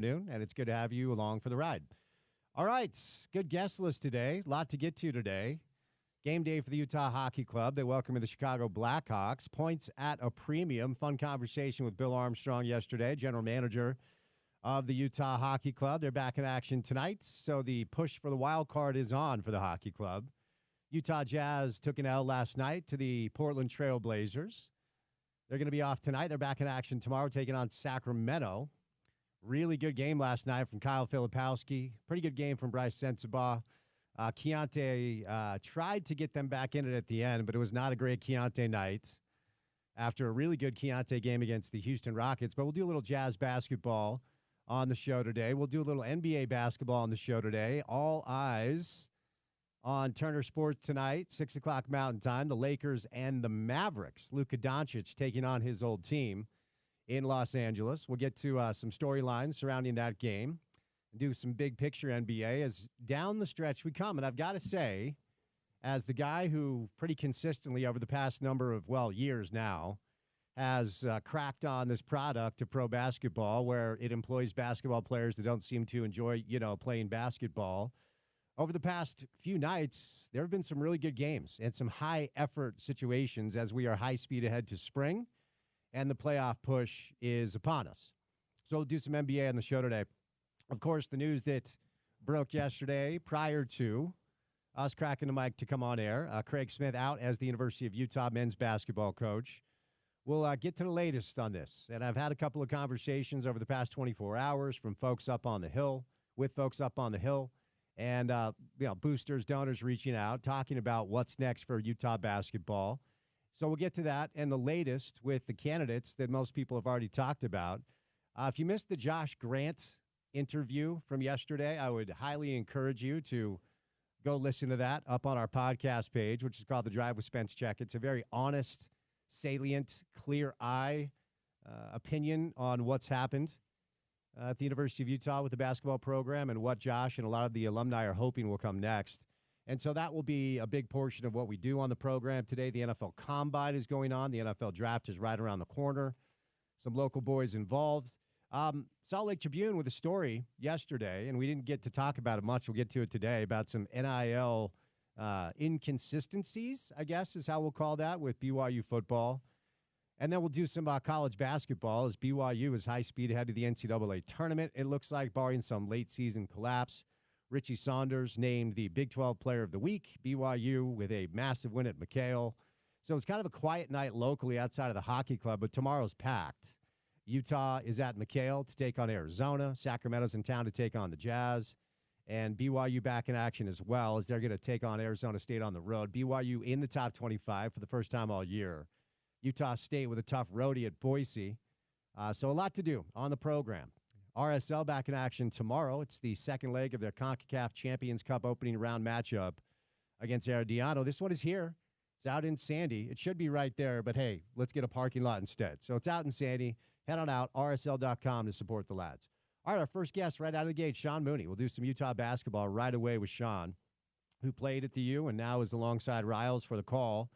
Noon, and it's good to have you along for the ride. All right, good guest list today. A lot to get to today. Game day for the Utah Hockey Club. They welcome the Chicago Blackhawks. Points at a premium. Fun conversation with Bill Armstrong yesterday, general manager of the Utah Hockey Club. They're back in action tonight, so the push for the wild card is on for the Hockey Club. Utah Jazz took an L last night to the Portland Trail Blazers. They're going to be off tonight. They're back in action tomorrow, taking on Sacramento. Really good game last night from Kyle Filipowski. Pretty good game from Bryce Sensabaugh. Keontae tried to get them back in it at the end, but it was not a great Keontae night after a really good Keontae game against the Houston Rockets. But we'll do a little Jazz basketball on the show today. We'll do a little NBA basketball on the show today. All eyes on Turner Sports tonight, 6 o'clock Mountain Time. The Lakers and the Mavericks. Luka Doncic taking on his old team in Los Angeles. We'll get to some storylines surrounding that game and do some big picture NBA as down the stretch we come. And I've got to say, as the guy who pretty consistently over the past number of, years now, has cracked on this product of pro basketball where it employs basketball players that don't seem to enjoy, playing basketball. Over the past few nights, there have been some really good games and some high-effort situations as we are high speed ahead to spring, and the playoff push is upon us. So we'll do some NBA on the show today. Of course, the news that broke yesterday prior to us cracking the mic to come on air, Craig Smith out as the University of Utah men's basketball coach. We'll get to the latest on this. And I've had a couple of conversations over the past 24 hours from folks up on the Hill, with folks up on the Hill, and boosters, donors reaching out, talking about what's next for Utah basketball. So we'll get to that and the latest with the candidates that most people have already talked about. If you missed the Josh Grant interview from yesterday, I would highly encourage you to go listen to that up on our podcast page, which is called The Drive with Spence Checketts. It's a very honest, salient, clear-eye opinion on what's happened at the University of Utah with the basketball program and what Josh and a lot of the alumni are hoping will come next. And so that will be a big portion of what we do on the program today. The NFL Combine is going on. The NFL Draft is right around the corner. Some local boys involved. Salt Lake Tribune with a story yesterday, and we didn't get to talk about it much. We'll get to it today about some NIL inconsistencies, I guess is how we'll call that, with BYU football. And then we'll do some college basketball as BYU is high speed ahead to the NCAA tournament. It looks like, barring some late season collapse, Richie Saunders named the Big 12 Player of the Week. BYU with a massive win at McHale. So it's kind of a quiet night locally outside of the hockey club, but tomorrow's packed. Utah is at McHale to take on Arizona. Sacramento's in town to take on the Jazz. And BYU back in action as well as they're going to take on Arizona State on the road. BYU in the top 25 for the first time all year. Utah State with a tough roadie at Boise. So a lot to do on the program. RSL back in action tomorrow. It's the second leg of their CONCACAF Champions Cup opening round matchup against Herediano. This one is here. It's out in Sandy. It should be right there, but hey, let's get a parking lot instead. So it's out in Sandy. Head on out, rsl.com to support the lads. All right, our first guest right out of the gate, Sean Mooney. We'll do some Utah basketball right away with Sean, who played at the U and now is alongside Riles for the call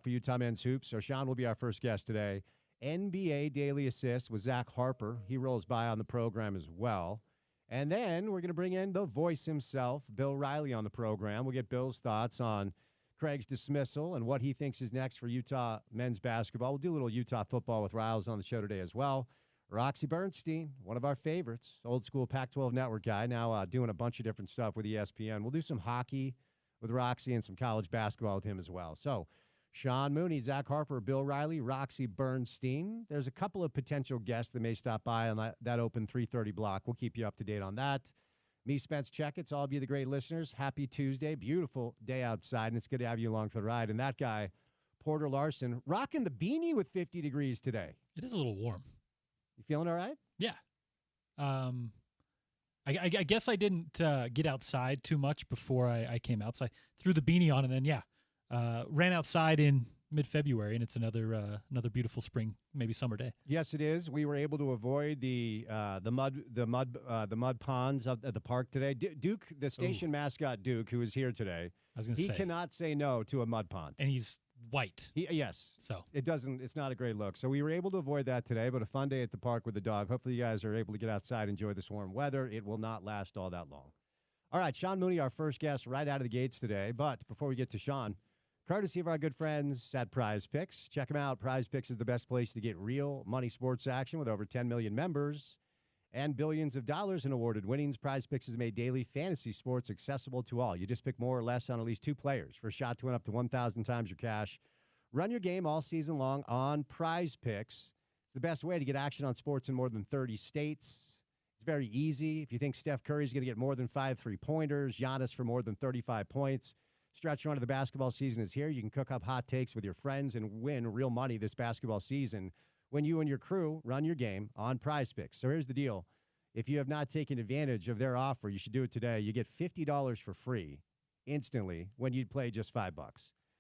for Utah men's hoops. So Sean will be our first guest today. NBA Daily Assist with Zach Harper. He rolls by on the program as well. And then we're going to bring in the voice himself, Bill Riley, on the program. We'll get Bill's thoughts on Craig's dismissal and what he thinks is next for Utah men's basketball. We'll do a little Utah football with Riles on the show today as well. Roxy Bernstein, one of our favorites, old school Pac-12 network guy, now doing a bunch of different stuff with ESPN. We'll do some hockey with Roxy and some college basketball with him as well. So Sean Mooney, Zach Harper, Bill Riley, Roxy Bernstein. There's a couple of potential guests that may stop by on that open 3:30 block. We'll keep you up to date on that. Me, Spence Checketts, all of you, the great listeners. Happy Tuesday. Beautiful day outside, and it's good to have you along for the ride. And that guy, Porter Larson, rocking the beanie with 50 degrees today. It is a little warm. You feeling all right? Yeah. I guess I didn't get outside too much before I came out, so I threw the beanie on, and then, ran outside in mid-February, and it's another beautiful spring, maybe summer day. Yes, it is. We were able to avoid the mud ponds at the park today. Duke, the station mascot Duke, who is here today, I was going to say, he cannot say no to a mud pond. and he's white. Yes. So It's not a great look. So we were able to avoid that today, but a fun day at the park with the dog. Hopefully you guys are able to get outside, enjoy this warm weather. It will not last all that long. All right, Sean Mooney, our first guest right out of the gates today. But before we get to Sean, courtesy of our good friends at Prize Picks. Check them out. Prize Picks is the best place to get real money sports action with over 10 million members and billions of dollars in awarded winnings. Prize Picks has made daily fantasy sports accessible to all. You just pick more or less on at least 2 players for a shot to win up to 1,000 times your cash. Run your game all season long on Prize Picks. It's the best way to get action on sports in more than 30 states. It's very easy. If you think Steph Curry's going to get more than 5 3-pointers, Giannis for more than 35 points, stretch run of the basketball season is here. You can cook up hot takes with your friends and win real money this basketball season when you and your crew run your game on Prize Picks. So here's the deal. If you have not taken advantage of their offer, you should do it today. You get $50 for free instantly when you play just $5.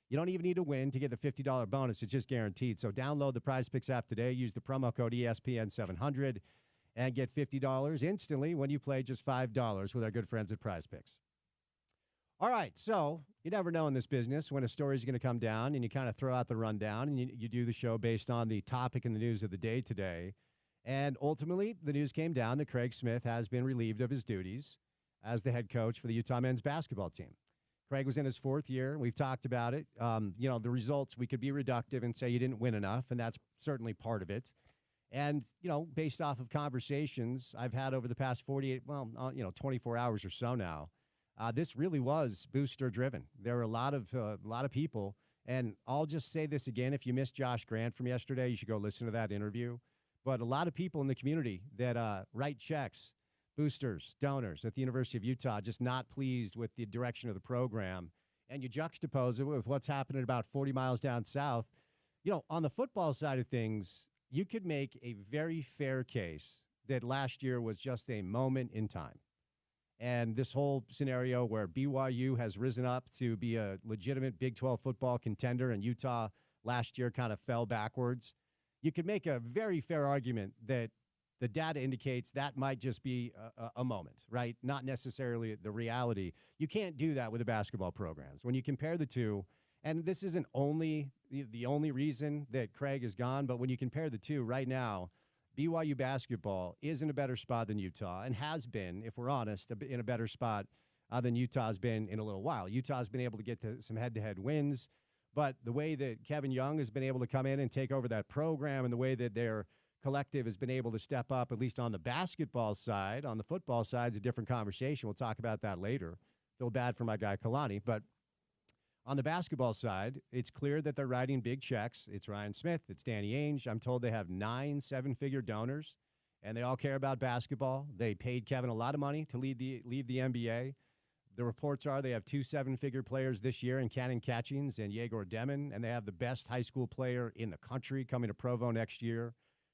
You don't even need to win to get the $50 bonus. It's just guaranteed. So download the Prize Picks app today. Use the promo code ESPN700 and get $50 instantly when you play just $5 with our good friends at Prize Picks. All right, so you never know in this business when a story is going to come down, and you kind of throw out the rundown, and you do the show based on the topic and the news of the day today. And ultimately, the news came down that Craig Smith has been relieved of his duties as the head coach for the Utah men's basketball team. Craig was in his 4th year. We've talked about it. The results, we could be reductive and say you didn't win enough, and that's certainly part of it. And, based off of conversations I've had over the past 24 hours or so now, this really was booster driven. There were a lot of people, and I'll just say this again. If you missed Josh Grant from yesterday, you should go listen to that interview. But a lot of people in the community that write checks, boosters, donors at the University of Utah, just not pleased with the direction of the program. And you juxtapose it with what's happening about 40 miles down south. On the football side of things, you could make a very fair case that last year was just a moment in time. And this whole scenario where BYU has risen up to be a legitimate Big 12 football contender and Utah last year kind of fell backwards, you could make a very fair argument that the data indicates that might just be a moment, right? Not necessarily the reality. You can't do that with the basketball programs. When you compare the two, and this isn't only the only reason that Craig is gone, but when you compare the two right now, BYU basketball is in a better spot than Utah and has been, if we're honest, in a better spot than Utah's been in a little while. Utah's been able to get to some head-to-head wins, but the way that Kevin Young has been able to come in and take over that program and the way that their collective has been able to step up, at least on the basketball side, on the football side, is a different conversation. We'll talk about that later. Feel bad for my guy Kalani, but on the basketball side, it's clear that they're writing big checks. It's Ryan Smith. It's Danny Ainge. I'm told they have 9 7-figure donors, and they all care about basketball. They paid Kevin a lot of money to leave the NBA. The reports are they have 2 7-figure players this year in Cannon Catchings and Yegor Demon, and they have the best high school player in the country coming to Provo next year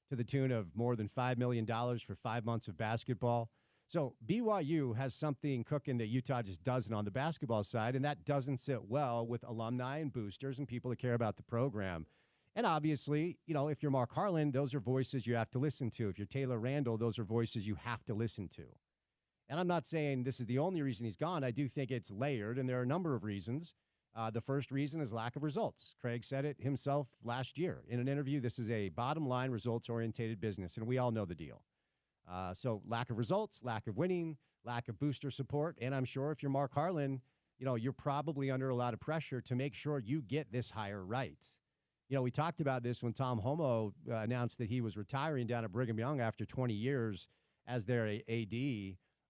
to the tune of more than $5 million for 5 months of basketball. So BYU has something cooking that Utah just doesn't on the basketball side, and that doesn't sit well with alumni and boosters and people that care about the program. And obviously, if you're Mark Harlan, those are voices you have to listen to. If you're Taylor Randall, those are voices you have to listen to. And I'm not saying this is the only reason he's gone. I do think it's layered, and there are a number of reasons. The first reason is lack of results. Craig said it himself last year in an interview. This is a bottom-line, results-orientated business, and we all know the deal. So lack of results, lack of winning, lack of booster support. And I'm sure if you're Mark Harlan, you're probably under a lot of pressure to make sure you get this hire right. We talked about this when Tom Homo announced that he was retiring down at Brigham Young after 20 years as their AD.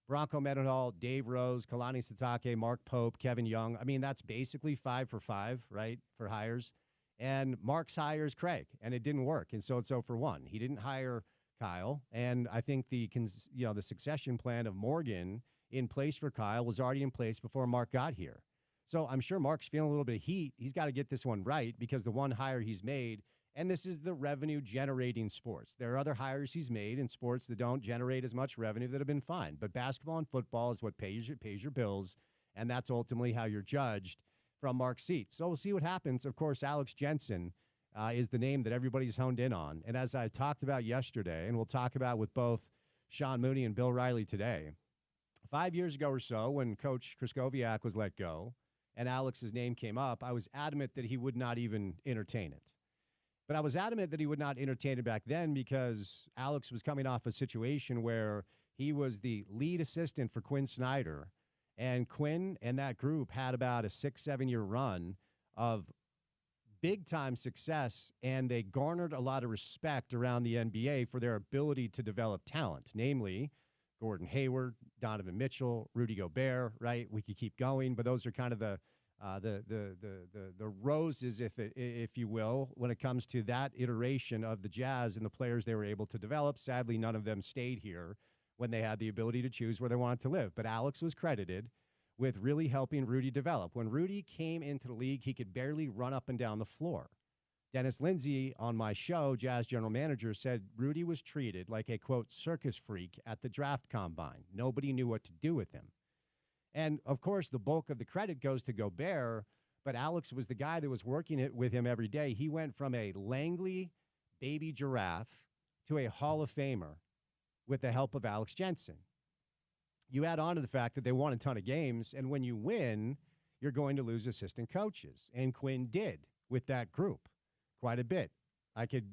Bronco Mendenhall, Dave Rose, Kalani Sitake, Mark Pope, Kevin Young. I mean, that's basically 5 for 5, right, for hires. And Mark's hires Craig, and it didn't work. And so it's 0 for 1. He didn't hire Kyle, and I think the succession plan of Morgan in place for Kyle was already in place before Mark got here. So I'm sure Mark's feeling a little bit of heat. He's got to get this one right because the one hire he's made, and this is the revenue-generating sports. There are other hires he's made in sports that don't generate as much revenue that have been fine. But basketball and football is what pays your bills, and that's ultimately how you're judged from Mark's seat. So we'll see what happens. Of course, Alex Jensen is the name that everybody's honed in on. And as I talked about yesterday, and we'll talk about with both Sean Mooney and Bill Riley today, 5 years ago or so when Coach Kraskowiak was let go, and Alex's name came up, I was adamant that he would not even entertain it. But I was adamant that he would not entertain it back then because Alex was coming off a situation where he was the lead assistant for Quinn Snyder. And Quinn and that group had about a 6-7 year run of big time success, and they garnered a lot of respect around the NBA for their ability to develop talent, namely Gordon Hayward, Donovan Mitchell, Rudy Gobert, right? We could keep going, but those are kind of the roses, if you will, when it comes to that iteration of the Jazz and the players they were able to develop. Sadly, none of them stayed here when they had the ability to choose where they wanted to live. But Alex was credited with really helping Rudy develop. When Rudy came into the league, he could barely run up and down the floor. Dennis Lindsay on my show, Jazz general manager, said Rudy was treated like a, quote, circus freak at the draft combine. Nobody knew what to do with him. And, of course, the bulk of the credit goes to Gobert, but Alex was the guy that was working it with him every day. He went from a Langley baby giraffe to a Hall of Famer with the help of Alex Jensen. You add on to the fact that they won a ton of games, and when you win, you're going to lose assistant coaches. And Quinn did with that group quite a bit. I could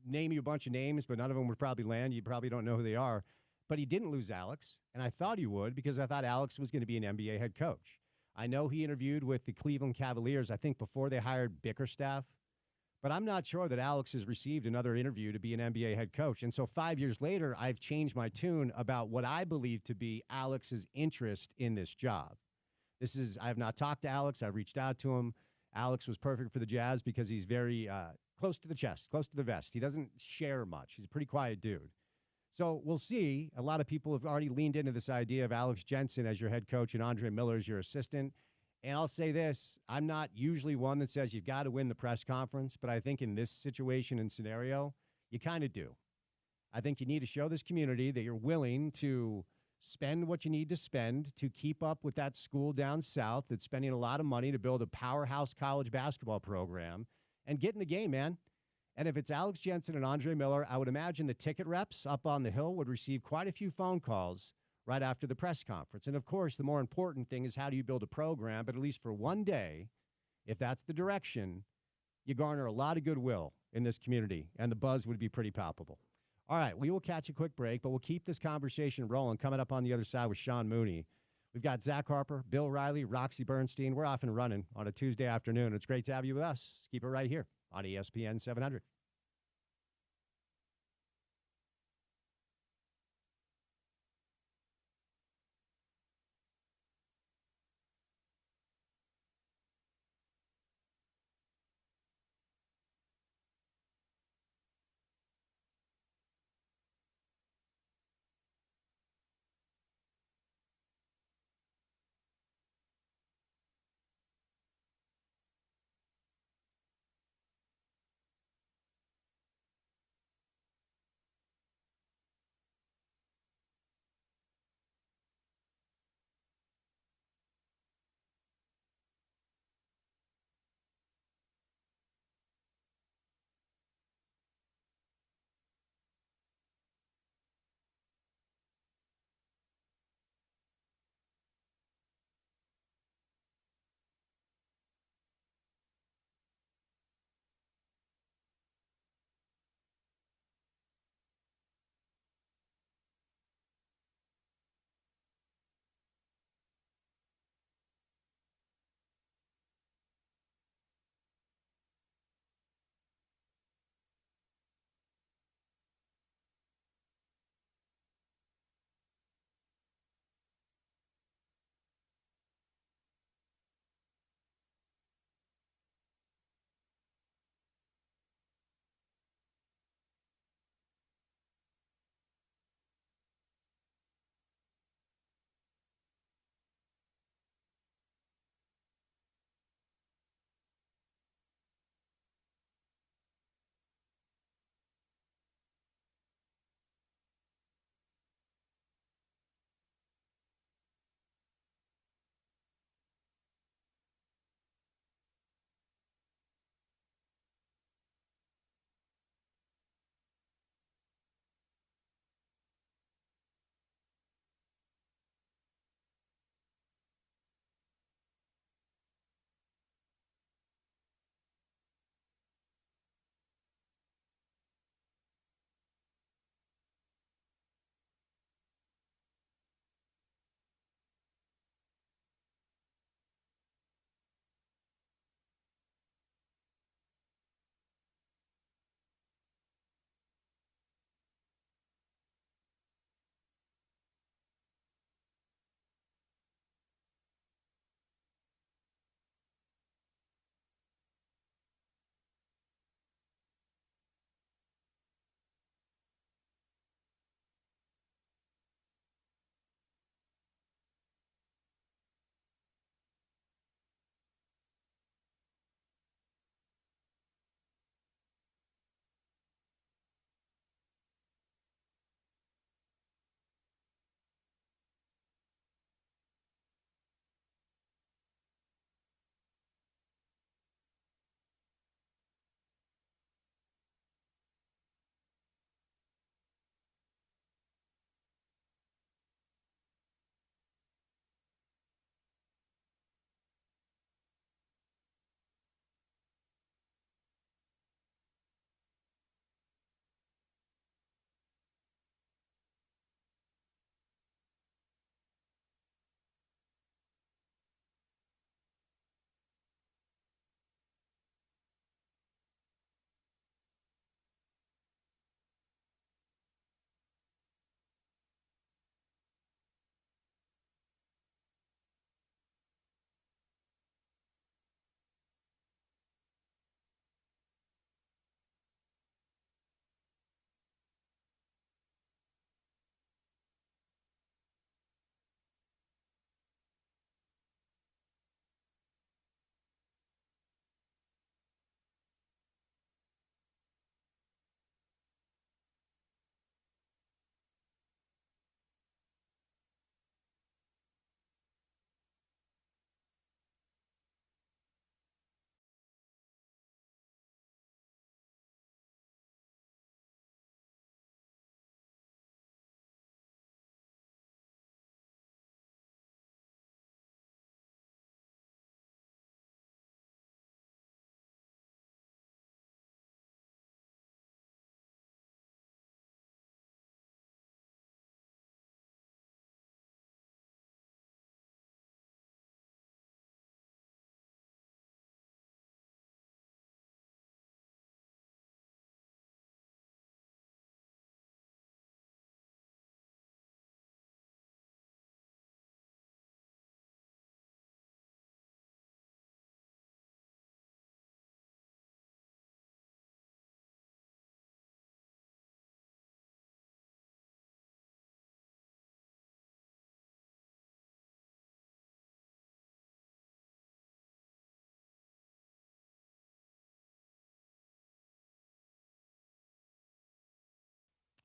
name you a bunch of names, but none of them would probably land. You probably don't know who they are. But he didn't lose Alex, and I thought he would because I thought Alex was going to be an NBA head coach. I know he interviewed with the Cleveland Cavaliers, I think, before they hired Bickerstaff. But I'm not sure that Alex has received another interview to be an NBA head coach. And so 5 years later, I've changed my tune about what I believe to be Alex's interest in this job. I have not talked to Alex. I've reached out to him. Alex was perfect for the Jazz because he's very close to the chest, close to the vest. He doesn't share much. He's a pretty quiet dude. So we'll see. A lot of people have already leaned into this idea of Alex Jensen as your head coach and Andre Miller as your assistant. And I'll say this, I'm not usually one that says you've got to win the press conference, but I think in this situation and scenario, you kind of do. I think you need to show this community that you're willing to spend what you need to spend to keep up with that school down south that's spending a lot of money to build a powerhouse college basketball program and get in the game, man. And if it's Alex Jensen and Andre Miller, I would imagine the ticket reps up on the Hill would receive quite a few phone calls right after the press conference. And, of course, the more important thing is how do you build a program? But at least for one day, if that's the direction, you garner a lot of goodwill in this community, and the buzz would be pretty palpable. All right, we will catch a quick break, but we'll keep this conversation rolling. Coming up on the other side with Sean Mooney. We've got Zach Harper, Bill Riley, Roxy Bernstein. We're off and running on a Tuesday afternoon. It's great to have you with us. Keep it right here on ESPN 700.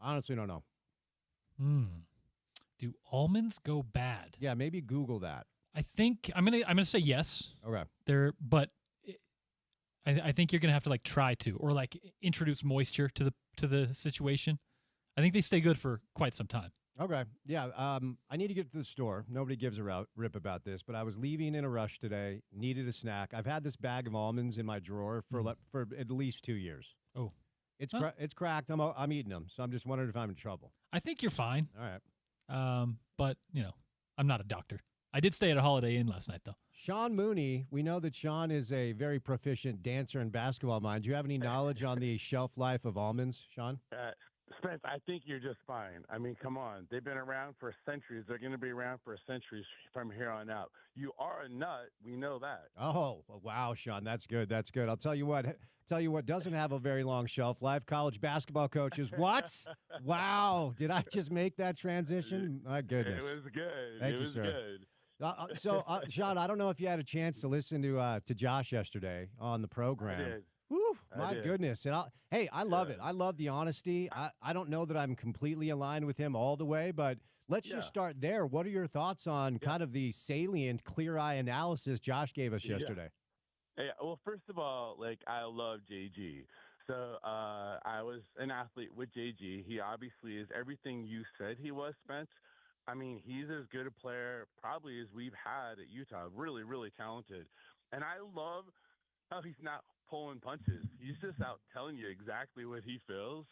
Honestly, don't know. Do almonds go bad? Yeah, maybe Google that. I think I'm gonna say yes. Okay. But I think you're gonna have to like try to or like introduce moisture to the situation. I think they stay good for quite some time. Okay. Yeah. I need to get to the store. Nobody gives a rip about this, but I was leaving in a rush today. Needed a snack. I've had this bag of almonds in my drawer for at least 2 years. Oh, It's it's cracked. I'm eating them, so I'm just wondering if I'm in trouble. I think you're fine. All right. But I'm not a doctor. I did stay at a Holiday Inn last night, though. Sean Mooney, we know that Sean is a very proficient dancer and basketball mind. Do you have any knowledge on the shelf life of almonds, Sean? Spence, I think you're just fine. I mean, come on. They've been around for centuries. They're going to be around for centuries from here on out. You are a nut. We know that. Oh, wow, Sean. That's good. That's good. I'll tell you what doesn't have a very long shelf life. College basketball coaches. What? Wow. Did I just make that transition? My goodness. It was good. Thank you, sir. Good. Sean, I don't know if you had a chance to listen to Josh yesterday on the program. I did. Whew, my goodness. And I love it. I love the honesty. I don't know that I'm completely aligned with him all the way, but let's just start there. What are your thoughts on kind of the salient, clear-eye analysis Josh gave us yesterday? Yeah, well, first of all, I love JG. So I was an athlete with JG. He obviously is everything you said he was, Spence. I mean, he's as good a player probably as we've had at Utah. Really, really talented. And I love how he's not pulling punches. He's just out telling you exactly what he feels.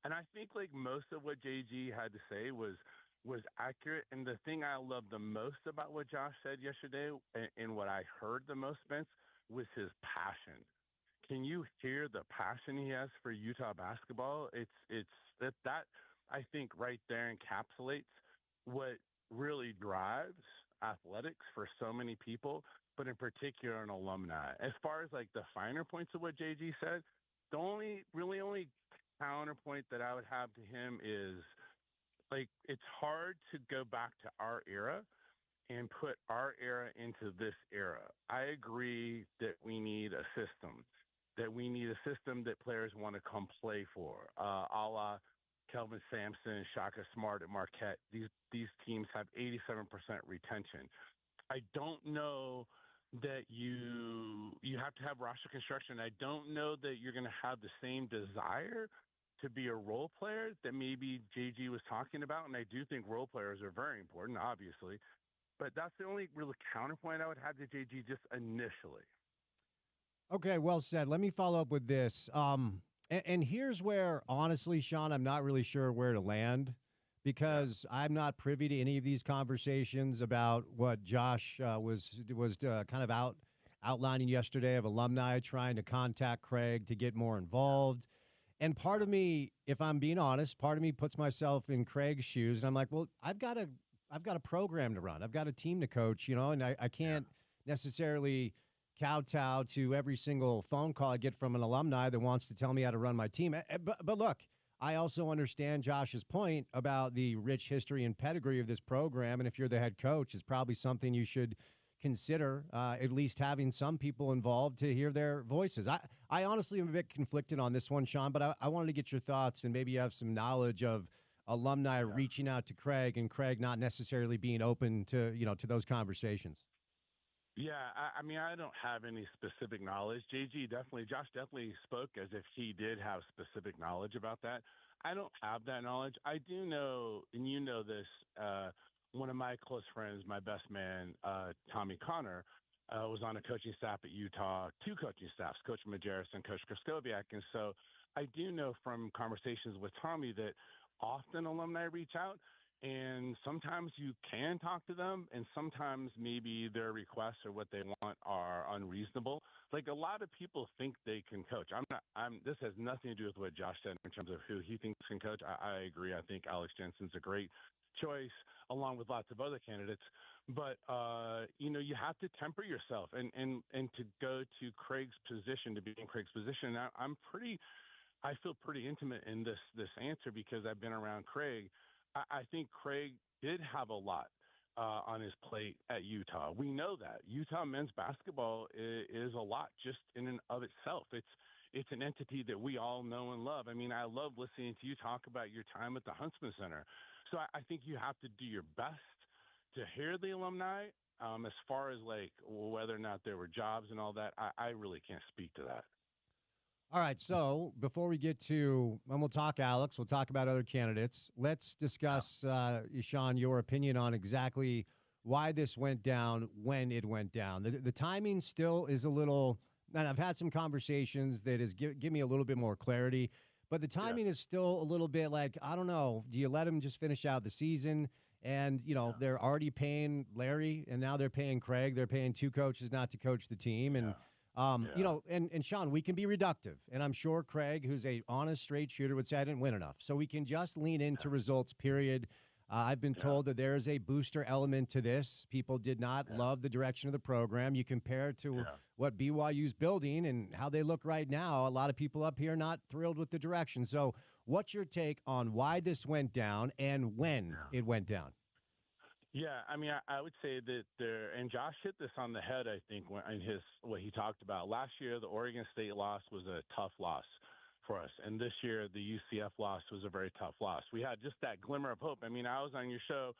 And I think most of what JG had to say was accurate. And the thing I love the most about what Josh said yesterday and what I heard the most, Spence, was his passion. Can you hear the passion he has for Utah basketball? It's that I think right there encapsulates what really drives athletics for so many people, but in particular an alumni. As far as the finer points of what JG said, the only counterpoint that I would have to him is it's hard to go back to our era and put our era into this era. I agree that we need a system, that players want to come play for, a la Kelvin Sampson, Shaka Smart at Marquette. These teams have 87% retention. I don't know that you have to have roster construction. I don't know that you're going to have the same desire to be a role player that maybe JG was talking about. And I do think role players are very important, obviously. But that's the only real counterpoint I would have to JG just initially. Okay, well said. Let me follow up with this. And here's where, honestly, Sean, I'm not really sure where to land because I'm not privy to any of these conversations about what Josh was kind of outlining yesterday of alumni trying to contact Craig to get more involved. And part of me, if I'm being honest, part of me puts myself in Craig's shoes, and I'm like, well, I've got a program to run. I've got a team to coach, and I can't necessarily kowtow to every single phone call I get from an alumni that wants to tell me how to run my team. But look, I also understand Josh's point about the rich history and pedigree of this program. And if you're the head coach, it's probably something you should consider, at least having some people involved to hear their voices. I honestly am a bit conflicted on this one, Sean, but I wanted to get your thoughts, and maybe you have some knowledge of alumni reaching out to Craig and Craig not necessarily being open to those conversations. Yeah, I mean, I don't have any specific knowledge. Josh definitely spoke as if he did have specific knowledge about that. I don't have that knowledge. I do know, and you know this, one of my close friends, my best man, Tommy Connor, was on a coaching staff at Utah, two coaching staffs, Coach Majerus and Coach Kraskowiak. And so I do know from conversations with Tommy that often alumni reach out. And sometimes you can talk to them, and sometimes maybe their requests or what they want are unreasonable. A lot of people think they can coach. This has nothing to do with what Josh said in terms of who he thinks can coach. I agree. I think Alex Jensen's a great choice, along with lots of other candidates. But you have to temper yourself, and to go to Craig's position, to be in Craig's position. I feel pretty intimate in this answer because I've been around Craig. I think Craig did have a lot on his plate at Utah. We know that Utah men's basketball is a lot just in and of itself. it's an entity that we all know and love. I mean, I love listening to you talk about your time at the Huntsman Center. So I think you have to do your best to hear the alumni. As far as like whether or not there were jobs and all that, I really can't speak to that. All right, so before we get to, and we'll talk Alex, we'll talk about other candidates. Let's discuss, Sean, your opinion on exactly why this went down, when it went down. The timing still is a little, and I've had some conversations that is give me a little bit more clarity, but the timing is still a little bit like, I don't know, do you let him just finish out the season? And, they're already paying Larry, and now they're paying Craig. They're paying two coaches not to coach the team. And, and Sean, we can be reductive. And I'm sure Craig, who's a honest, straight shooter, would say I didn't win enough. So we can just lean into results, period. I've been told that there is a booster element to this. People did not love the direction of the program. You compare it to what BYU's building and how they look right now. A lot of people up here not thrilled with the direction. So what's your take on why this went down and when it went down? Yeah, I mean, I would say that there, and Josh hit this on the head, I think, in what he talked about. Last year, the Oregon State loss was a tough loss for us. And this year, the UCF loss was a very tough loss. We had just that glimmer of hope. I mean, I was on your show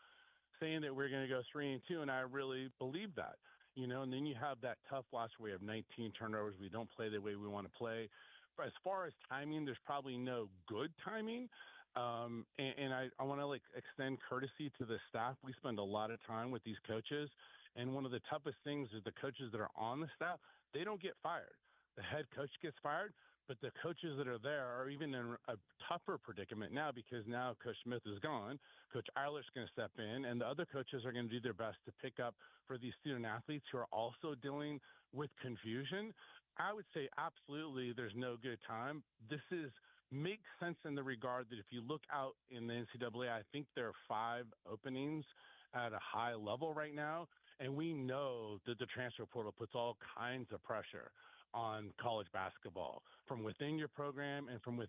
saying that we're going to go 3-2, and I really believed that. And then you have that tough loss where we have 19 turnovers. We don't play the way we want to play. But as far as timing, there's probably no good timing. And I want to extend courtesy to the staff. We spend a lot of time with these coaches, and one of the toughest things is the coaches that are on the staff, they don't get fired. The head coach gets fired, but the coaches that are there are even in a tougher predicament now because now Coach Smith is gone. Coach Eilert's going to step in, and the other coaches are going to do their best to pick up for these student athletes who are also dealing with confusion. I would say absolutely there's no good time. This makes sense in the regard that if you look out in the NCAA, I think there are 5 openings at a high level right now. And we know that the transfer portal puts all kinds of pressure on college basketball from within your program and from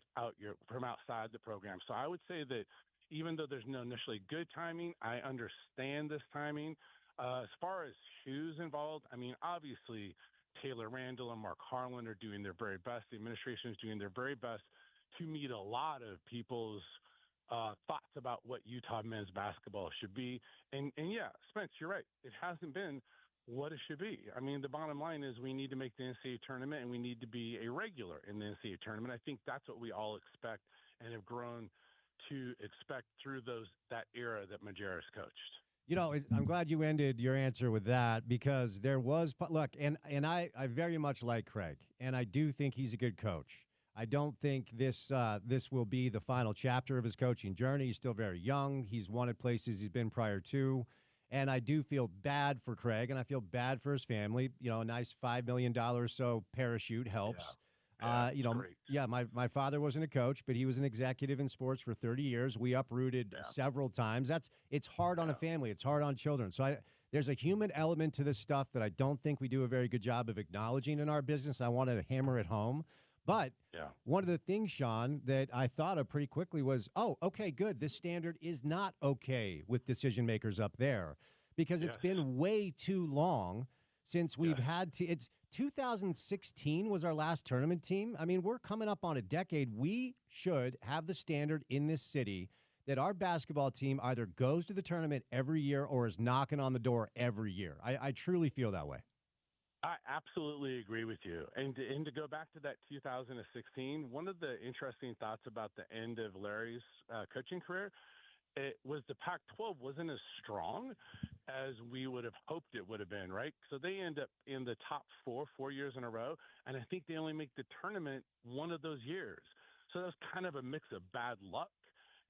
outside the program. So I would say that even though there's no initially good timing, I understand this timing. As far as who's involved, I mean, obviously Taylor Randall and Mark Harlan are doing their very best. The administration is doing their very best to meet a lot of people's thoughts about what Utah men's basketball should be. And yeah, Spence, you're right. It hasn't been what it should be. I mean, the bottom line is we need to make the NCAA tournament and we need to be a regular in the NCAA tournament. I think that's what we all expect and have grown to expect through that era that Majerus coached. I'm glad you ended your answer with that because there was – look, and I very much like Craig, and I do think he's a good coach. I don't think this will be the final chapter of his coaching journey. He's still very young. He's won at places he's been prior to. And I do feel bad for Craig, and I feel bad for his family. A nice $5 million or so parachute helps. My father wasn't a coach, but he was an executive in sports for 30 years. We uprooted several times. It's hard on a family. It's hard on children. So there's a human element to this stuff that I don't think we do a very good job of acknowledging in our business. I want to hammer it home. But one of the things, Sean, that I thought of pretty quickly was, okay, good. This standard is not okay with decision makers up there because it's been way too long since we've had to. It's 2016 was our last tournament team. I mean, we're coming up on a decade. We should have the standard in this city that our basketball team either goes to the tournament every year or is knocking on the door every year. I truly feel that way. I absolutely agree with you. And to go back to that 2016, one of the interesting thoughts about the end of Larry's coaching career, it was the Pac-12 wasn't as strong as we would have hoped it would have been, right? So they end up in the top 4 years in a row, and I think they only make the tournament one of those years. So that was kind of a mix of bad luck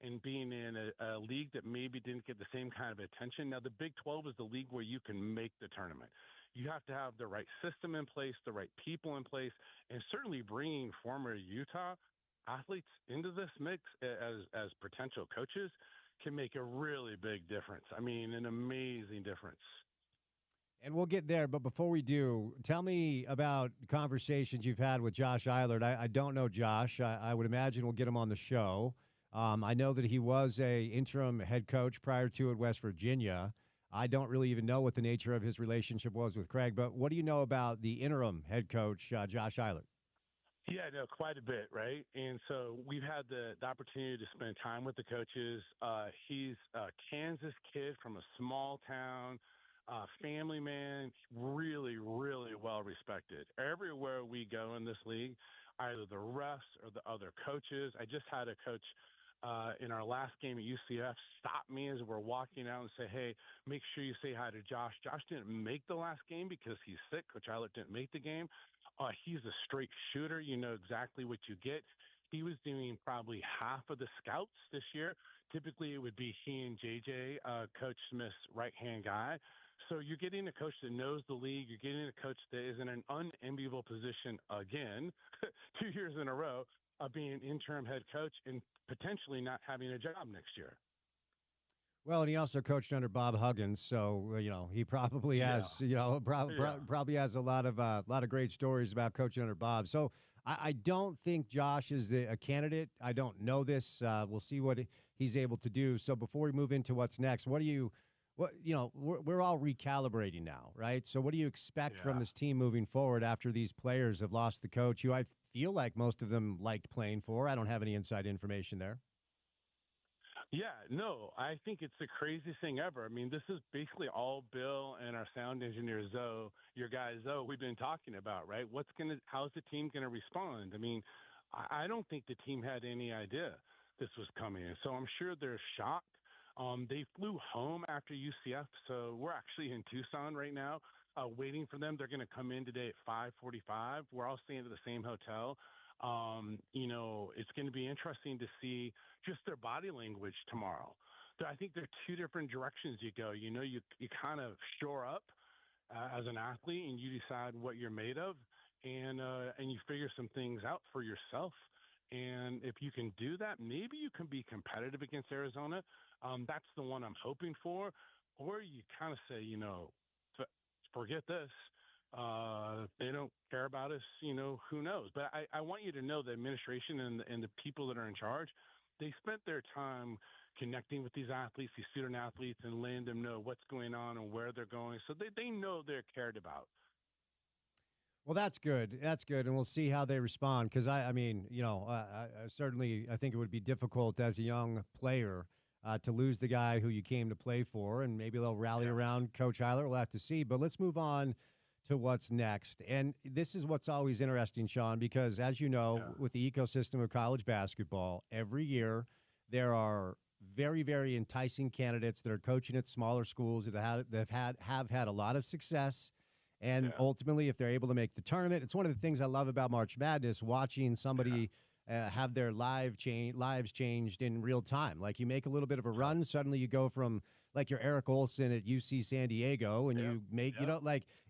and being in a league that maybe didn't get the same kind of attention. Now, the Big 12 is the league where you can make the tournament. You have to have the right system in place, the right people in place, and certainly bringing former Utah athletes into this mix as potential coaches can make a really big difference. I mean, an amazing difference. And we'll get there, but before we do, tell me about conversations you've had with Josh Eilert. I don't know Josh. I would imagine we'll get him on the show. I know that he was a interim head coach prior to at West Virginia. I don't really even know what the nature of his relationship was with Craig, but what do you know about the interim head coach, Josh Eilert? Yeah, no, quite a bit, right? And so we've had the opportunity to spend time with the coaches. He's a Kansas kid from a small town, family man, really, really well respected. Everywhere we go in this league, either the refs or the other coaches. I just had a coach in our last game at UCF stop me as we're walking out and say, "Hey, make sure you say hi to Josh." Josh didn't make the last game because he's sick. Coach Eilert didn't make the game. He's a straight shooter. You know exactly what you get. He was doing probably half of the scouts this year. Typically, it would be he and JJ, Coach Smith's right-hand guy. So you're getting a coach that knows the league. You're getting a coach that is in an unenviable position again, 2 years in a row of being an interim head coach and potentially not having a job next year. Well, and he also coached under Bob Huggins, so he probably has probably has a lot of great stories about coaching under Bob. So I don't think Josh is a candidate. I don't know this. We'll see what he's able to do. So before we move into what's next, we're all recalibrating now, right? So what do you expect from this team moving forward after these players have lost the coach who I feel like most of them liked playing for? I don't have any inside information there. Yeah, no, I think it's the craziest thing ever. I mean, this is basically all Bill and our sound engineer Zoe, your guy Zoe, we've been talking about, right? How's the team gonna respond? I mean, I don't think the team had any idea this was coming, so I'm sure they're shocked. They flew home after UCF, so we're actually in Tucson right now, waiting for them. They're going to come in today at 5:45. We're all staying at the same hotel. It's going to be interesting to see just their body language tomorrow. I think there are two different directions you go. You kind of shore up as an athlete and you decide what you're made of, and you figure some things out for yourself. And if you can do that, maybe you can be competitive against Arizona. That's the one I'm hoping for. Or you kind of say, forget this. They don't care about us, who knows? But I want you to know the administration and the people that are in charge, they spent their time connecting with these athletes, these student athletes, and letting them know what's going on and where they're going. So they know they're cared about. Well, that's good. That's good, and we'll see how they respond. Because I certainly I think it would be difficult as a young player to lose the guy who you came to play for, and maybe they'll rally around Coach Eilert. We'll have to see. But let's move on to what's next. And this is what's always interesting, Sean, because as you know, with the ecosystem of college basketball, every year there are very, very enticing candidates that are coaching at smaller schools that have had a lot of success. And ultimately, if they're able to make the tournament, it's one of the things I love about March Madness, watching somebody have their lives changed in real time. Like you make a little bit of a run, suddenly you go from like your Eric Olson at UC San Diego, and you make,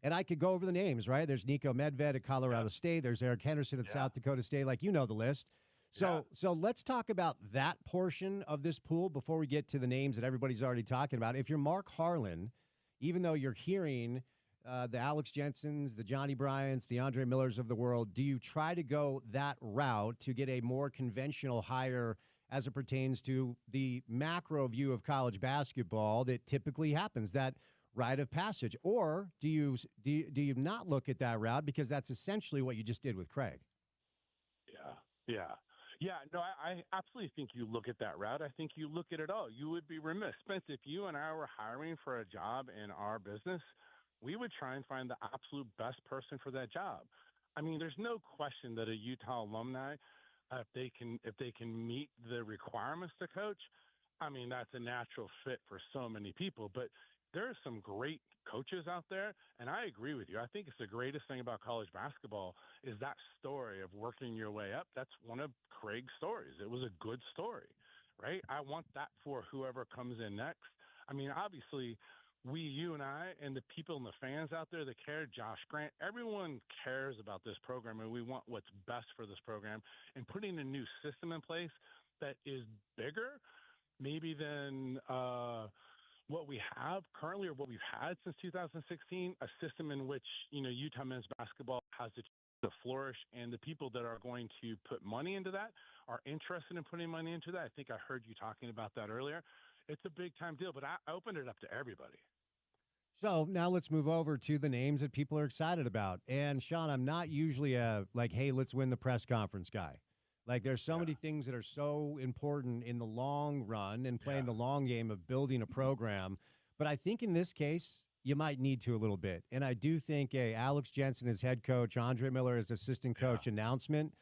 and I could go over the names, right? There's Nico Medved at Colorado State. There's Eric Henderson at South Dakota State. Like, the list. So let's talk about that portion of this pool before we get to the names that everybody's already talking about. If you're Mark Harlan, even though you're hearing the Alex Jensens, the Johnny Bryants, the Andre Millers of the world, do you try to go that route to get a more conventional hire as it pertains to the macro view of college basketball that typically happens, that rite of passage? Or do you not look at that route because that's essentially what you just did with Craig? Yeah, no, I absolutely think you look at that route. I think you look at it all. You would be remiss. Spence, if you and I were hiring for a job in our business, we would try and find the absolute best person for that job. I mean, there's no question that a Utah alumni, if they can meet the requirements to coach, I mean, that's a natural fit for so many people. But there are some great coaches out there, and I agree with you. I think it's the greatest thing about college basketball is that story of working your way up. That's one of Craig's stories. It was a good story, right? I want that for whoever comes in next. I mean, obviously, you and I, and the people and the fans out there that care, Josh Grant, everyone cares about this program, and we want what's best for this program. And putting a new system in place that is bigger maybe than what we have currently or what we've had since 2016, a system in which, Utah men's basketball has to flourish, and the people that are going to put money into that are interested in putting money into that. I think I heard you talking about that earlier. It's a big-time deal, but I opened it up to everybody. So now let's move over to the names that people are excited about. And Sean, I'm not usually a like, hey, let's win the press conference guy. Like there's so many things that are so important in the long run and playing the long game of building a program. But I think in this case, you might need to a little bit. And I do think Alex Jensen as head coach, Andre Miller as assistant coach announcement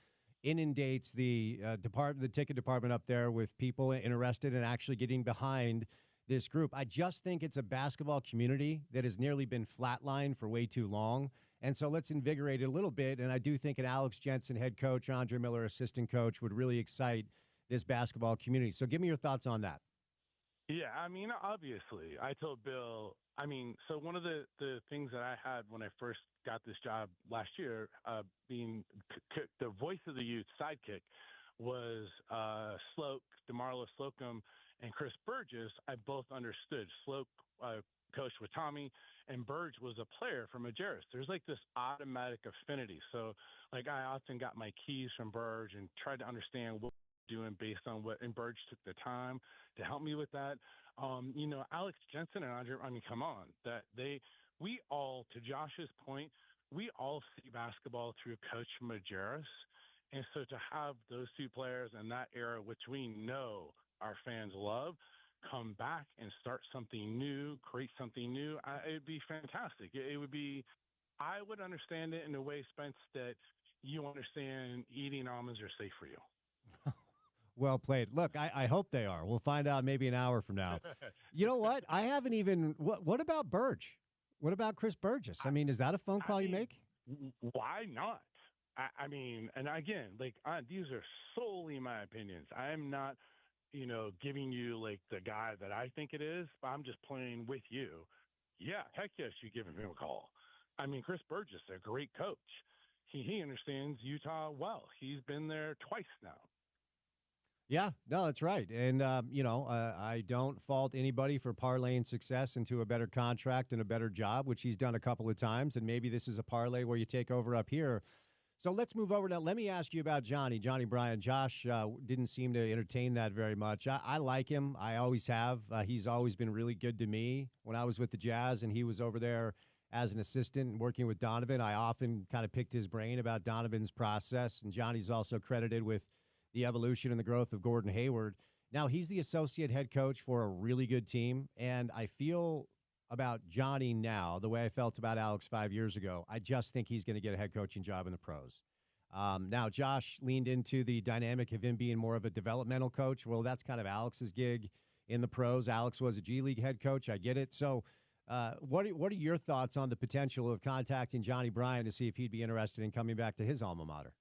inundates the the ticket department up there with people interested in actually getting behind this group. I just think it's a basketball community that has nearly been flatlined for way too long. And so let's invigorate it a little bit. And I do think an Alex Jensen head coach, Andre Miller assistant coach would really excite this basketball community. So give me your thoughts on that. Yeah, I mean, obviously, I told Bill. I mean, so one of the things that I had when I first got this job last year, being the voice of the youth sidekick, was DeMarlo Slocum, and Chris Burgess. I both understood. Sloak coached with Tommy, and Burge was a player from Majerus. There's like this automatic affinity. So, like, I often got my keys from Burge and tried to understand what doing based on what, and Burge took the time to help me with that. Alex Jensen and Andre, I mean, come on, we all, to Josh's point, we all see basketball through Coach Majerus. And so to have those two players in that era, which we know our fans love, come back and start something new, create something new, it'd be fantastic. It would be, I would understand it in a way, Spence, that you understand eating almonds are safe for you. Well played. Look, I hope they are. We'll find out maybe an hour from now. You know what? I haven't even. What about Burge? What about Chris Burgess? I mean, is that a phone call you make? Why not? I mean, and again, like these are solely my opinions. I am not, giving you like the guy that I think it is. I'm just playing with you. Yeah, heck yes, you give him a call. I mean, Chris Burgess, a great coach. He understands Utah well. He's been there twice now. Yeah, no, that's right. And, I don't fault anybody for parlaying success into a better contract and a better job, which he's done a couple of times. And maybe this is a parlay where you take over up here. So let's move over now. Let me ask you about Johnny Bryan. Josh didn't seem to entertain that very much. I like him. I always have. He's always been really good to me. When I was with the Jazz and he was over there as an assistant working with Donovan, I often kind of picked his brain about Donovan's process. And Johnny's also credited with the evolution and the growth of Gordon Hayward. Now he's the associate head coach for a really good team. And I feel about Johnny now the way I felt about Alex 5 years ago. I just think he's going to get a head coaching job in the pros. Now, Josh leaned into the dynamic of him being more of a developmental coach. Well, that's kind of Alex's gig in the pros. Alex was a G League head coach. I get it. So what are your thoughts on the potential of contacting Johnny Bryan to see if he'd be interested in coming back to his alma mater?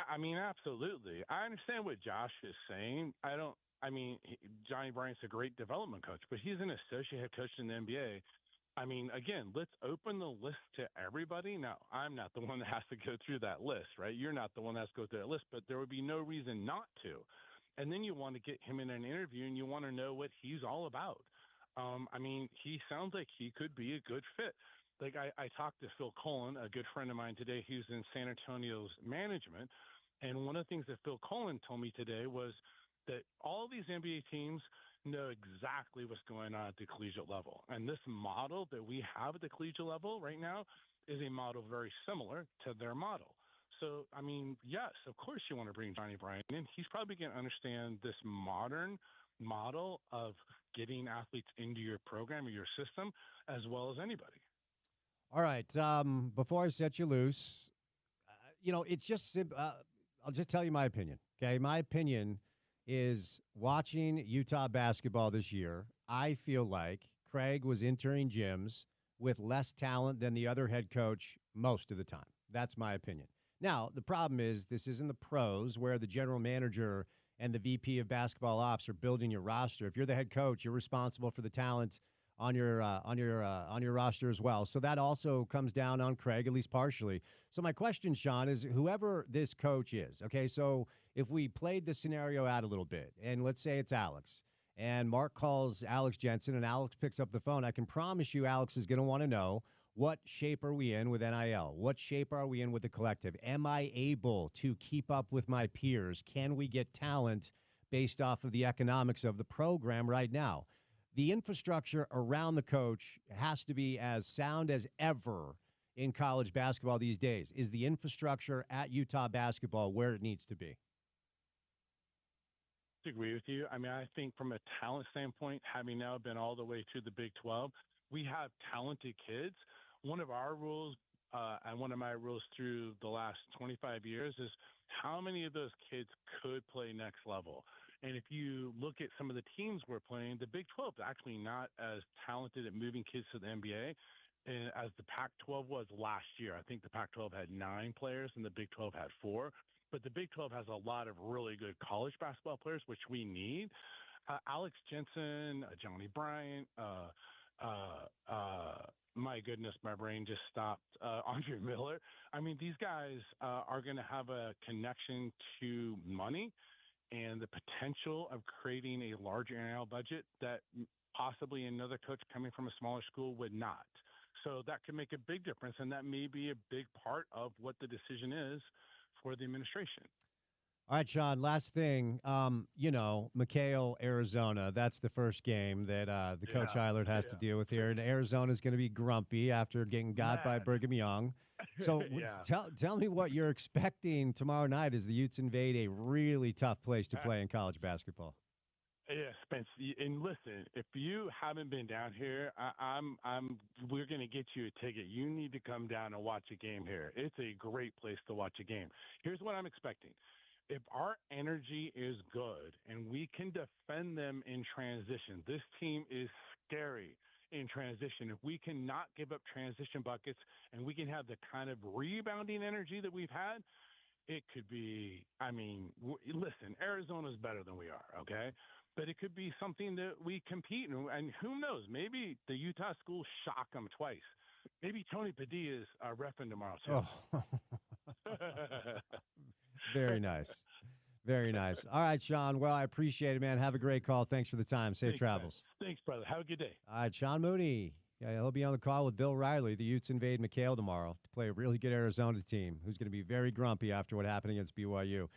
I mean, absolutely. I understand what Josh is saying. Johnny Bryant's a great development coach, but he's an associate head coach in the NBA. I mean, again, let's open the list to everybody. Now, I'm not the one that has to go through that list, right? You're not the one that has to go through that list, but there would be no reason not to. And then you want to get him in an interview and you want to know what he's all about. He sounds like he could be a good fit. Like I talked to Phil Cullen, a good friend of mine today, who's in San Antonio's management. And one of the things that Phil Cullen told me today was that all these NBA teams know exactly what's going on at the collegiate level. And this model that we have at the collegiate level right now is a model very similar to their model. So, I mean, yes, of course you want to bring Johnny Bryan in. He's probably going to understand this modern model of getting athletes into your program or your system as well as anybody. All right. Before I set you loose, it's just I'll just tell you my opinion. Okay. My opinion is watching Utah basketball this year. I feel like Craig was entering gyms with less talent than the other head coach most of the time. That's my opinion. Now, the problem is this isn't the pros where the general manager and the VP of basketball ops are building your roster. If you're the head coach, you're responsible for the talent on your roster as well. So that also comes down on Craig, at least partially. So my question, Sean, is whoever this coach is, okay, so if we played the scenario out a little bit, and let's say it's Alex, and Mark calls Alex Jensen, and Alex picks up the phone, I can promise you Alex is going to want to know, what shape are we in with NIL? What shape are we in with the collective? Am I able to keep up with my peers? Can we get talent based off of the economics of the program right now? the infrastructure around the coach has to be as sound as ever in college basketball these days. Is the infrastructure at Utah basketball where it needs to be? Agree with you. I mean, I think from a talent standpoint, having now been all the way to the Big 12, we have talented kids. One of our rules, and one of my rules through the last 25 years is how many of those kids could play next level. And if you look at some of the teams we're playing, the Big 12 is actually not as talented at moving kids to the NBA as the Pac-12 was last year. I think the Pac-12 had 9 players and the Big 12 had 4. But the Big 12 has a lot of really good college basketball players, which we need. Alex Jensen, Johnny Bryant, my goodness, my brain just stopped. Andre Miller. I mean, these guys are going to have a connection to money and the potential of creating a larger NIL budget that possibly another coach coming from a smaller school would not. So that could make a big difference, and that may be a big part of what the decision is for the administration. All right, Sean, last thing. McHale, Arizona, that's the first game that the Coach Eilert has to deal with here. And Arizona's going to be grumpy after getting got by Brigham Young. So tell me what you're expecting tomorrow night as the Utes invade a really tough place to play in college basketball. Yeah, Spence. And listen, if you haven't been down here, we're going to get you a ticket. You need to come down and watch a game here. It's a great place to watch a game. Here's what I'm expecting. If our energy is good and we can defend them in transition, this team is scary in transition. If we cannot give up transition buckets and we can have the kind of rebounding energy that we've had, it could be, listen, Arizona's better than we are, okay? But it could be something that we compete in. And who knows? Maybe the Utah schools shock them twice. Maybe Tony Padilla's reffing tomorrow, too. Oh. Very nice. Very nice. All right, Sean. Well, I appreciate it, man. Have a great call. Thanks for the time. Safe travels. Man. Thanks, brother. Have a good day. All right, Sean Mooney. Yeah, he'll be on the call with Bill Riley. The Utes invade McHale tomorrow to play a really good Arizona team who's going to be very grumpy after what happened against BYU.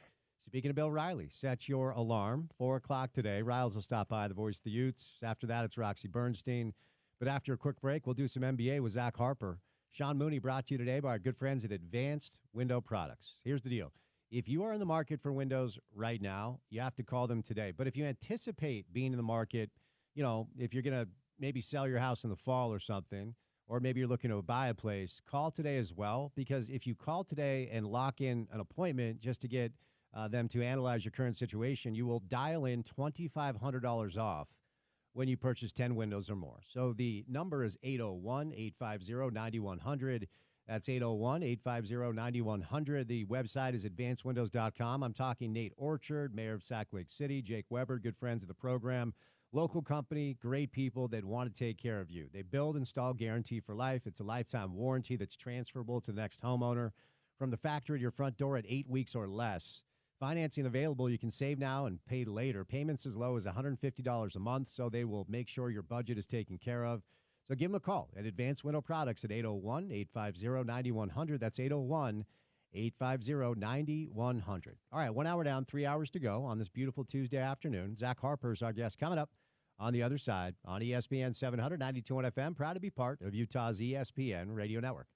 Speaking of Bill Riley, set your alarm. 4 o'clock today. Riles will stop by, the voice of the Utes. After that, it's Roxy Bernstein. But after a quick break, we'll do some NBA with Zach Harper. Sean Mooney brought to you today by our good friends at Advanced Window Products. Here's the deal. If you are in the market for windows right now, you have to call them today. But if you anticipate being in the market, if you're going to maybe sell your house in the fall or something, or maybe you're looking to buy a place, call today as well. Because if you call today and lock in an appointment just to get them to analyze your current situation, you will dial in $2,500 off when you purchase 10 windows or more. So the number is 801-850-9100. That's 801-850-9100. The website is advancedwindows.com. I'm talking Nate Orchard, mayor of Sac Lake City, Jake Weber, good friends of the program. Local company, great people that want to take care of you. They build, install, guarantee for life. It's a lifetime warranty that's transferable to the next homeowner. From the factory to your front door at 8 weeks or less. Financing available. You can save now and pay later. Payments as low as $150 a month, so they will make sure your budget is taken care of. So give them a call at Advanced Window Products at 801-850-9100. That's 801-850-9100. All right, 1 hour down, 3 hours to go on this beautiful Tuesday afternoon. Zach Harper is our guest coming up on the other side on ESPN 700, 92.1 FM. Proud to be part of Utah's ESPN radio network.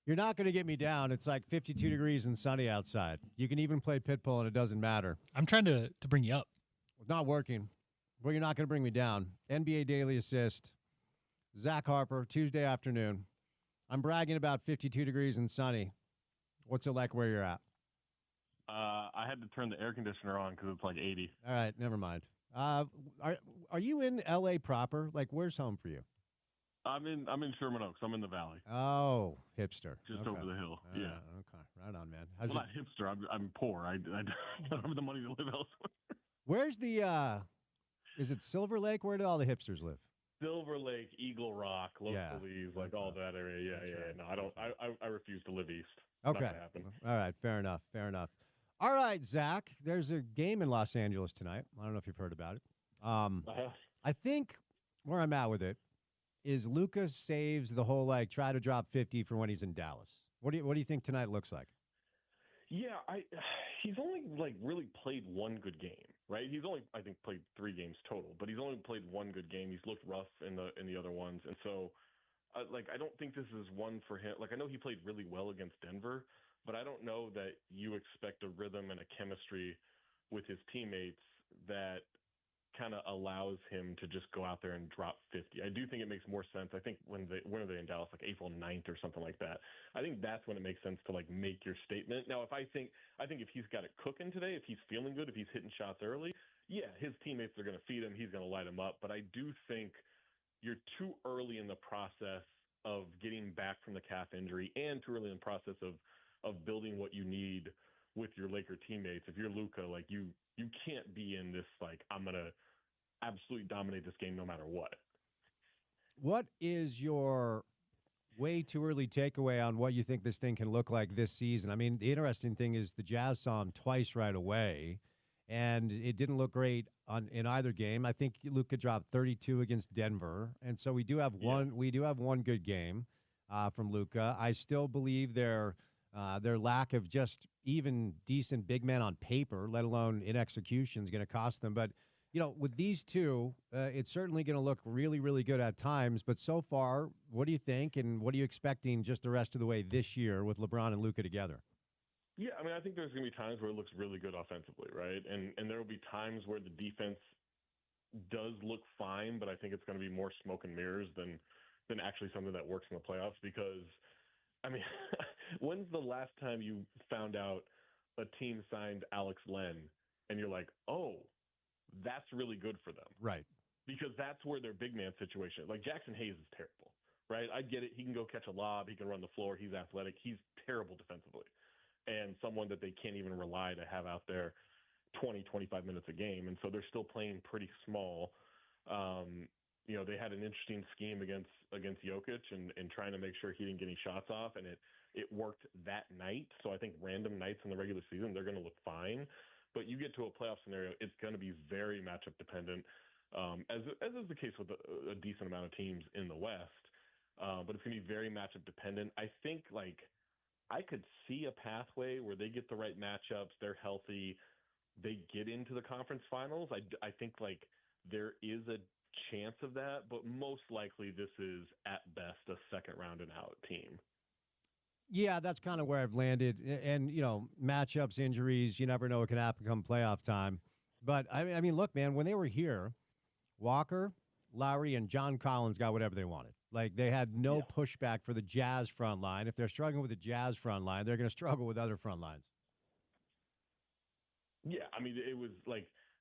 You're not going to get me down. It's like 52 degrees and sunny outside. You can even play Pitbull, and it doesn't matter. I'm trying to bring you up. It's not working. Well, you're not going to bring me down. NBA Daily Assist, Zach Harper, Tuesday afternoon. I'm bragging about 52 degrees and sunny. What's it like where you're at? I had to turn the air conditioner on because it's like 80. All right, never mind. Are you in L.A. proper? Like, where's home for you? I'm in Sherman Oaks. I'm in the valley. Oh, hipster. Just Okay. over the hill. Yeah. Okay. Right on, man. Well, not hipster. I'm poor. I don't have the money to live elsewhere. Where's the is it Silver Lake? Where do all the hipsters live? Silver Lake, Eagle Rock, Localese, like all that area. Yeah. Right. No, I don't. I refuse to live east. Okay. Not gonna happen. All right. Fair enough. All right, Zach. There's a game in Los Angeles tonight. I don't know if you've heard about it. I think where I'm at with it is Luka saves the whole try to drop 50 for when he's in Dallas. What do you think tonight looks like? Yeah, he's only really played one good game, right? He's only I think played 3 games total, but he's only played one good game. He's looked rough in the other ones, and so I don't think this is one for him. I know he played really well against Denver, but I don't know that you expect a rhythm and a chemistry with his teammates that kind of allows him to just go out there and drop 50. I do think it makes more sense. I think when are they in Dallas, April 9th or something like that. I think that's when it makes sense to make your statement. Now, I think if he's got it cooking today, if he's feeling good, if he's hitting shots early, yeah, his teammates are going to feed him. He's going to light him up. But I do think you're too early in the process of getting back from the calf injury and too early in the process of building what you need with your Laker teammates. If you're Luka, you can't be in this I'm going to absolutely dominate this game no matter what. What is your way too early takeaway on what you think this thing can look like this season? I mean, the interesting thing is the Jazz saw him twice right away, and it didn't look great in either game. I think Luka dropped 32 against Denver, and so we do have one good game from Luka. I still believe their lack of just even decent big men on paper, let alone in execution, is going to cost them. But with these two, it's certainly going to look really, really good at times. But so far, what do you think, and what are you expecting just the rest of the way this year with LeBron and Luka together? Yeah, I mean, I think there's going to be times where it looks really good offensively, right? And there will be times where the defense does look fine, but I think it's going to be more smoke and mirrors than actually something that works in the playoffs. Because, I mean, when's the last time you found out a team signed Alex Len and you're like, oh, that's really good for them. Right. Because that's where their big man situation, Jackson Hayes is terrible, right? I get it. He can go catch a lob. He can run the floor. He's athletic. He's terrible defensively. And someone that they can't even rely to have out there 20, 25 minutes a game. And so they're still playing pretty small. They had an interesting scheme against Jokic and trying to make sure he didn't get any shots off. And it worked that night. So I think random nights in the regular season, they're going to look fine. But you get to a playoff scenario, it's going to be very matchup dependent, as is the case with a decent amount of teams in the West. But it's going to be very matchup dependent. I think I could see a pathway where they get the right matchups, they're healthy, they get into the conference finals. I think there is a chance of that, but most likely this is at best a second round and out team. Yeah, that's kind of where I've landed. And, matchups, injuries, you never know what can happen come playoff time. But, I mean, look, man, when they were here, Walker, Lowry, and John Collins got whatever they wanted. They had no pushback for the Jazz front line. If they're struggling with the Jazz front line, they're going to struggle with other front lines. Yeah, I mean, it was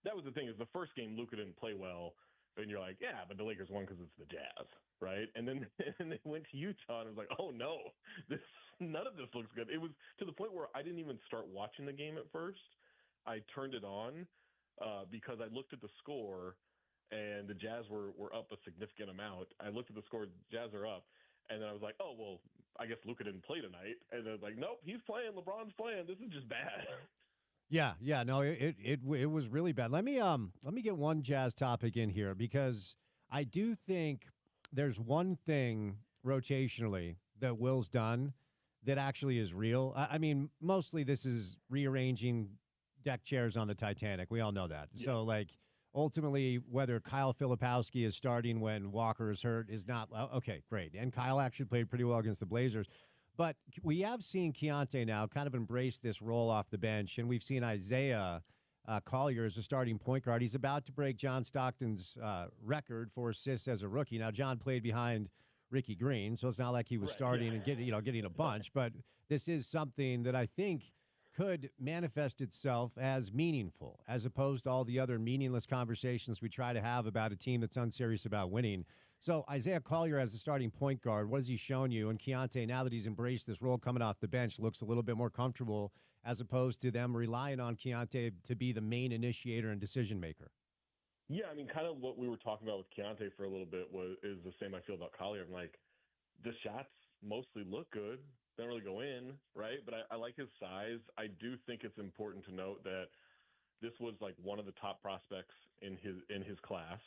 that was the thing is the first game, Luka didn't play well. And you're like, yeah, but the Lakers won because it's the Jazz, right? And then they went to Utah, and it was like, oh, no, none of this looks good. It was to the point where I didn't even start watching the game at first. I turned it on because I looked at the score, and the Jazz were up a significant amount. I looked at the score, Jazz are up, and then I was like, oh, well, I guess Luka didn't play tonight. And then like, nope, he's playing. LeBron's playing. This is just bad. Yeah, no, it was really bad. Let me get one Jazz topic in here because I do think there's one thing rotationally that Will's done that actually is real. I mean, mostly this is rearranging deck chairs on the Titanic. We all know that. Yeah. So ultimately, whether Kyle Filipowski is starting when Walker is hurt is not okay. Great, and Kyle actually played pretty well against the Blazers. But we have seen Keontae now kind of embrace this role off the bench, and we've seen Isaiah Collier as a starting point guard. He's about to break John Stockton's record for assists as a rookie. Now, John played behind Ricky Green, so it's not like he was starting and getting a bunch. But this is something that I think could manifest itself as meaningful, as opposed to all the other meaningless conversations we try to have about a team that's unserious about winning. So Isaiah Collier as the starting point guard, what has he shown you? And Keontae, now that he's embraced this role coming off the bench, looks a little bit more comfortable as opposed to them relying on Keontae to be the main initiator and decision maker. Yeah, I mean, kind of what we were talking about with Keontae for a little bit is the same I feel about Collier. I'm like, the shots mostly look good. They don't really go in, right? But I like his size. I do think it's important to note that this was like one of the top prospects in his class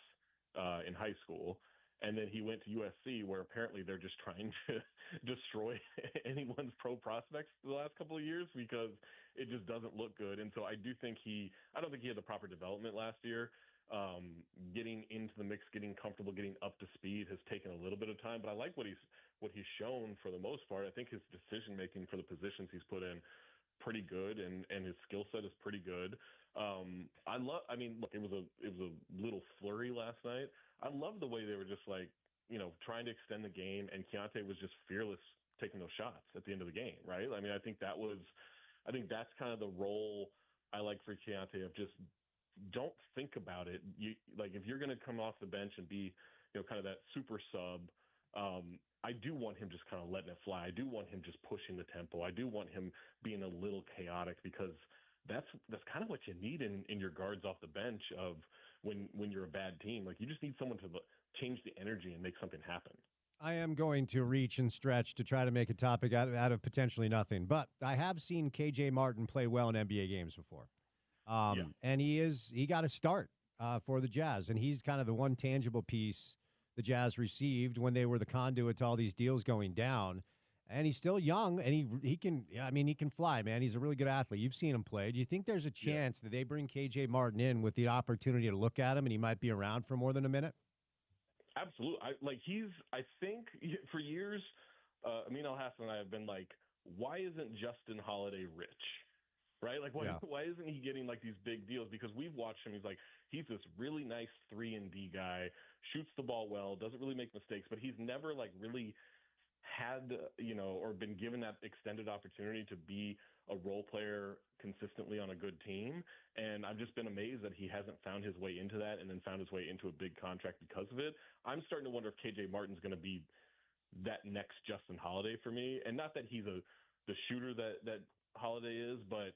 in high school. And then he went to USC, where apparently they're just trying to destroy anyone's pro prospects the last couple of years because it just doesn't look good. And so I don't think he had the proper development last year. Getting into the mix, getting comfortable, getting up to speed has taken a little bit of time. But I like what he's shown for the most part. I think his decision making for the positions he's put in pretty good, and his skill set is pretty good. Look, it was a little flurry last night. I love the way they were just like, trying to extend the game, and Keontae was just fearless taking those shots at the end of the game, right? I mean, I think that's kind of the role I like for Keontae, of just don't think about it. If you're going to come off the bench and be, kind of that super sub, I do want him just kind of letting it fly. I do want him just pushing the tempo. I do want him being a little chaotic, because that's kind of what you need in your guards off the bench of when you're a bad team. Like, you just need someone to change the energy and make something happen. I am going to reach and stretch to try to make a topic out of potentially nothing, but I have seen KJ Martin play well in NBA games before. And he got a start for the Jazz, and he's kind of the one tangible piece the Jazz received when they were the conduit to all these deals going down. And he's still young, and he can fly, man. He's a really good athlete. You've seen him play. Do you think there's a chance that they bring KJ Martin in with the opportunity to look at him, and he might be around for more than a minute? Absolutely. I think for years, Amin Al-Hassan and I have been like, why isn't Justin Holiday rich? Right? Like, why isn't he getting like these big deals? Because we've watched him. He's this really nice 3-and-D guy, shoots the ball well, doesn't really make mistakes, but he's never like really had, or been given that extended opportunity to be a role player consistently on a good team. And I've just been amazed that he hasn't found his way into that and then found his way into a big contract because of it. I'm starting to wonder if KJ Martin's going to be that next Justin Holiday for me. And not that he's the shooter that Holiday is, but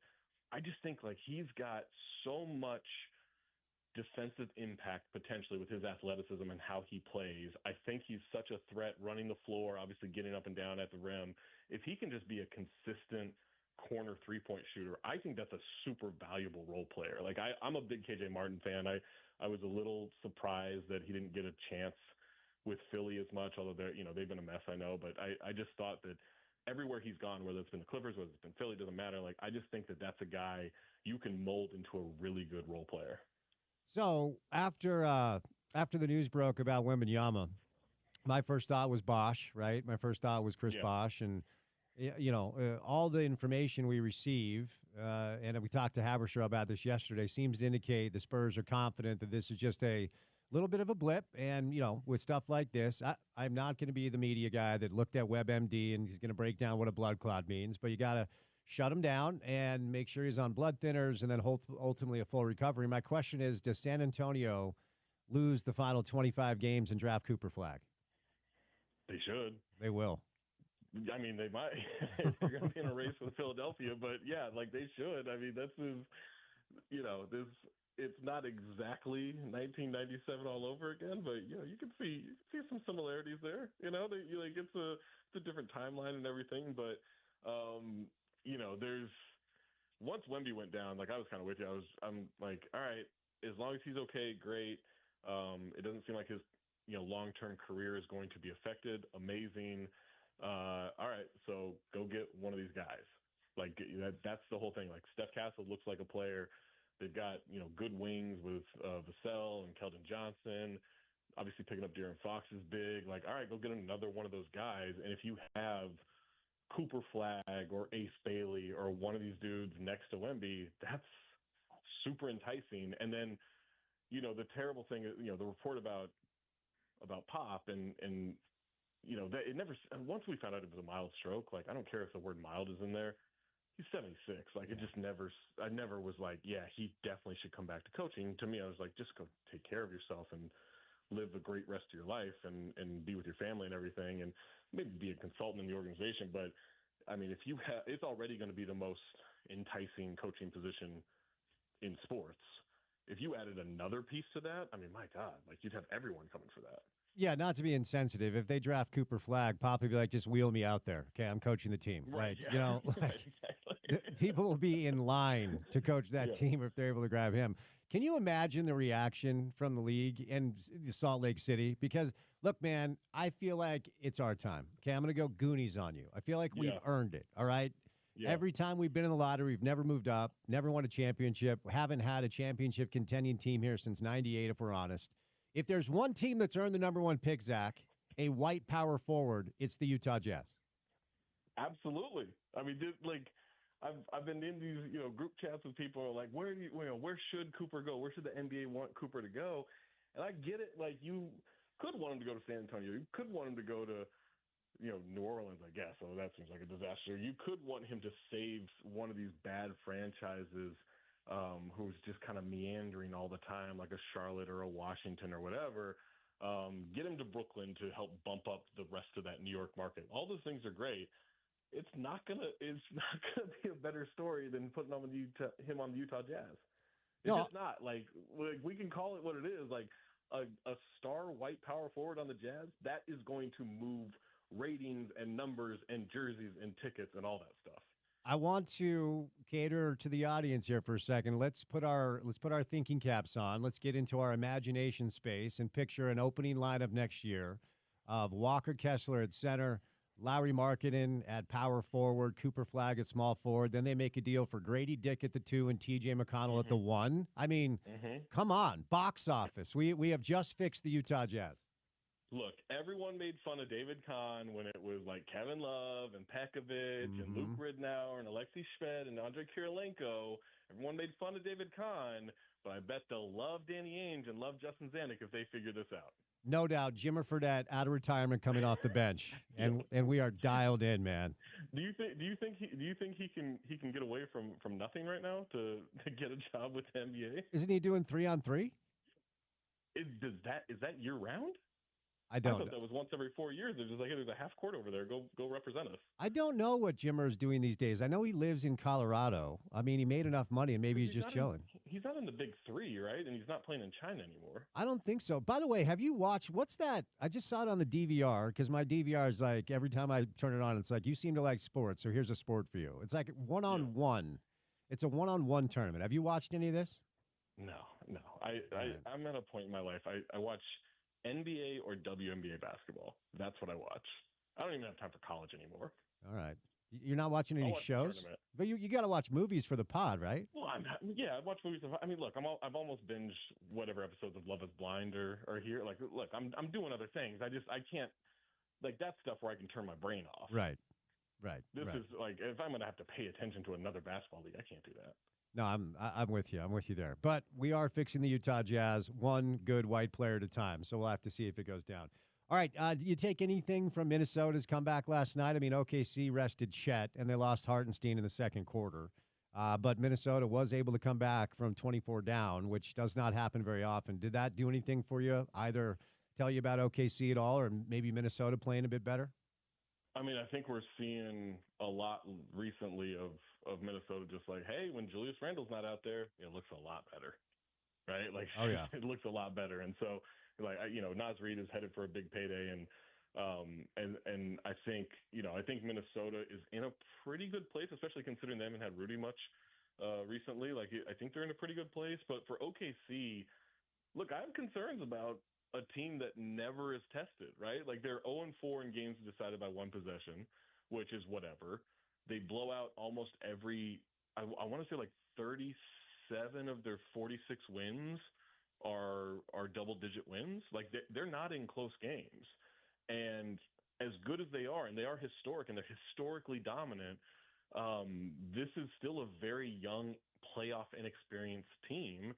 I just think like he's got so much defensive impact potentially with his athleticism and how he plays. I think he's such a threat running the floor, obviously getting up and down at the rim. If he can just be a consistent corner 3-point shooter, I think that's a super valuable role player. Like I'm a big KJ Martin fan. I was a little surprised that he didn't get a chance with Philly as much, although they've been a mess, I know, but I just thought that everywhere he's gone, whether it's been the Clippers, whether it's been Philly, doesn't matter. Like, I just think that that's a guy you can mold into a really good role player. So after the news broke about Wembanyama, my first thought was Bosch, right? My first thought was Chris Bosch, and all the information we receive, and we talked to Haberstroh about this yesterday, seems to indicate the Spurs are confident that this is just a little bit of a blip. And, with stuff like this, I'm not going to be the media guy that looked at WebMD and he's going to break down what a blood clot means, but you got to shut him down and make sure he's on blood thinners and then ultimately a full recovery. My question is, does San Antonio lose the final 25 games and draft Cooper Flagg? They should. They will. I mean, they might. They're going to be in a race with Philadelphia, but yeah, like they should. I mean, it's not exactly 1997 all over again, but you can see some similarities there. It's a different timeline and everything, but there's once Wemby went down, like I was kind of with you. I'm like, all right, as long as he's okay, great. It doesn't seem like his long-term career is going to be affected. Amazing. All right, so go get one of these guys. Like that's the whole thing. Like Steph Castle looks like a player. They've got good wings with Vassell and Keldon Johnson. Obviously, picking up De'Aaron Fox is big. Like, all right, go get another one of those guys. And if you have Cooper Flagg or Ace Bailey or one of these dudes next to Wemby, that's super enticing. And then, the terrible thing is, the report about Pop and that it never, once we found out it was a mild stroke, like, I don't care if the word mild is in there. He's 76. Like, it just I never was like, yeah, he definitely should come back to coaching. To me, I was like, just go take care of yourself and live a great rest of your life and be with your family and everything, and maybe be a consultant in the organization. But I mean, it's already going to be the most enticing coaching position in sports. If you added another piece to that, I mean, my God, like, you'd have everyone coming for that. Yeah, not to be insensitive. If they draft Cooper Flagg, Pop would be like, just wheel me out there. Okay, I'm coaching the team. Right, Like, yeah. like, Exactly. people will be in line to coach that team if they're able to grab him. Can you imagine the reaction from the league and Salt Lake City? Because, look, man, I feel like it's our time. Okay, I'm going to go Goonies on you. I feel like we've earned it, all right? Yeah. Every time we've been in the lottery, we've never moved up, never won a championship. We haven't had a championship contending team here since '98, if we're honest. If there's one team that's earned the number one pick, Zach, a white power forward, it's the Utah Jazz. Absolutely. I mean, I've been in these group chats with people who are like, where should Cooper go? Where should the NBA want Cooper to go? And I get it. Like, you could want him to go to San Antonio. You could want him to go to New Orleans, I guess. So that seems like a disaster. You could want him to save one of these bad franchises who's just kind of meandering all the time, like a Charlotte or a Washington or whatever. Get him to Brooklyn to help bump up the rest of that New York market. All those things are great. It's not gonna be a better story than putting him on the Utah Jazz. It's just not. Like, we can call it what it is. Like, a star white power forward on the Jazz, that is going to move ratings and numbers and jerseys and tickets and all that stuff. I want to cater to the audience here for a second. Let's put our thinking caps on. Let's get into our imagination space and picture an opening lineup next year of Walker Kessler at center, Lauri Markkanen at power forward, Cooper Flagg at small forward. Then they make a deal for Grady Dick at the 2 and TJ McConnell at the 1. I mean, come on, box office. We have just fixed the Utah Jazz. Look, everyone made fun of David Kahn when it was like Kevin Love and Pekovic and Luke Ridnour and Alexei Shved and Andrei Kirilenko. Everyone made fun of David Kahn, but I bet they'll love Danny Ainge and love Justin Zanuck if they figure this out. No doubt, Jimmer Fredette out of retirement coming off the bench, and we are dialed in, man. Do you think he can get away from nothing right now to get a job with the NBA? Isn't he doing 3-on-3? Is that year round? I don't thought that was once every 4 years. They're just like, hey, there's a half court over there. Go represent us. I don't know what Jimmer is doing these days. I know he lives in Colorado. I mean, he made enough money, and maybe he's just chilling. He's not in the Big Three, right? And he's not playing in China anymore. I don't think so. By the way, have you watched, what's that? I just saw it on the DVR, because my DVR is like, every time I turn it on, it's like, you seem to like sports, so here's a sport for you. It's like one-on-one. It's a one-on-one tournament. Have you watched any of this? No. I'm at a point in my life. I watch NBA or WNBA basketball. That's what I watch. I don't even have time for college anymore. All right. You're not watching any shows? But you got to watch movies for the pod, right? Well, I watch movies. I mean, look, I've almost binged whatever episodes of Love Is Blind are here. Like, look, I'm doing other things. I can't, like, that stuff where I can turn my brain off. Right. This is like, if I'm going to have to pay attention to another basketball league, I can't do that. No, I'm with you. I'm with you there. But we are fixing the Utah Jazz one good white player at a time. So we'll have to see if it goes down. All right. Do you take anything from Minnesota's comeback last night? I mean, OKC rested Chet, and they lost Hartenstein in the second quarter. But Minnesota was able to come back from 24 down, which does not happen very often. Did that do anything for you? Either tell you about OKC at all, or maybe Minnesota playing a bit better? I mean, I think we're seeing a lot recently of Minnesota just like, hey, when Julius Randle's not out there, it looks a lot better, right? Like, oh yeah, it looks a lot better. And so, like, Naz Reid is headed for a big payday, and I think Minnesota is in a pretty good place, especially considering they haven't had Rudy much recently. Like, I think they're in a pretty good place. But for OKC, look, I have concerns about a team that never is tested, right? Like, they're 0-4 in games decided by one possession, which is whatever. They blow out almost every, I want to say like 37 of their 46 wins are double-digit wins. Like, they're not in close games. And as good as they are, and they are historic and they're historically dominant, this is still a very young, playoff inexperienced team.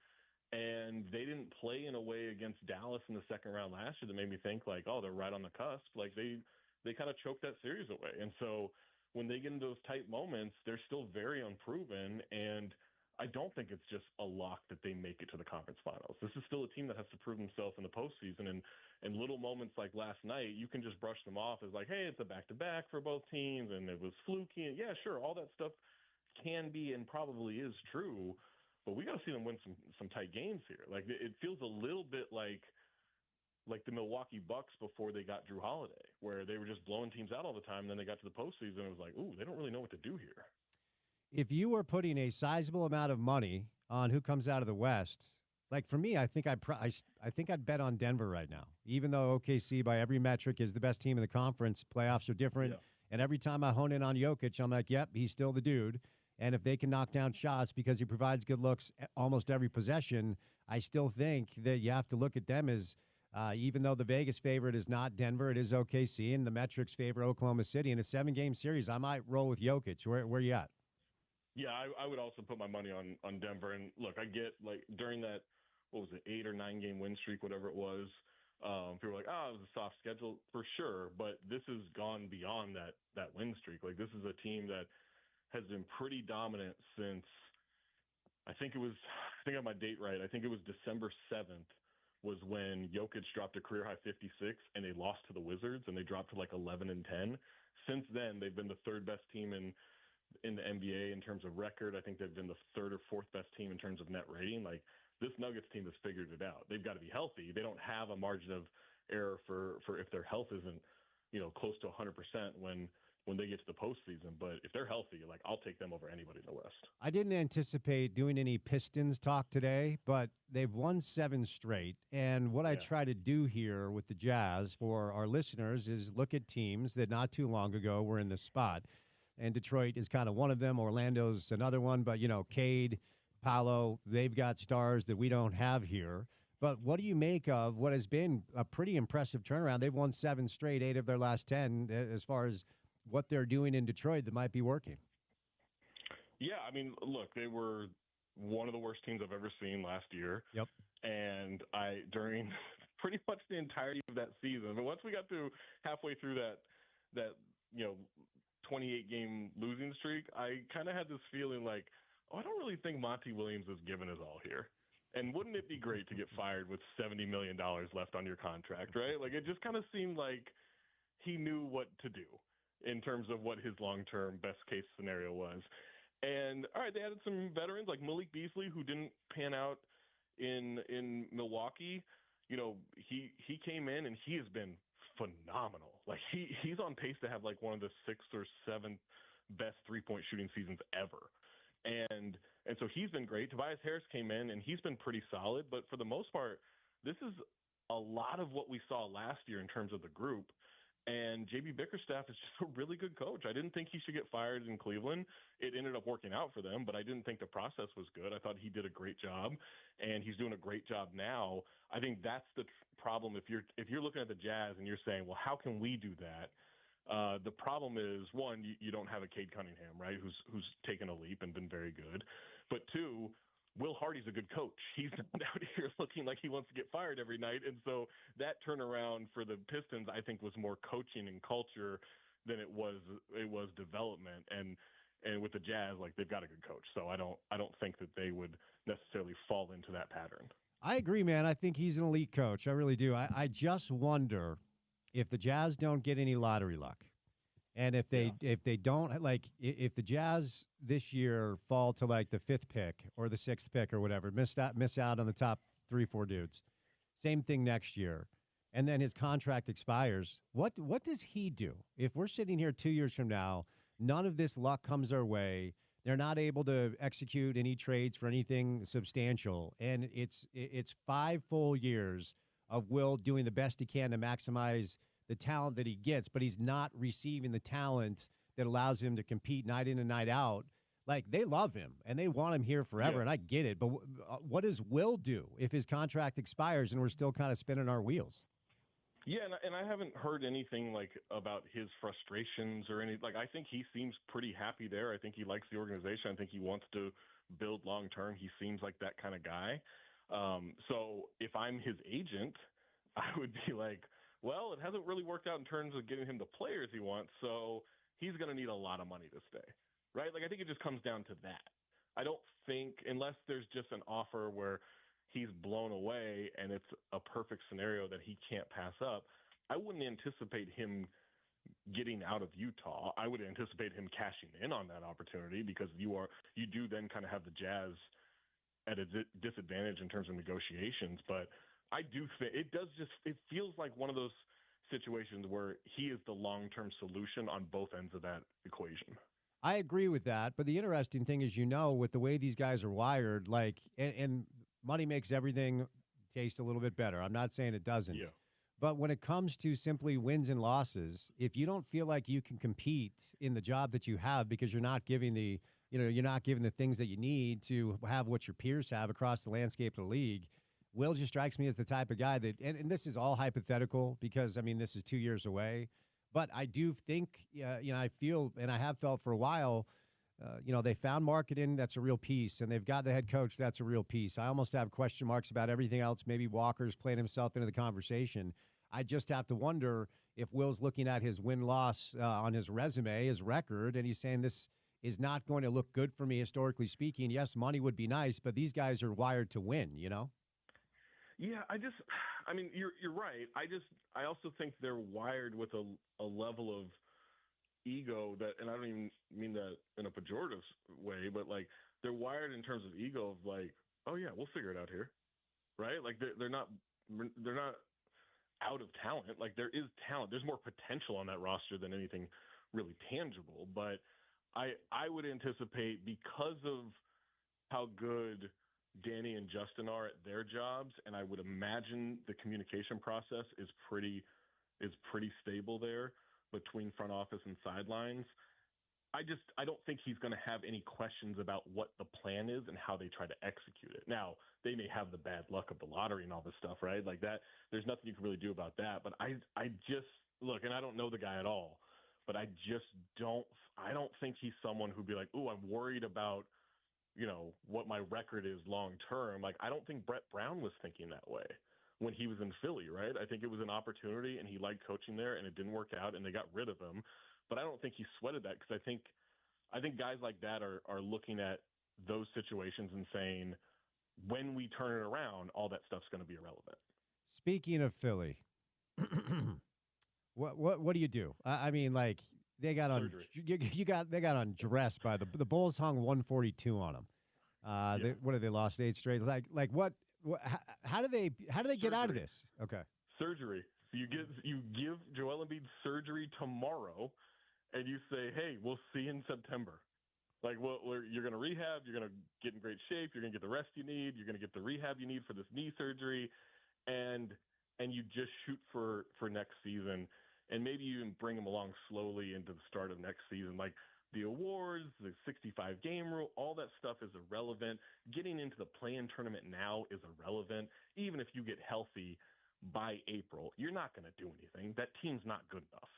And they didn't play in a way against Dallas in the second round last year that made me think like, oh, they're right on the cusp. Like they kind of choked that series away. And so when they get into those tight moments, they're still very unproven. And I don't think it's just a lock that they make it to the conference finals. This is still a team that has to prove themselves in the postseason. And little moments like last night, you can just brush them off as like, hey, it's a back-to-back for both teams, and it was fluky. And yeah, sure, all that stuff can be and probably is true. But we got to see them win some tight games here. Like it feels a little bit like the Milwaukee Bucks before they got Drew Holiday, where they were just blowing teams out all the time. And then they got to the postseason and it was like, ooh, they don't really know what to do here. If you were putting a sizable amount of money on who comes out of the West, like for me, I think I'd bet on Denver right now. Even though OKC by every metric is the best team in the conference, playoffs are different. Yeah. And every time I hone in on Jokic, I'm like, yep, he's still the dude. And if they can knock down shots because he provides good looks almost every possession, I still think that you have to look at them as, even though the Vegas favorite is not Denver, it is OKC, and the metrics favor Oklahoma City. In a 7-game series, I might roll with Jokic. Where you at? Yeah, I would also put my money on Denver. And look, I get like during that, what was it, 8 or 9 game win streak, whatever it was, people were like, it was a soft schedule for sure. But this has gone beyond that win streak. Like this is a team that has been pretty dominant since I think I have my date right. I think it was December 7th was when Jokic dropped a career high 56 and they lost to the Wizards and they dropped to like 11-10. Since then, they've been the third best team in the NBA in terms of record. I think they've been the third or fourth best team in terms of net rating. Like this Nuggets team has figured it out. They've got to be healthy. They don't have a margin of error for if their health isn't, close to 100% when they get to the postseason. But if they're healthy, like I'll take them over anybody in the West. I didn't anticipate doing any Pistons talk today, but they've won 7 straight. And what I try to do here with the Jazz for our listeners is look at teams that not too long ago were in the spot. And Detroit is kind of one of them. Orlando's another one. But, Cade, Paolo, they've got stars that we don't have here. But what do you make of what has been a pretty impressive turnaround? They've won 7 straight, 8 of their last 10 as far as what they're doing in Detroit that might be working. Yeah, I mean, look, they were one of the worst teams I've ever seen last year. Yep. And during pretty much the entirety of that season, but once we got to halfway through that 28-game losing streak, I kind of had this feeling like, I don't really think Monty Williams is giving his all here. And wouldn't it be great to get fired with $70 million left on your contract, right? Like, it just kind of seemed like he knew what to do in terms of what his long-term best-case scenario was. And, all right, they added some veterans like Malik Beasley, who didn't pan out in Milwaukee. He came in, and he has been phenomenal. Like, he's on pace to have, like, one of the 6th or 7th best three-point shooting seasons ever. And so he's been great. Tobias Harris came in, and he's been pretty solid. But for the most part, this is a lot of what we saw last year in terms of the group. And J.B. Bickerstaff is just a really good coach. I didn't think he should get fired in Cleveland. It ended up working out for them, but I didn't think the process was good. I thought he did a great job, and he's doing a great job now. I think that's the problem. If you're looking at the Jazz and you're saying, well, how can we do that? The problem is, one, you don't have a Cade Cunningham, right, who's taken a leap and been very good. But two, Will Hardy's a good coach. He's not out here looking like he wants to get fired every night. And so that turnaround for the Pistons, I think, was more coaching and culture than it was development. And with the Jazz, like, they've got a good coach. So I don't think that they would necessarily fall into that pattern. I agree, man. I think he's an elite coach. I really do. I just wonder if the Jazz don't get any lottery luck. And if they don't, like, if the Jazz this year fall to like the 5th pick or the 6th pick or whatever, miss out on the top 3-4 dudes, same thing next year, and then his contract expires, what does he do? If we're sitting here 2 years from now, none of this luck comes our way, they're not able to execute any trades for anything substantial, and it's 5 full years of Will doing the best he can to maximize the talent that he gets, but he's not receiving the talent that allows him to compete night in and night out. Like, they love him and they want him here forever, and I get it. But what does Will do if his contract expires and we're still kind of spinning our wheels? Yeah, and I haven't heard anything like about his frustrations or any like. I think he seems pretty happy there. I think he likes the organization. I think he wants to build long term. He seems like that kind of guy. So if I'm his agent, I would be like, well, it hasn't really worked out in terms of getting him the players he wants, so he's going to need a lot of money to stay, right? Like I think it just comes down to that. I don't think unless there's just an offer where he's blown away and it's a perfect scenario that he can't pass up, I wouldn't anticipate him getting out of Utah. I would anticipate him cashing in on that opportunity because you do then kind of have the Jazz at a disadvantage in terms of negotiations. But I do think it feels like one of those situations where he is the long-term solution on both ends of that equation. I agree with that. But the interesting thing is, with the way these guys are wired, like, and money makes everything taste a little bit better. I'm not saying it doesn't. Yeah. But when it comes to simply wins and losses, if you don't feel like you can compete in the job that you have because you're not giving you're not giving the things that you need to have what your peers have across the landscape of the league, Will just strikes me as the type of guy that, and this is all hypothetical because, I mean, this is 2 years away. But I do think, I feel, and I have felt for a while, they found marketing. That's a real piece. And they've got the head coach. That's a real piece. I almost have question marks about everything else. Maybe Walker's playing himself into the conversation. I just have to wonder if Will's looking at his win-loss on his resume, his record, and he's saying this is not going to look good for me historically speaking. Yes, money would be nice, but these guys are wired to win, Yeah, I mean, you're right. I also think they're wired with a level of ego that, and I don't even mean that in a pejorative way, but like they're wired in terms of ego of like, oh yeah, we'll figure it out here, right? Like they're not out of talent. Like there is talent. There's more potential on that roster than anything really tangible. But I would anticipate because of how good Danny and Justin are at their jobs, and I would imagine the communication process is pretty stable there between front office and sidelines. I don't think he's going to have any questions about what the plan is and how they try to execute it. Now, they may have the bad luck of the lottery and all this stuff, right? Like that, there's nothing you can really do about that. But I just look, and I don't know the guy at all, but I don't think he's someone who'd be like, "Ooh, I'm worried about, what my record is long term." Like, I don't think Brett Brown was thinking that way when he was in Philly, right? I think it was an opportunity and he liked coaching there and it didn't work out and they got rid of him. But I don't think he sweated that because I think guys like that are looking at those situations and saying, when we turn it around, all that stuff's going to be irrelevant. Speaking of Philly, what do you do? I mean, like they got on they got undressed by the Bulls hung 142 on them. Yeah. What did they lost 8 straight? Like what how do they get out of this? Okay. Surgery. So you give Joel Embiid surgery tomorrow, and you say, "Hey, we'll see you in September." Like, you're going to rehab. You're going to get in great shape. You're going to get the rest you need. You're going to get the rehab you need for this knee surgery, and you just shoot for next season, and maybe you even bring them along slowly into the start of next season. Like the awards, the 65 game rule, all that stuff is irrelevant. Getting into the play-in tournament now is irrelevant. Even if you get healthy by April, you're not going to do anything. That team's not good enough.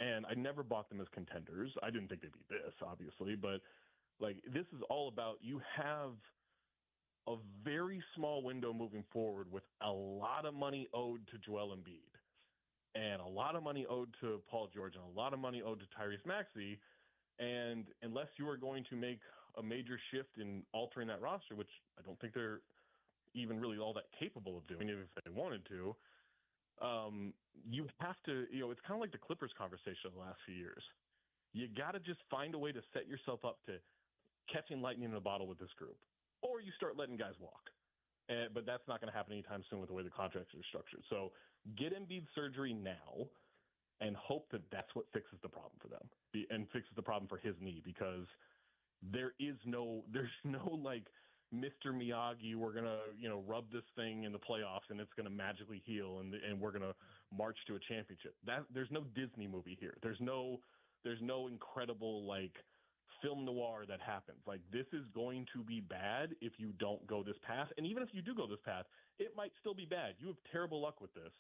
And I never bought them as contenders. I didn't think they'd be this, obviously, but like this is all about you have a very small window moving forward with a lot of money owed to Joel Embiid and a lot of money owed to Paul George and a lot of money owed to Tyrese Maxey. And unless you are going to make a major shift in altering that roster, which I don't think they're even really all that capable of doing if they wanted to, you have to, it's kind of like the Clippers conversation of the last few years. You got to just find a way to set yourself up to catching lightning in a bottle with this group, or you start letting guys walk. But that's not going to happen anytime soon with the way the contracts are structured. So get Embiid surgery now and hope that that's what fixes the problem for them and fixes the problem for his knee, because there's no like Mr. Miyagi, we're going to, rub this thing in the playoffs and it's going to magically heal and we're going to march to a championship. There's no Disney movie here. There's no incredible like film noir that happens. Like this is going to be bad if you don't go this path. And even if you do go this path, it might still be bad. You have terrible luck with this,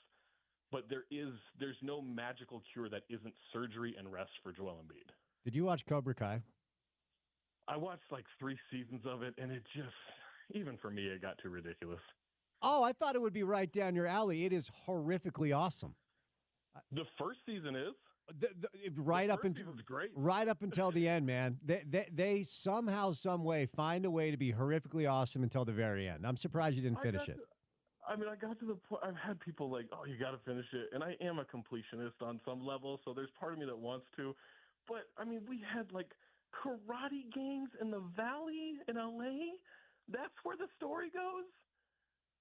but there's no magical cure that isn't surgery and rest for Joel Embiid. Did you watch Cobra Kai? I watched like 3 seasons of it, and it just, even for me, it got too ridiculous. Oh, I thought it would be right down your alley. It is horrifically awesome. The first season is right the up first until season's great. Right up until the end, man. They somehow, some way find a way to be horrifically awesome until the very end. I'm surprised you didn't finish it. I got to the point. I've had people like, "Oh, you got to finish it," and I am a completionist on some level, so there's part of me that wants to. But I mean, we had like karate games in the Valley in LA. That's where the story goes.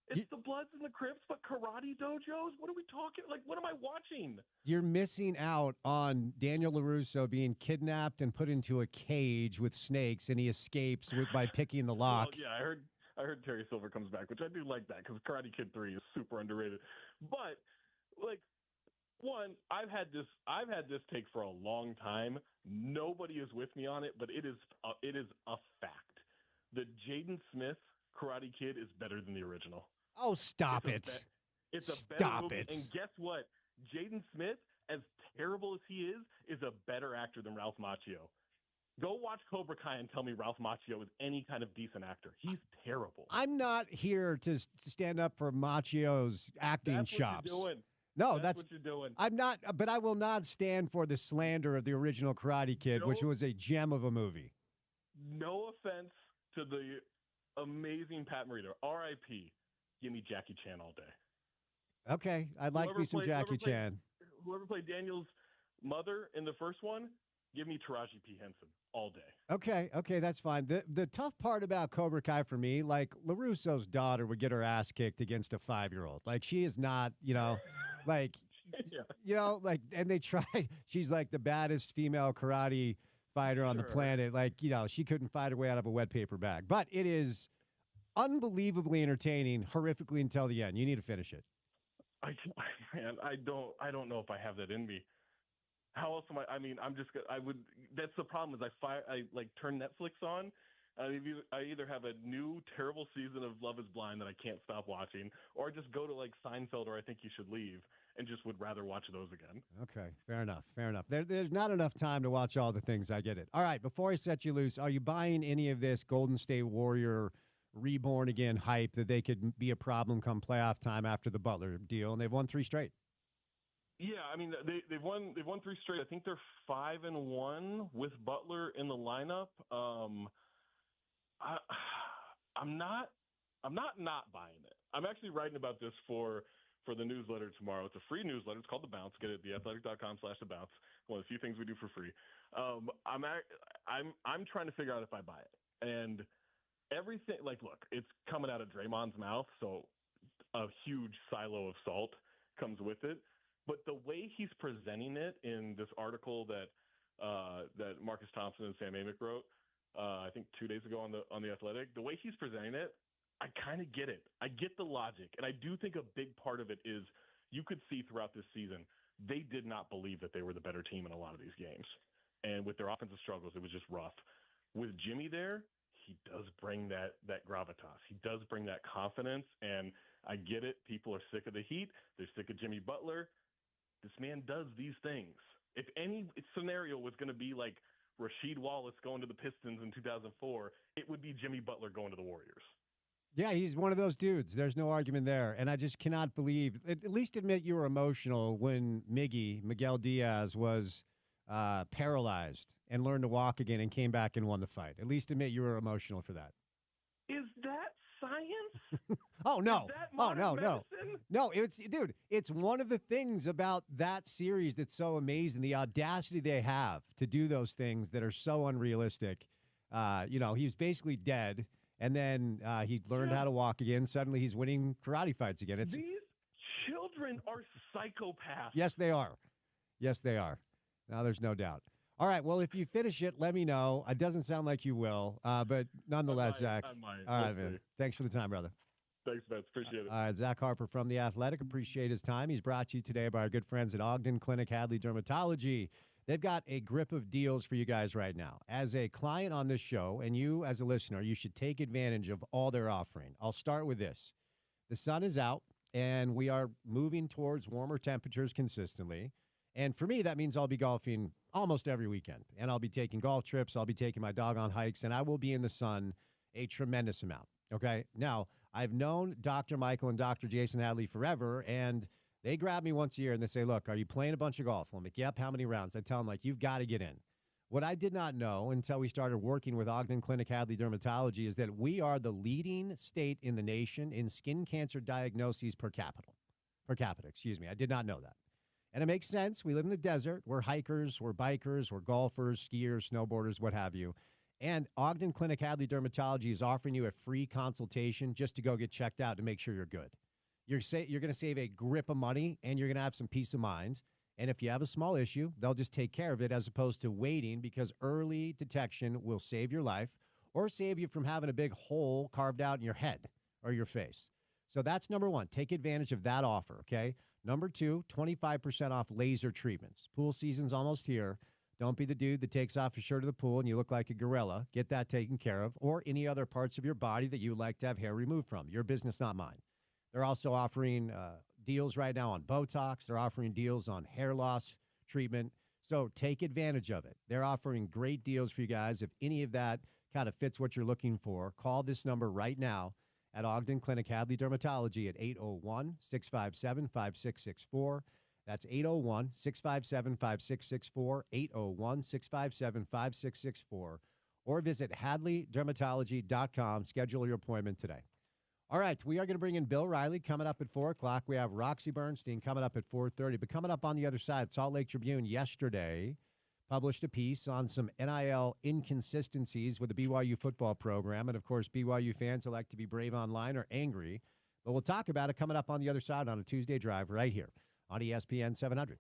It's the Bloods and the Crips, but karate dojos? What are we talking? Like, what am I watching? You're missing out on Daniel LaRusso being kidnapped and put into a cage with snakes, and he escapes by picking the lock. Well, yeah, I heard Terry Silver comes back, which I do like that because Karate Kid 3 is super underrated. But like, one, I've had this take for a long time. Nobody is with me on it, but it is a fact. The Jaden Smith Karate Kid is better than the original. Oh, stop it. It's a better movie. And guess what? Jaden Smith, as terrible as he is a better actor than Ralph Macchio. Go watch Cobra Kai and tell me Ralph Macchio is any kind of decent actor. He's terrible. I'm not here to stand up for Macchio's acting chops. That's what you're doing. No, that's what you're doing. I'm not, but I will not stand for the slander of the original Karate Kid, which was a gem of a movie. No offense to the amazing Pat Morita. R.I.P. Give me Jackie Chan all day. Okay, I'd like me some Jackie Chan. Whoever played Daniel's mother in the first one, give me Taraji P. Henson all day. Okay, that's fine. The tough part about Cobra Kai for me, like LaRusso's daughter would get her ass kicked against a 5-year-old. Like she is not, like, like, and they tried. She's like the baddest female karate fighter on the planet. Like, she couldn't fight her way out of a wet paper bag. But it is unbelievably entertaining, horrifically until the end. You need to finish it. I don't know if I have that in me. How else am I? I mean, that's the problem is I turn Netflix on. I either have a new terrible season of Love is Blind that I can't stop watching, or I just go to like Seinfeld or I Think You Should Leave and just would rather watch those again. Okay, fair enough. There's not enough time to watch all the things. I get it. All right, before I set you loose, are you buying any of this Golden State Warrior reborn again hype that they could be a problem come playoff time after the Butler deal? And they've won 3 straight. Yeah, I mean they've won 3 straight. I think they're 5-1 with Butler in the lineup. I'm not buying it. I'm actually writing about this for the newsletter tomorrow. It's a free newsletter. It's called The Bounce. Get it at theathletic.com/thebounce. One of the few things we do for free. I'm trying to figure out if I buy it. And everything, like, look, it's coming out of Draymond's mouth, so a huge silo of salt comes with it. But the way he's presenting it in this article that Marcus Thompson and Sam Amick wrote, I think 2 days ago on the Athletic, the way he's presenting it, I kind of get it. I get the logic, and I do think a big part of it is you could see throughout this season they did not believe that they were the better team in a lot of these games, and with their offensive struggles, it was just rough. With Jimmy there, he does bring that gravitas. He does bring that confidence, and I get it. People are sick of the Heat. They're sick of Jimmy Butler. This man does these things. If any scenario was going to be like Rasheed Wallace going to the Pistons in 2004, it would be Jimmy Butler going to the Warriors. Yeah, he's one of those dudes. There's no argument there. And I just cannot believe, at least admit you were emotional when Miguel Diaz was paralyzed and learned to walk again and came back and won the fight. At least admit you were emotional for that. Is that science? Oh, no. No. No, it's one of the things about that series that's so amazing, the audacity they have to do those things that are so unrealistic. He was basically dead, and then he learned how to walk again. Suddenly he's winning karate fights again. These children are psychopaths. Yes, they are. Now, there's no doubt. All right, well, if you finish it, let me know. It doesn't sound like you will, but nonetheless, Zach. I might. All right, man. Thanks for the time, brother. Thanks, Vince. Appreciate it. All right, Zach Harper from The Athletic. Appreciate his time. He's brought to you today by our good friends at Ogden Clinic Hadley Dermatology. They've got a grip of deals for you guys right now. As a client on this show, and you as a listener, you should take advantage of all they're offering. I'll start with this. The sun is out, and we are moving towards warmer temperatures consistently. And for me, that means I'll be golfing almost every weekend, and I'll be taking golf trips. I'll be taking my dog on hikes, and I will be in the sun a tremendous amount. Okay. Now, I've known Dr. Michael and Dr. Jason Hadley forever, and they grab me once a year and they say, look, are you playing a bunch of golf? I'm like, yep. How many rounds? I tell them, like, you've got to get in. What I did not know until we started working with Ogden Clinic Hadley Dermatology is that we are the leading state in the nation in skin cancer diagnoses per capita. Per capita, excuse me. I did not know that. And it makes sense. We live in the desert. We're hikers, we're bikers, we're golfers, skiers, snowboarders, what have you. And Ogden Clinic Hadley Dermatology is offering you a free consultation just to go get checked out to make sure you're good. You're going to save a grip of money, and you're going to have some peace of mind. And if you have a small issue, they'll just take care of it as opposed to waiting, because early detection will save your life or save you from having a big hole carved out in your head or your face. So that's number one. Take advantage of that offer, okay? Number two, 25% off laser treatments. Pool season's almost here. Don't be the dude that takes off your shirt to the pool and you look like a gorilla. Get that taken care of, or any other parts of your body that you would like to have hair removed from. Your business, not mine. They're also offering deals right now on Botox. They're offering deals on hair loss treatment. So take advantage of it. They're offering great deals for you guys. If any of that kind of fits what you're looking for, call this number right now at Ogden Clinic Hadley Dermatology at 801-657-5664. That's 801-657-5664, 801-657-5664, or visit HadleyDermatology.com. Schedule your appointment today. All right, we are going to bring in Bill Riley coming up at 4 o'clock. We have Roxy Bernstein coming up at 4:30. But coming up on the other side, Salt Lake Tribune yesterday published a piece on some NIL inconsistencies with the BYU football program. And, of course, BYU fans that like to be brave online are angry. But we'll talk about it coming up on the other side on a Tuesday Drive right here on ESPN 700.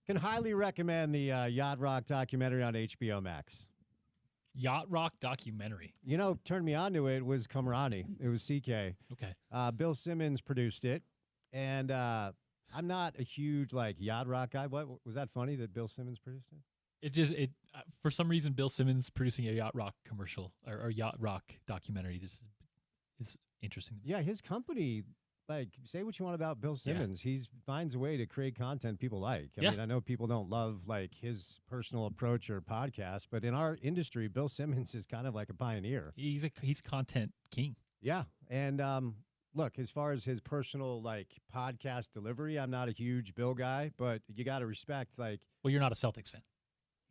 Can highly recommend the Yacht Rock documentary on HBO Max. Yacht Rock documentary. Turned me on to it was Kamrani. It was CK. Okay. Bill Simmons produced it, and I'm not a huge Yacht Rock guy. What was that funny that Bill Simmons produced it? For some reason, Bill Simmons producing a Yacht Rock commercial or Yacht Rock documentary just is interesting. Yeah, his company. Say what you want about Bill Simmons. He finds a way to create content people like. I mean, I know people don't love his personal approach or podcast, but in our industry, Bill Simmons is kind of like a pioneer. He's content king. Yeah, and look, as far as his personal podcast delivery, I'm not a huge Bill guy, but you got to respect Well, you're not a Celtics fan.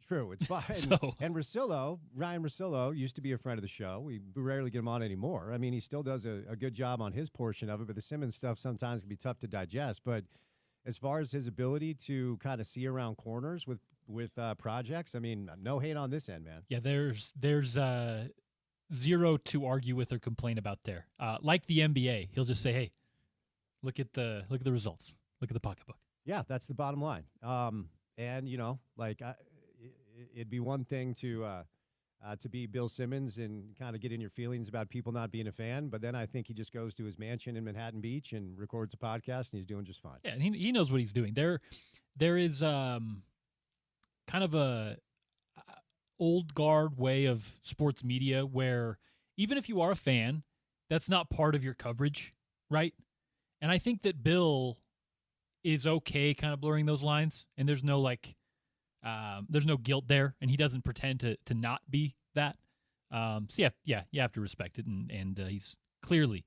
True, it's fine. And Ryan Russillo used to be a friend of the show. We rarely get him on anymore. I mean, he still does a good job on his portion of it, but the Simmons stuff sometimes can be tough to digest. But as far as his ability to kind of see around corners with projects, I mean, no hate on this end, man. Yeah, there's zero to argue with or complain about there. Like the NBA, he'll just say, "Hey, look at the results. Look at the pocketbook." Yeah, that's the bottom line. And it'd be one thing to be Bill Simmons and kind of get in your feelings about people not being a fan, but then I think he just goes to his mansion in Manhattan Beach and records a podcast, and he's doing just fine. Yeah, and he knows what he's doing. There is kind of a old guard way of sports media where even if you are a fan, that's not part of your coverage, right? And I think that Bill is okay kind of blurring those lines, and there's no guilt there, and he doesn't pretend to not be that. So you have to respect it, and he's clearly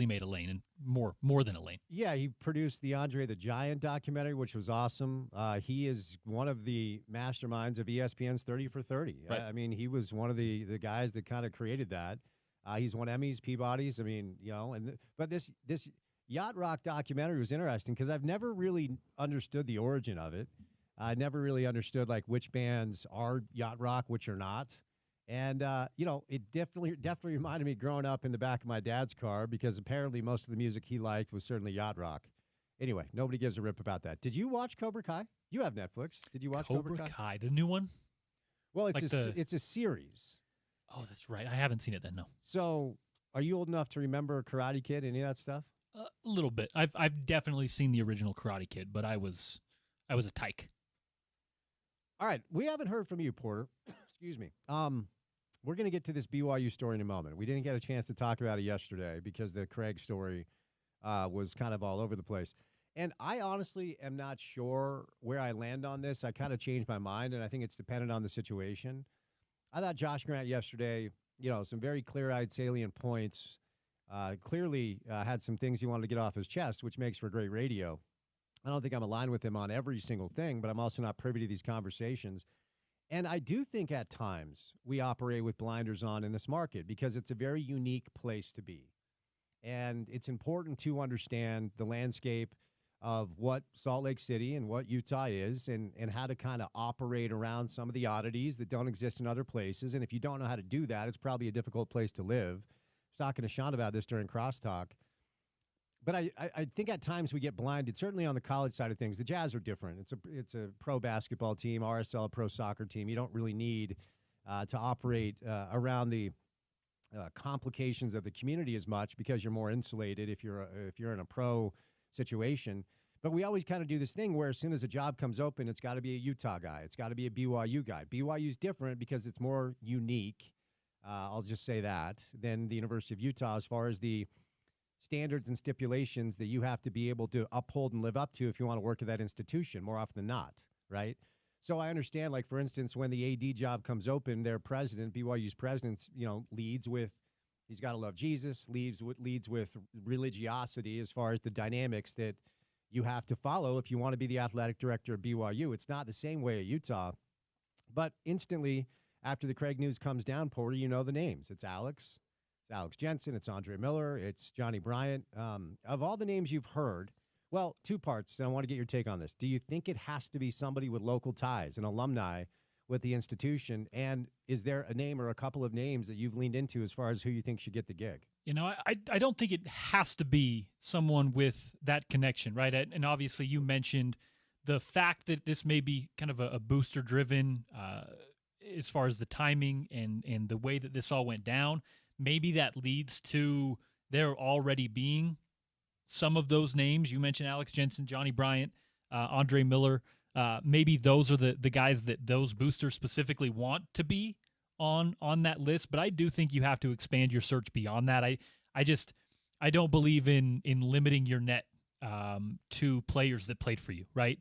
made a lane, and more than a lane. Yeah, he produced the Andre the Giant documentary, which was awesome. He is one of the masterminds of ESPN's 30 for 30. Right. I mean, he was one of the guys that kind of created that. He's won Emmys, Peabodys. I mean, but this Yacht Rock documentary was interesting because I've never really understood the origin of it. I never really understood which bands are Yacht Rock, which are not. And, it definitely reminded me growing up in the back of my dad's car because apparently most of the music he liked was certainly Yacht Rock. Anyway, nobody gives a rip about that. Did you watch Cobra Kai? You have Netflix. Did you watch Cobra Kai? The new one? Well, it's a series. Oh, that's right. I haven't seen it then, no. So are you old enough to remember Karate Kid, any of that stuff? A little bit. I've definitely seen the original Karate Kid, but I was a tyke. All right, we haven't heard from you, Porter. Excuse me. We're going to get to this BYU story in a moment. We didn't get a chance to talk about it yesterday because the Craig story was kind of all over the place. And I honestly am not sure where I land on this. I kind of changed my mind, and I think it's dependent on the situation. I thought Josh Grant yesterday, some very clear-eyed, salient points, clearly had some things he wanted to get off his chest, which makes for great radio. I don't think I'm aligned with him on every single thing, but I'm also not privy to these conversations. And I do think at times we operate with blinders on in this market because it's a very unique place to be. And it's important to understand the landscape of what Salt Lake City and what Utah is and how to kind of operate around some of the oddities that don't exist in other places. And if you don't know how to do that, it's probably a difficult place to live. I was talking to Sean about this during Crosstalk. But I think at times we get blinded, certainly on the college side of things. The Jazz are different. It's a pro basketball team, RSL, a pro soccer team. You don't really need to operate around the complications of the community as much because you're more insulated if you're in a pro situation. But we always kind of do this thing where as soon as a job comes open, it's got to be a Utah guy. It's got to be a BYU guy. BYU's different because it's more unique, I'll just say that, than the University of Utah as far as the standards and stipulations that you have to be able to uphold and live up to if you want to work at that institution more often than not, right? So I understand, for instance, when the AD job comes open, their president, BYU's president, leads with he's got to love Jesus, leads with religiosity as far as the dynamics that you have to follow if you want to be the athletic director of BYU. It's not the same way at Utah. But instantly, after the Craig news comes down, Porter, you know the names. It's Alex Jensen, it's Andre Miller, it's Johnny Bryant. Of all the names you've heard, well, two parts, and I want to get your take on this. Do you think it has to be somebody with local ties, an alumni with the institution? And is there a name or a couple of names that you've leaned into as far as who you think should get the gig? I don't think it has to be someone with that connection, right? And obviously you mentioned the fact that this may be kind of a booster driven as far as the timing and the way that this all went down, maybe that leads to there already being some of those names. You mentioned Alex Jensen, Johnny Bryant, Andre Miller. Maybe those are the guys that those boosters specifically want to be on that list. But I do think you have to expand your search beyond that. I don't believe in limiting your net to players that played for you, right?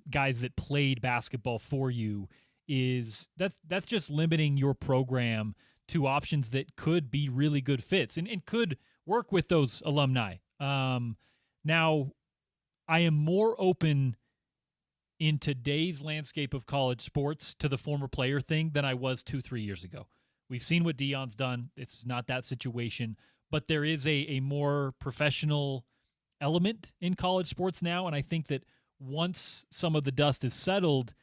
Guys that played basketball for you that's just limiting your program to options that could be really good fits and could work with those alumni. Now, I am more open in today's landscape of college sports to the former player thing than I was 2-3 years ago. We've seen what Deion's done. It's not that situation, but there is a more professional element in college sports now, and I think that once some of the dust is settled,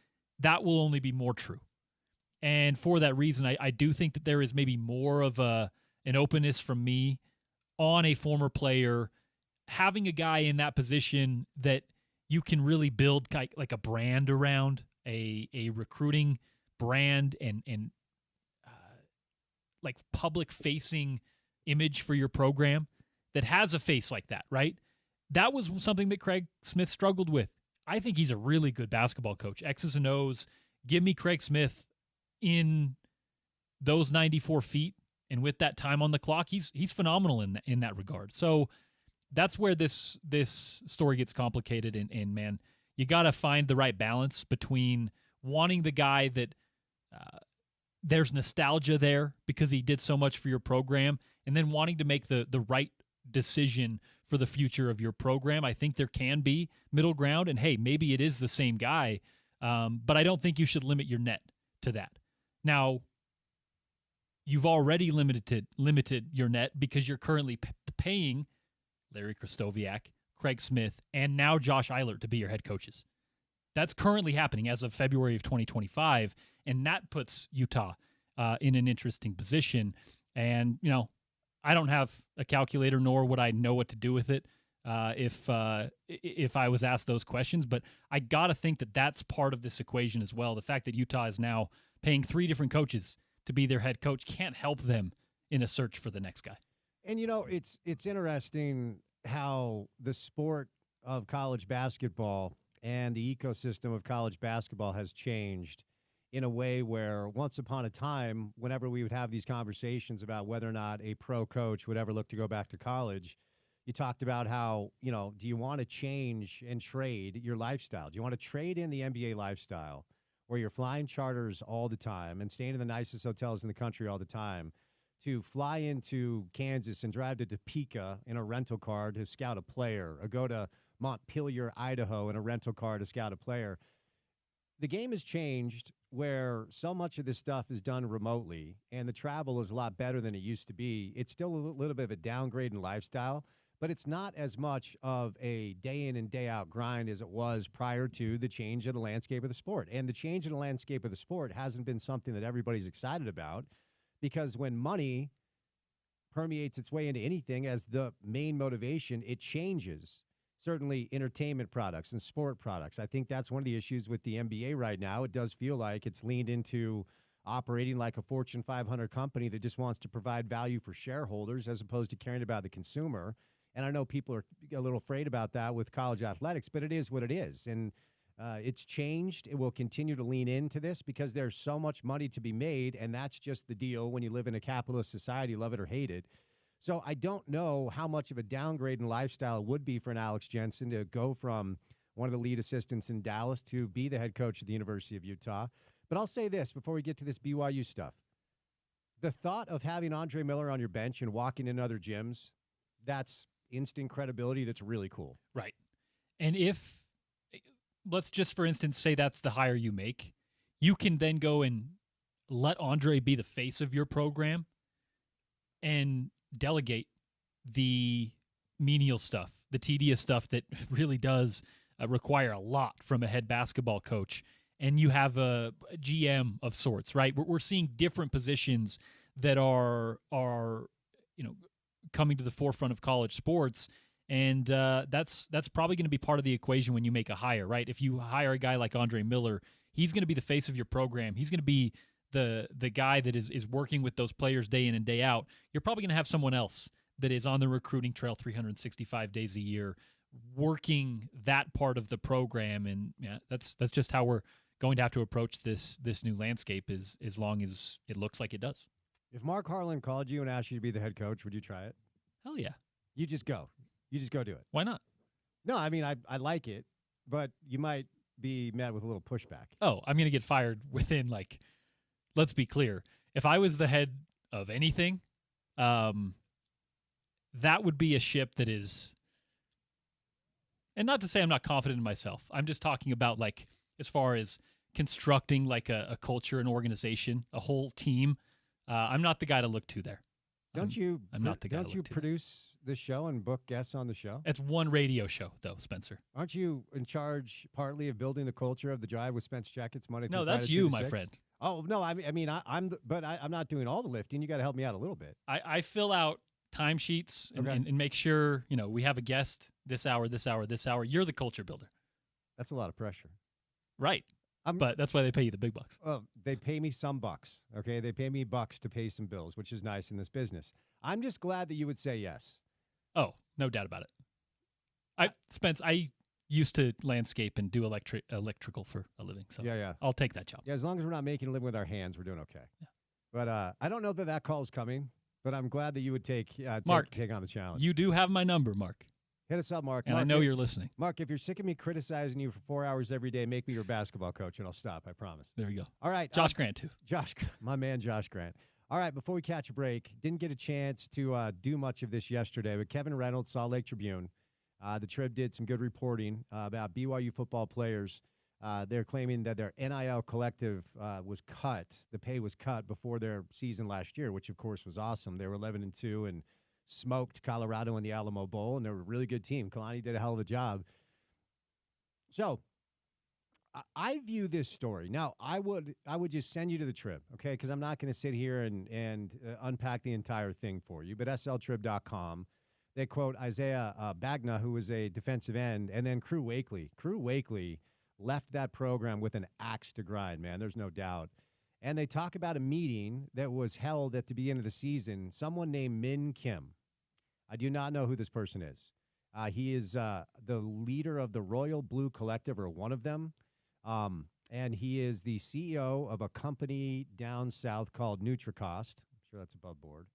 that will only be more true. And for that reason, I do think that there is maybe more of an openness from me on a former player, having a guy in that position that you can really build like a brand around, a recruiting brand and like public-facing image for your program that has a face like that, right? That was something that Craig Smith struggled with. I think he's a really good basketball coach. X's and O's. Give me Craig Smith in those 94 feet, and with that time on the clock, he's phenomenal in that regard. So that's where this story gets complicated, and man, you got to find the right balance between wanting the guy that there's nostalgia there because he did so much for your program, and then wanting to make the right decision for the future of your program. I think there can be middle ground, and hey, maybe it is the same guy, but I don't think you should limit your net to that. Now, you've already limited your net because you're currently paying Larry Krystkowiak, Craig Smith, and now Josh Eilert to be your head coaches. That's currently happening as of February of 2025, and that puts Utah in an interesting position. And, I don't have a calculator, nor would I know what to do with it if I was asked those questions. But I got to think that that's part of this equation as well. The fact that Utah is now paying 3 different coaches to be their head coach can't help them in a search for the next guy. And, it's interesting how the sport of college basketball and the ecosystem of college basketball has changed in a way where once upon a time, whenever we would have these conversations about whether or not a pro coach would ever look to go back to college, you talked about how, do you want to change and trade your lifestyle? Do you want to trade in the NBA lifestyle where you're flying charters all the time and staying in the nicest hotels in the country all the time to fly into Kansas and drive to Topeka in a rental car to scout a player, or go to Montpelier, Idaho in a rental car to scout a player? The game has changed where so much of this stuff is done remotely and the travel is a lot better than it used to be. It's still a little bit of a downgrade in lifestyle, but it's not as much of a day in and day out grind as it was prior to the change of the landscape of the sport. And the change in the landscape of the sport hasn't been something that everybody's excited about, because when money permeates its way into anything as the main motivation, it changes. Certainly entertainment products and sport products. I think that's one of the issues with the NBA right now. It does feel like it's leaned into operating like a Fortune 500 company that just wants to provide value for shareholders as opposed to caring about the consumer. And I know people are a little afraid about that with college athletics, but it is what it is. And it's changed. It will continue to lean into this because there's so much money to be made, and that's just the deal when you live in a capitalist society, love it or hate it. So I don't know how much of a downgrade in lifestyle it would be for an Alex Jensen to go from one of the lead assistants in Dallas to be the head coach at the University of Utah. But I'll say this before we get to this BYU stuff. The thought of having Andre Miller on your bench and walking in other gyms, that's instant credibility. That's really cool. Right. And if, let's just for instance say that's the hire you make, you can then go and let Andre be the face of your program and delegate the menial stuff, the tedious stuff that really does require a lot from a head basketball coach. And you have a GM of sorts, right? We're seeing different positions that are coming to the forefront of college sports. And that's probably going to be part of the equation when you make a hire, right? If you hire a guy like Andre Miller, he's going to be the face of your program. He's going to be the guy that is working with those players day in and day out. You're probably going to have someone else that is on the recruiting trail 365 days a year, working that part of the program. And yeah, that's just how we're going to have to approach this new landscape as long as it looks like it does. If Mark Harlan called you and asked you to be the head coach, would you try it? Hell yeah. You just go. You just go do it. Why not? No, I mean, I like it, but you might be met with a little pushback. Oh, I'm going to get fired within, like, let's be clear. If I was the head of anything, that would be a ship that is, and not to say I'm not confident in myself. I'm just talking about, like, as far as constructing, like, a culture, an organization, a whole team. I'm not the guy to look to there. I'm not the guy. Don't you produce this show and book guests on the show? It's one radio show, though, Spencer. Aren't you in charge partly of building the culture of the Drive with Spence Checketts Monday through No, Friday, that's 2 you, to my 6? friend. Oh no, I'm not doing all the lifting. You got to help me out a little bit. I fill out timesheets and make sure we have a guest this hour, this hour, this hour. You're the culture builder. That's a lot of pressure. Right. But that's why they pay you the big bucks. They pay me some bucks, okay? They pay me bucks to pay some bills, which is nice in this business. I'm just glad that you would say yes. Oh, no doubt about it. Spence, I used to landscape and do electrical for a living, so yeah. I'll take that job. Yeah, as long as we're not making a living with our hands, we're doing okay. Yeah. But I don't know that call's coming, but I'm glad that you would take on the challenge. You do have my number, Mark. Hit us up, Mark. And I know you're listening. Mark, if you're sick of me criticizing you for 4 hours every day, make me your basketball coach, and I'll stop. I promise. There you go. All right. Josh Grant, too. My man Josh Grant. All right, before we catch a break, didn't get a chance to do much of this yesterday, but Kevin Reynolds, Salt Lake Tribune, the Trib did some good reporting about BYU football players. They're claiming that their NIL collective was cut. The pay was cut before their season last year, which, of course, was awesome. They were 11-2 and smoked Colorado in the Alamo Bowl, and they were a really good team. Kalani did a hell of a job. So I view this story. Now, I would just send you to the Trib, okay, because I'm not going to sit here and unpack the entire thing for you. But sltrib.com, they quote Isaiah Bagna, who was a defensive end, and then Crew Wakely. Crew Wakely left that program with an axe to grind, man. There's no doubt. And they talk about a meeting that was held at the beginning of the season. Someone named Min Kim. I do not know who this person is. He is the leader of the Royal Blue Collective, or one of them. And he is the CEO of a company down south called Nutricost. I'm sure that's above board.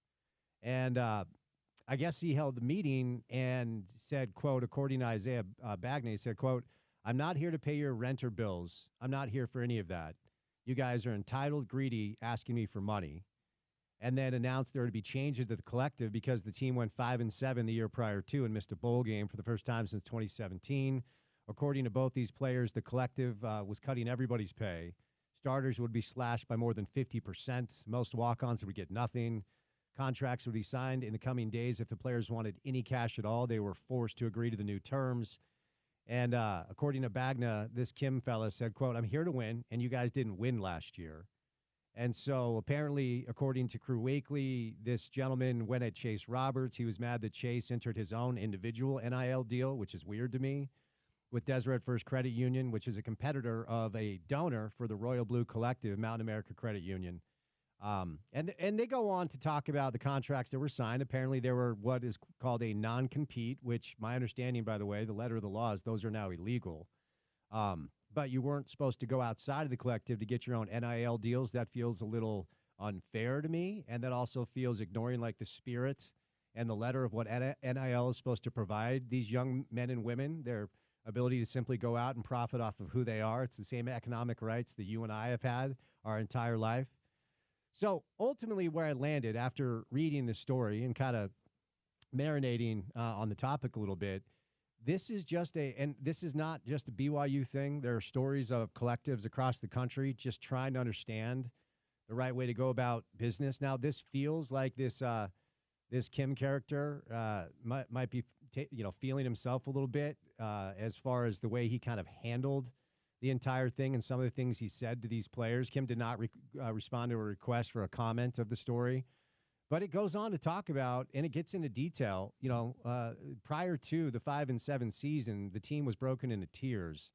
And I guess he held the meeting and said, quote, according to Isaiah Bagna, he said, quote, I'm not here to pay your rent or bills. I'm not here for any of that. You guys are entitled, greedy, asking me for money. And then announced there would be changes to the collective because the team went 5-7 the year prior to and missed a bowl game for the first time since 2017. According to both these players, the collective was cutting everybody's pay. Starters would be slashed by more than 50%. Most walk-ons would get nothing. Contracts would be signed in the coming days. If the players wanted any cash at all, they were forced to agree to the new terms. And according to Bagna, this Kim fella said, quote, I'm here to win, and you guys didn't win last year. And so apparently, according to Crew Wakely, this gentleman went at Chase Roberts. He was mad that Chase entered his own individual NIL deal, which is weird to me, with Deseret First Credit Union, which is a competitor of a donor for the Royal Blue Collective, Mountain America Credit Union. And they go on to talk about the contracts that were signed. Apparently, there were what is called a non-compete, which my understanding, by the way, the letter of the law is those are now illegal. But you weren't supposed to go outside of the collective to get your own NIL deals. That feels a little unfair to me. And that also feels ignoring like the spirit and the letter of what NIL is supposed to provide these young men and women, their ability to simply go out and profit off of who they are. It's the same economic rights that you and I have had our entire life. So ultimately where I landed after reading the story and kind of marinating on the topic a little bit, this is this is not just a BYU thing. There are stories of collectives across the country just trying to understand the right way to go about business. Now, this feels like this Kim character might be feeling himself a little bit as far as the way he kind of handled the entire thing and some of the things he said to these players. Kim did not respond to a request for a comment of the story. But it goes on to talk about, and it gets into detail, prior to the 5-7 season, the team was broken into tiers.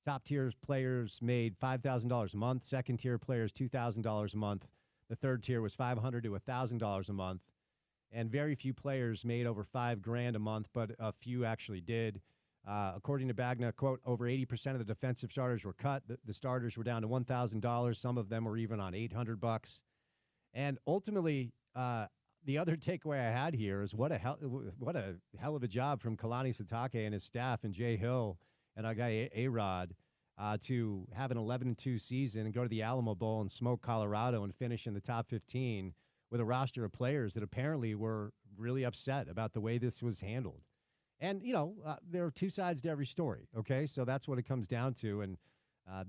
Top tier players made $5,000 a month. Second tier players, $2,000 a month. The third tier was $500 to $1,000 a month. And very few players made over $5,000 a month, but a few actually did. According to Bagna, quote, over 80% of the defensive starters were cut. The starters were down to $1,000. Some of them were even on $800. And ultimately, the other takeaway I had here is what a hell of a job from Kalani Sitake and his staff and Jay Hill and our guy A-Rod to have an 11-2 season and go to the Alamo Bowl and smoke Colorado and finish in the top 15 with a roster of players that apparently were really upset about the way this was handled. And, there are two sides to every story, okay? So that's what it comes down to. And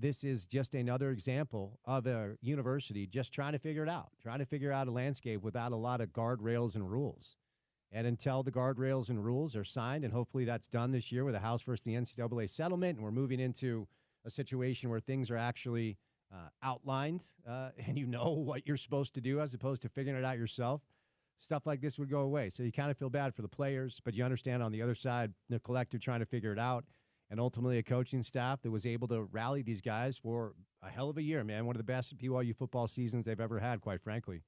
this is just another example of a university just trying to figure it out, trying to figure out a landscape without a lot of guardrails and rules. And until the guardrails and rules are signed, and hopefully that's done this year with the House versus the NCAA settlement, and we're moving into a situation where things are actually outlined and you know what you're supposed to do as opposed to figuring it out yourself, stuff like this would go away. So you kind of feel bad for the players, but you understand on the other side, the collective trying to figure it out, and ultimately a coaching staff that was able to rally these guys for a hell of a year, man. One of the best BYU football seasons they've ever had, quite frankly.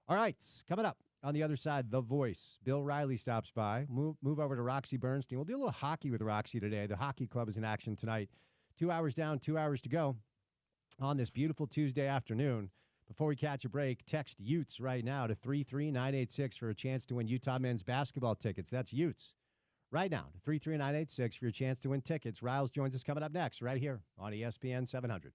All right, coming up on the other side, The Voice. Bill Riley stops by. Move over to Roxy Bernstein. We'll do a little hockey with Roxy today. The hockey club is in action tonight. 2 hours down, 2 hours to go on this beautiful Tuesday afternoon. Before we catch a break, text Utes right now to 33986 for a chance to win Utah men's basketball tickets. That's Utes right now to 33986 for your chance to win tickets. Riles joins us coming up next right here on ESPN 700.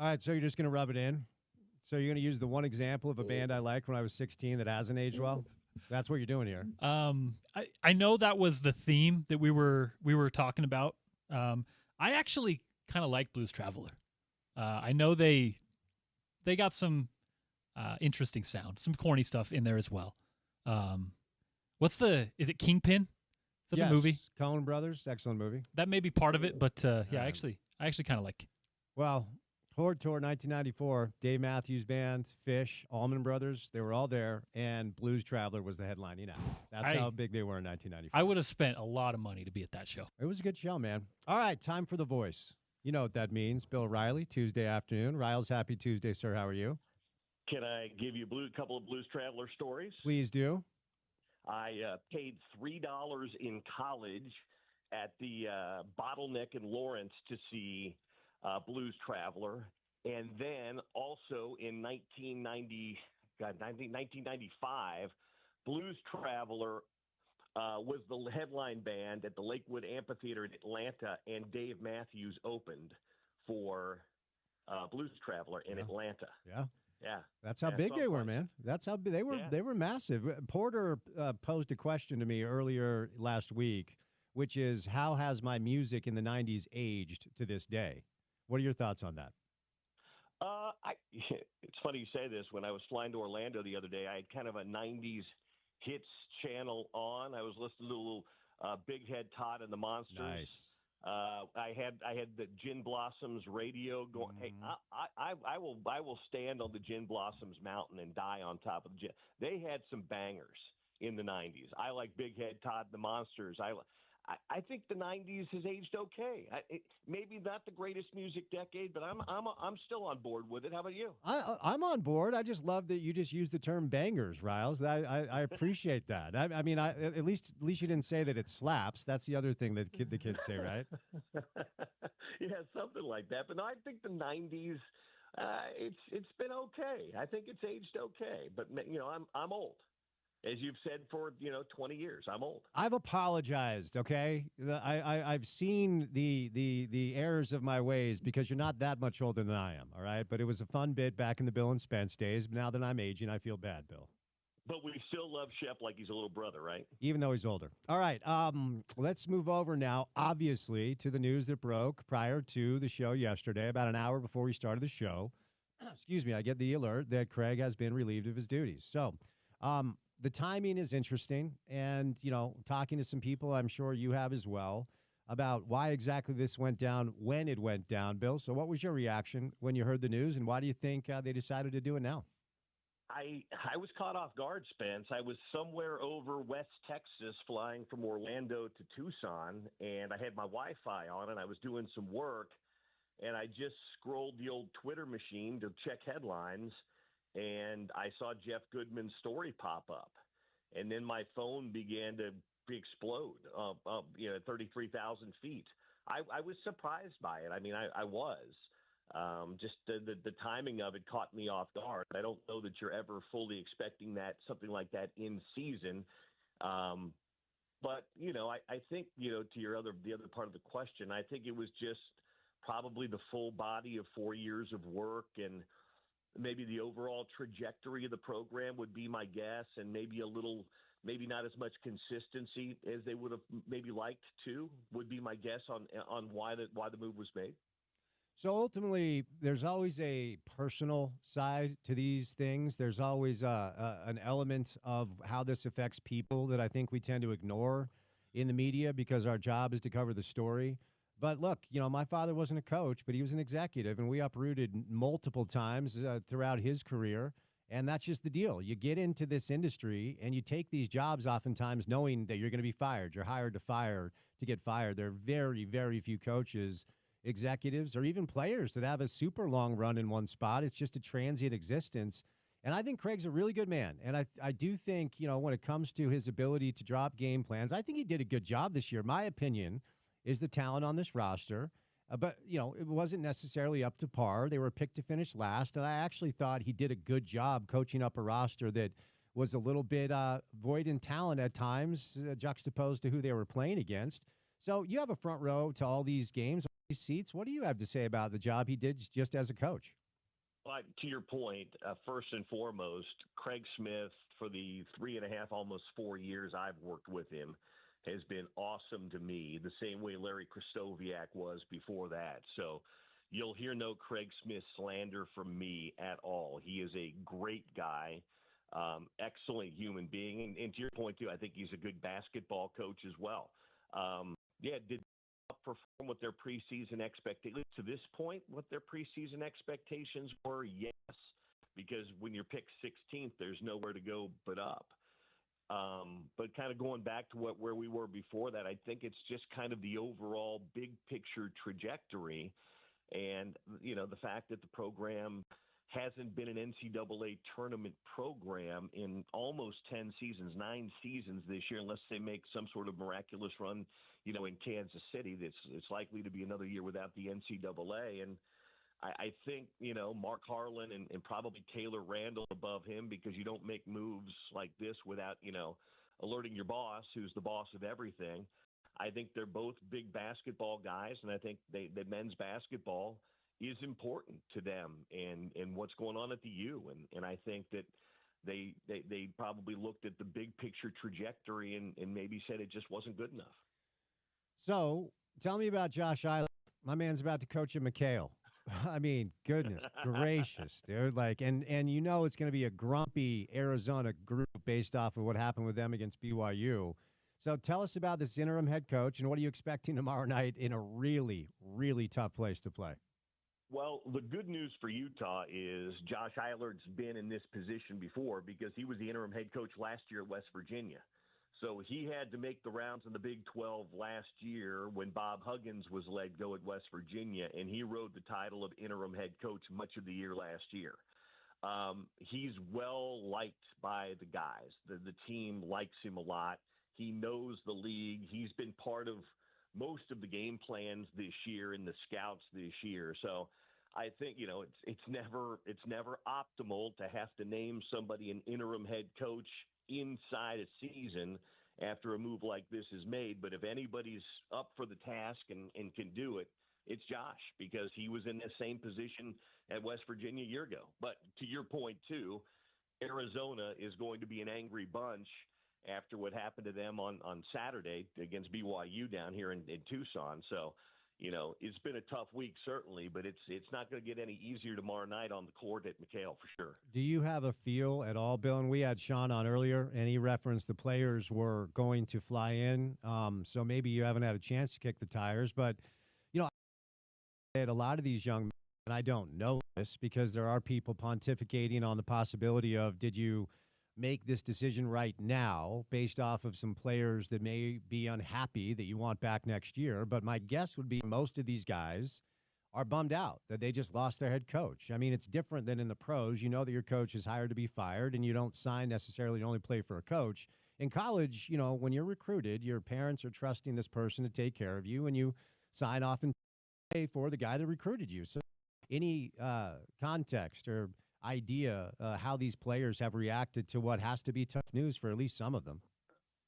All right, so you're just going to rub it in? So you're going to use the one example of a band I liked when I was 16 that hasn't aged well? That's what you're doing here. I know that was the theme that we were talking about. I actually kind of like Blues Traveler. I know they got some interesting sound, some corny stuff in there as well. Is it Kingpin? Is that the movie? Coen Brothers, excellent movie. That may be part of it, but I actually kind of like. Well, Horde Tour 1994, Dave Matthews Band, Fish, Allman Brothers, they were all there, and Blues Traveler was the headlining act. That's how big they were in 1994. I would have spent a lot of money to be at that show. It was a good show, man. All right, time for The Voice. You know what that means. Bill Riley, Tuesday afternoon. Riles, happy Tuesday, sir. How are you? Can I give you a couple of Blues Traveler stories? Please do. I paid $3 in college at the Bottleneck in Lawrence to see Blues Traveler. And then also in 1995, Blues Traveler was the headline band at the Lakewood Amphitheater in Atlanta, and Dave Matthews opened for Blues Traveler in Atlanta. Yeah. Yeah. That's how big they were, man. That's how big they were. Yeah. They were massive. Porter posed a question to me earlier last week, which is, how has my music in the 90s aged to this day? What are your thoughts on that? It's funny you say this. When I was flying to Orlando the other day, I had kind of a 90s hits channel on. I was listening to a little Big Head Todd and the Monsters. Nice. I had the Gin Blossoms radio going. Hey, I will stand on the Gin Blossoms mountain and die on top of the gin. They had some bangers in the 90s. I like Big Head Todd and the Monsters. I think the 90s has aged okay. Maybe not the greatest music decade, but I'm still on board with it. How about you? I'm on board. I just love that you just used the term bangers, Riles. I appreciate that. I mean, at least you didn't say that it slaps. That's the other thing that the kids say, right? Yeah, something like that. But no, I think the 90s, it's been okay. I think it's aged okay. But I'm old. As you've said for 20 years, I'm old. I've apologized. Okay, I've seen the errors of my ways, because you're not that much older than I am. All right, but it was a fun bit back in the Bill and Spence days. But now that I'm aging, I feel bad, Bill. But we still love Shep like he's a little brother, right? Even though he's older. All right, let's move over now, obviously, to the news that broke prior to the show yesterday, about an hour before we started the show. Excuse me, I get the alert that Craig has been relieved of his duties. So, the timing is interesting, and, talking to some people, I'm sure you have as well, about why exactly this went down when it went down. Bill, so what was your reaction when you heard the news, and why do you think they decided to do it now? I was caught off guard, Spence. I was somewhere over West Texas flying from Orlando to Tucson, and I had my Wi-Fi on, and I was doing some work, and I just scrolled the old Twitter machine to check headlines, and I saw Jeff Goodman's story pop up. And then my phone began to explode at 33,000 feet. I was surprised by it. I mean, I was. Just the timing of it caught me off guard. I don't know that you're ever fully expecting something like that in season. But, I think, to the other part of the question, I think it was just probably the full body of 4 years of work, and maybe the overall trajectory of the program would be my guess, and maybe not as much consistency as they would have maybe liked to, would be my guess on why the move was made. So ultimately, there's always a personal side to these things. There's always an element of how this affects people that I think we tend to ignore in the media, because our job is to cover the story. But look, my father wasn't a coach, but he was an executive, and we uprooted multiple times throughout his career. And that's just the deal. You get into this industry and you take these jobs oftentimes knowing that you're going to be fired. You're hired to get fired. There are very, very few coaches, executives, or even players that have a super long run in one spot. It's just a transient existence. And I think Craig's a really good man. And I do think, when it comes to his ability to drop game plans, I think he did a good job this year. My opinion is the talent on this roster. But, it wasn't necessarily up to par. They were picked to finish last, and I actually thought he did a good job coaching up a roster that was a little bit void in talent at times, juxtaposed to who they were playing against. So you have a front row to all these games, all seats. What do you have to say about the job he did just as a coach? But to your point, first and foremost, Craig Smith, for the 3.5, almost 4 years I've worked with him, has been awesome to me, the same way Larry Kristoviak was before that. So you'll hear no Craig Smith slander from me at all. He is a great guy, excellent human being. And to your point, too, I think he's a good basketball coach as well. Did outperform what their preseason expectations to this point, what their preseason expectations were? Yes, because when you're picked 16th, there's nowhere to go but up. But kind of going back to where we were before that, I think it's just kind of the overall big picture trajectory. And, the fact that the program hasn't been an NCAA tournament program in almost 10 seasons, 9 seasons this year, unless they make some sort of miraculous run, in Kansas City. It's likely to be another year without the NCAA. And I think, Mark Harlan and probably Taylor Randall above him, because you don't make moves like this without, alerting your boss, who's the boss of everything. I think they're both big basketball guys, and I think that men's basketball is important to them and what's going on at the U. And I think that they probably looked at the big picture trajectory and maybe said it just wasn't good enough. So tell me about Josh Eilert. My man's about to coach at McHale. I mean, goodness gracious, dude. And it's going to be a grumpy Arizona group based off of what happened with them against BYU. So tell us about this interim head coach, and what are you expecting tomorrow night in a really, really tough place to play? Well, the good news for Utah is Josh Eilert's been in this position before, because he was the interim head coach last year at West Virginia. So he had to make the rounds in the Big 12 last year when Bob Huggins was let go at West Virginia, and he rode the title of interim head coach much of the year last year. He's well liked by the guys. The team likes him a lot. He knows the league. He's been part of most of the game plans this year and the scouts this year. So I think, it's never optimal to have to name somebody an interim head coach inside a season after a move like this is made. But if anybody's up for the task and can do it, it's Josh, because he was in the same position at West Virginia a year ago. But to your point, too, Arizona is going to be an angry bunch after what happened to them on Saturday against BYU down here in Tucson. So, it's been a tough week, certainly, but it's not going to get any easier tomorrow night on the court at McHale for sure. Do you have a feel at all, Bill? And we had Sean on earlier, and he referenced the players were going to fly in. So maybe you haven't had a chance to kick the tires, but, I had a lot of these young men, and I don't know this because there are people pontificating on the possibility of, did you make this decision right now based off of some players that may be unhappy that you want back next year? But my guess would be most of these guys are bummed out that they just lost their head coach. I mean, it's different than in the pros. You know that your coach is hired to be fired, and you don't sign necessarily to only play for a coach. In college, when you're recruited, your parents are trusting this person to take care of you, and you sign off and pay for the guy that recruited you. So any context or idea how these players have reacted to what has to be tough news for at least some of them?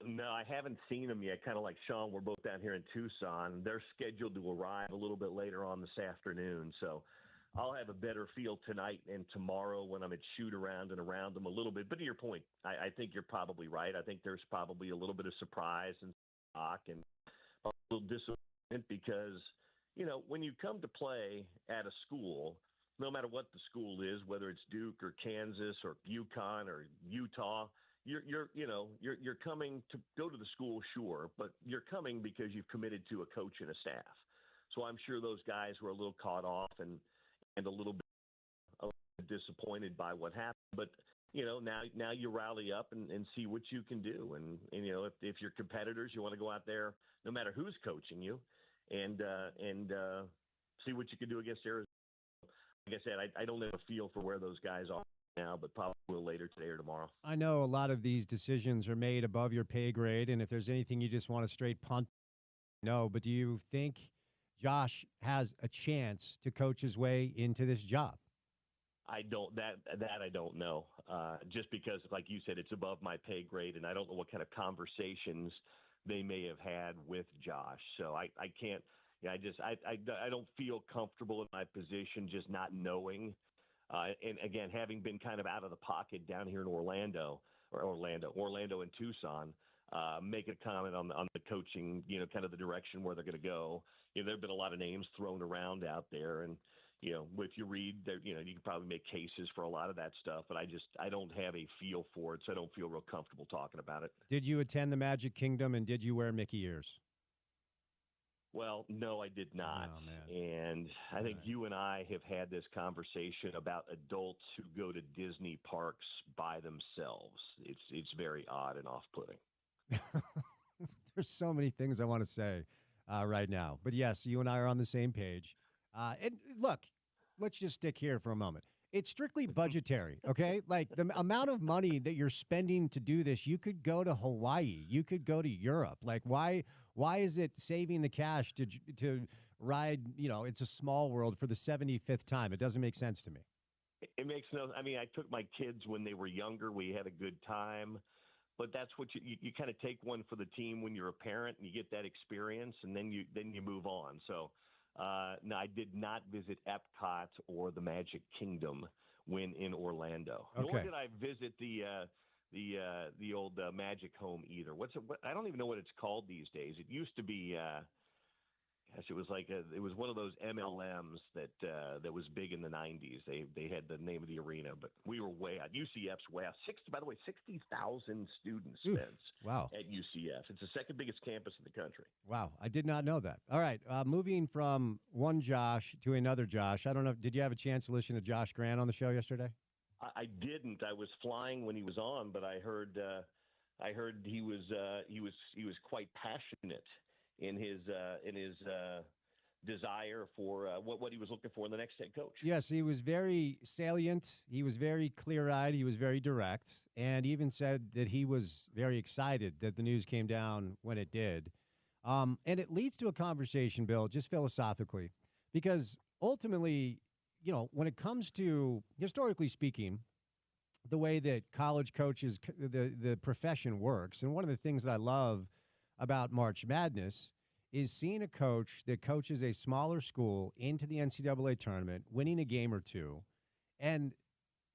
No, I haven't seen them yet. Kind of like Sean, we're both down here in Tucson. They're scheduled to arrive a little bit later on this afternoon. So I'll have a better feel tonight and tomorrow when I'm at shoot around and around them a little bit. But to your point, I think you're probably right. I think there's probably a little bit of surprise and shock and a little disappointment because, when you come to play at a school, no matter what the school is, whether it's Duke or Kansas or UConn or Utah, you're coming to go to the school, sure, but you're coming because you've committed to a coach and a staff. So I'm sure those guys were a little caught off and a little bit disappointed by what happened. But now you rally up and see what you can do. And if you're competitors, you want to go out there, no matter who's coaching you, and see what you can do against Arizona. Like I said, I don't have a feel for where those guys are now, but probably will later today or tomorrow. I know a lot of these decisions are made above your pay grade, and if there's anything you just want to straight punt, no. But do you think Josh has a chance to coach his way into this job? I don't. That I don't know. Just because, like you said, it's above my pay grade, and I don't know what kind of conversations they may have had with Josh. So I can't. I don't feel comfortable in my position just not knowing. And again, having been kind of out of the pocket down here in Orlando and Tucson, make a comment on the coaching, kind of the direction where they're going to go. There have been a lot of names thrown around out there, and if you read, you can probably make cases for a lot of that stuff. But I don't have a feel for it, so I don't feel real comfortable talking about it. Did you attend the Magic Kingdom, and did you wear Mickey ears? Well, no, I did not. Oh, man. And I think you and I have had this conversation about adults who go to Disney parks by themselves. It's very odd and off-putting. There's so many things I want to say right now. But yes, you and I are on the same page. And look, let's just stick here for a moment. It's strictly budgetary, okay? Like the amount of money that you're spending to do this, you could go to Hawaii, you could go to Europe. Like why is it saving the cash to ride, It's a Small World for the 75th time? It doesn't make sense to me. It makes no. I mean, I took my kids when they were younger. We had a good time, but that's what you kind of take one for the team when you're a parent and you get that experience, and then you move on. So. No, I did not visit Epcot or the Magic Kingdom when in Orlando. Okay. Nor did I visit the old Magic Home either. I don't even know what it's called these days. It used to be. It was it was one of those MLMs that was big in the 90s. They had the name of the arena, but we were way out. UCF's way out. By the way, 60,000 students, Spence. Wow. At UCF. It's the second biggest campus in the country. Wow, I did not know that. All right, moving from one Josh to another Josh. I don't know. Did you have a chance to listen to Josh Grant on the show yesterday? I didn't. I was flying when he was on, but I heard he was quite passionate in his desire for what he was looking for in the next head coach. Yes, he was very salient. He was very clear-eyed. He was very direct, and he even said that he was very excited that the news came down when it did. And it leads to a conversation, Bill, just philosophically, because ultimately, when it comes to, historically speaking, the way that college coaches, the profession works, and one of the things that I love about March Madness is seeing a coach that coaches a smaller school into the NCAA tournament, winning a game or two, and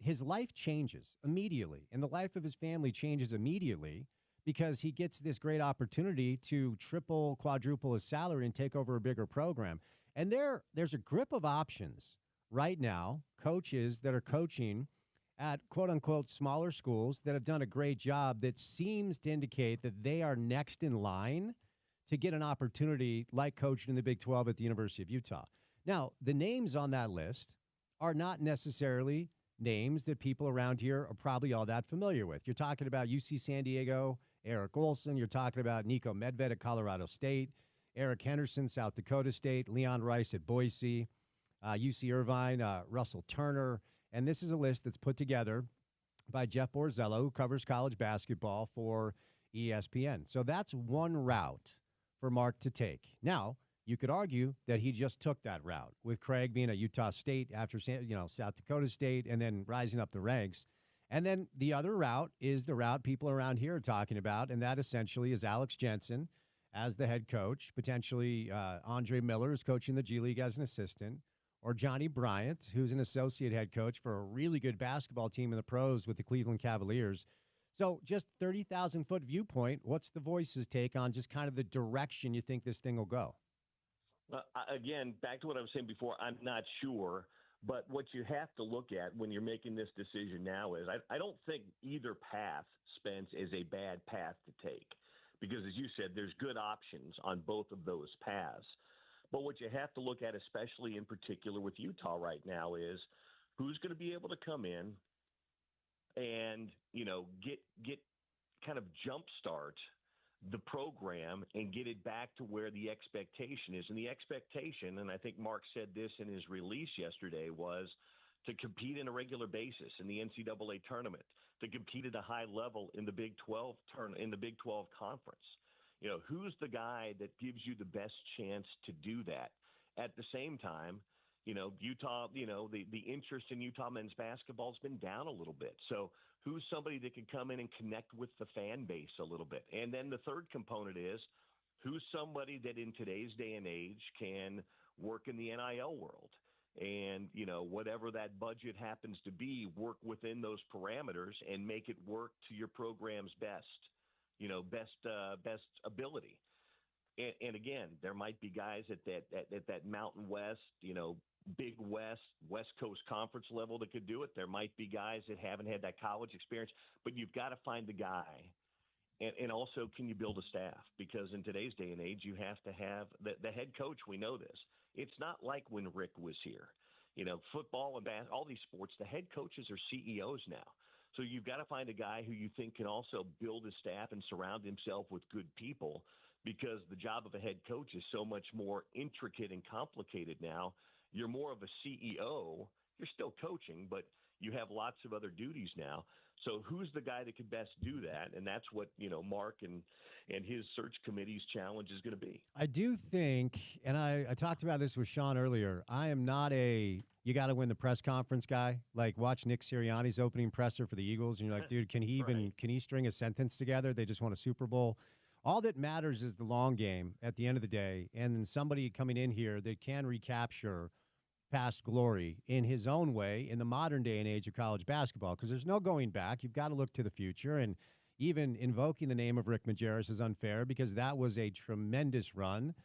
his life changes immediately, and the life of his family changes immediately because he gets this great opportunity to triple, quadruple his salary and take over a bigger program. And there's a grip of options right now, coaches that are coaching at quote-unquote smaller schools that have done a great job that seems to indicate that they are next in line to get an opportunity like coaching in the Big 12 at the University of Utah. Now, the names on that list are not necessarily names that people around here are probably all that familiar with. You're talking about UC San Diego, Eric Olson. You're talking about Nico Medved at Colorado State, Eric Henderson, South Dakota State, Leon Rice at Boise, UC Irvine, Russell Turner. And this is a list that's put together by Jeff Borzello, who covers college basketball for ESPN. So that's one route for Mark to take. Now, you could argue that he just took that route with Craig being at Utah State after, South Dakota State and then rising up the ranks. And then the other route is the route people around here are talking about, and that essentially is Alex Jensen as the head coach, potentially Andre Miller is coaching the G League as an assistant, or Johnny Bryant, who's an associate head coach for a really good basketball team in the pros with the Cleveland Cavaliers. So just 30,000-foot viewpoint, what's the Voice's take on just kind of the direction you think this thing will go? Again, back to what I was saying before, I'm not sure. But what you have to look at when you're making this decision now is I don't think either path, Spence, is a bad path to take. Because as you said, there's good options on both of those paths. But what you have to look at, especially in particular with Utah right now, is who's going to be able to come in and, get kind of jumpstart the program and get it back to where the expectation is. And the expectation, and I think Mark said this in his release yesterday, was to compete on a regular basis in the NCAA tournament, to compete at a high level in the Big 12 in the Big 12 conference. Who's the guy that gives you the best chance to do that? At the same time, Utah, the interest in Utah men's basketball has been down a little bit. So who's somebody that can come in and connect with the fan base a little bit? And then the third component is Who's somebody that in today's day and age can work in the NIL world? And, whatever that budget happens to be, work within those parameters and make it work to your program's best ability. And again, there might be guys at that Mountain West, Big West Coast Conference level that could do it. There might be guys that haven't had that college experience, but you've got to find the guy. And also, can you build a staff? Because in today's day and age, you have to have the head coach. We know this. It's not like when Rick was here. Football and basketball, all these sports, the head coaches are CEOs now. So you've got to find a guy who you think can also build a staff and surround himself with good people, because the job of a head coach is so much more intricate and complicated now. You're more of a CEO. You're still coaching, but you have lots of other duties now. So who's the guy that could best do that? And that's what, Mark and his search committee's challenge is going to be. I do think, and I talked about this with Sean earlier, I am not you got to win the press conference guy. Like, watch Nick Sirianni's opening presser for the Eagles, and you're like, dude, can he string a sentence together? They just won a Super Bowl. All that matters is the long game at the end of the day, and then somebody coming in here that can recapture past glory in his own way in the modern day and age of college basketball, because there's no going back. You've got to look to the future, and even invoking the name of Rick Majerus is unfair, because that was a tremendous run,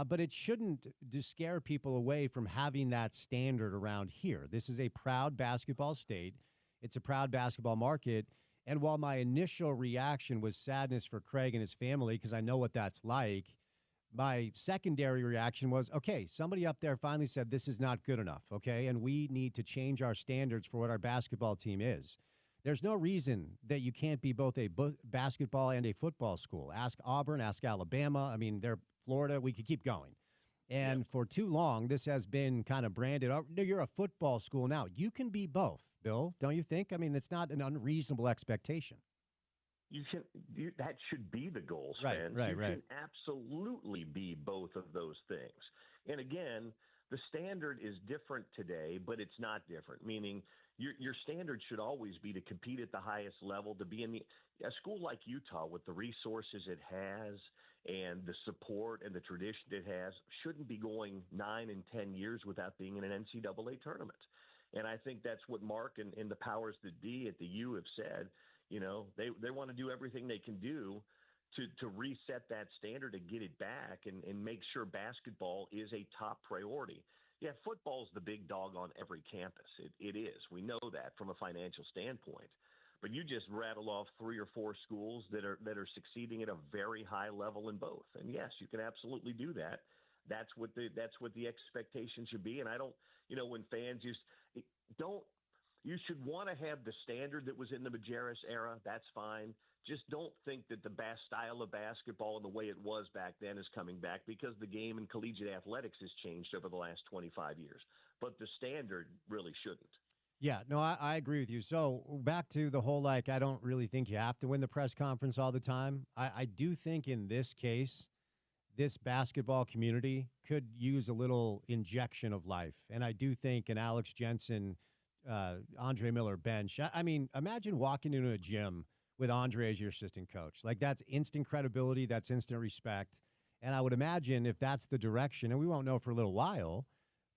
but it shouldn't scare people away from having that standard around here. This is a proud basketball state. It's a proud basketball market, and while my initial reaction was sadness for Craig and his family, because I know what that's like, my secondary reaction was, okay, somebody up there finally said this is not good enough, okay, and we need to change our standards for what our basketball team is. There's no reason that you can't be both a basketball and a football school. Ask Auburn, ask Alabama. I mean, they're Florida. We could keep going. And for too long, this has been kind of branded, oh, you're a football school now. You can be both, Bill, don't you think? I mean, it's not an unreasonable expectation. That should be the goal, Right. You can absolutely be both of those things. And again, the standard is different today, but it's not different, meaning your standard should always be to compete at the highest level, to be in a school like Utah with the resources it has and the support and the tradition it has shouldn't be going 9 and 10 years without being in an NCAA tournament. And I think that's what Mark and the powers that be at the U have said. They want to do everything they can do to reset that standard and get it back and make sure basketball is a top priority. Yeah, football's the big dog on every campus. It is. We know that from a financial standpoint. But you just rattle off 3 or 4 schools that are succeeding at a very high level in both. And yes, you can absolutely do that. That's what the expectation should be. And I don't, when fans you should want to have the standard that was in the Majerus era. That's fine. Just don't think that the style of basketball and the way it was back then is coming back, because the game in collegiate athletics has changed over the last 25 years. But the standard really shouldn't. Yeah, no, I agree with you. So back to the whole, I don't really think you have to win the press conference all the time. I do think in this case, this basketball community could use a little injection of life. And I do think an Alex Jensen, Andre Miller bench. I mean, imagine walking into a gym with Andre as your assistant coach. That's instant credibility. That's instant respect. And I would imagine if that's the direction, and we won't know for a little while,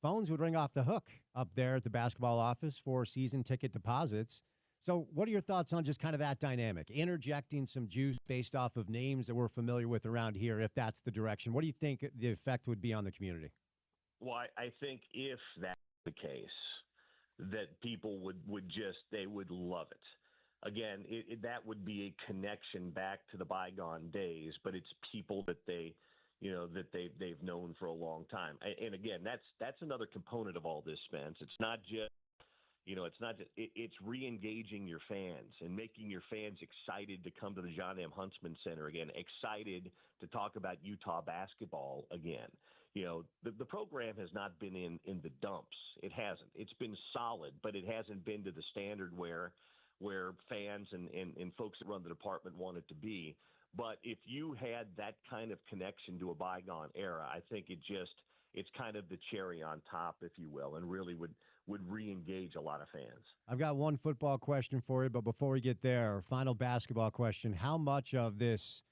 phones would ring off the hook up there at the basketball office for season ticket deposits. So what are your thoughts on just kind of that dynamic, interjecting some juice based off of names that we're familiar with around here, if that's the direction? What do you think the effect would be on the community? Well, I think if that's the case, that people would love it. Again, that would be a connection back to the bygone days, but it's people that they've known for a long time. And again, that's another component of all this, Spence. It's not just it's re-engaging your fans and making your fans excited to come to the John M. Huntsman Center again, excited to talk about Utah basketball again. The program has not been in the dumps. It hasn't. It's been solid, but it hasn't been to the standard where fans and folks that run the department want it to be. But if you had that kind of connection to a bygone era, I think it's kind of the cherry on top, if you will, and really would re-engage a lot of fans. I've got one football question for you, but before we get there, final basketball question. How much of this,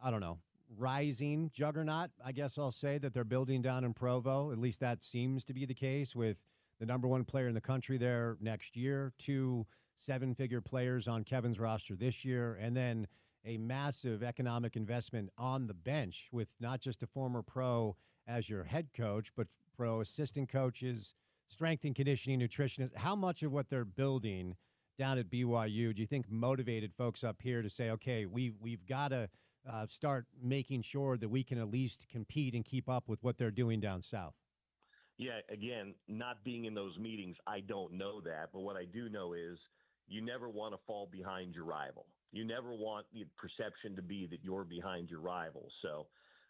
I don't know, rising juggernaut, I guess I'll say, that they're building down in Provo. At least that seems to be the case with the number one player in the country there next year, two seven-figure players on Kevin's roster this year, and then a massive economic investment on the bench with not just a former pro as your head coach, but pro assistant coaches, strength and conditioning nutritionists. How much of what they're building down at BYU do you think motivated folks up here to say, okay, we've got to start making sure that we can at least compete and keep up with what they're doing down south? Yeah, again, not being in those meetings, I don't know that. But what I do know is you never want to fall behind your rival. You never want the perception to be that you're behind your rival. So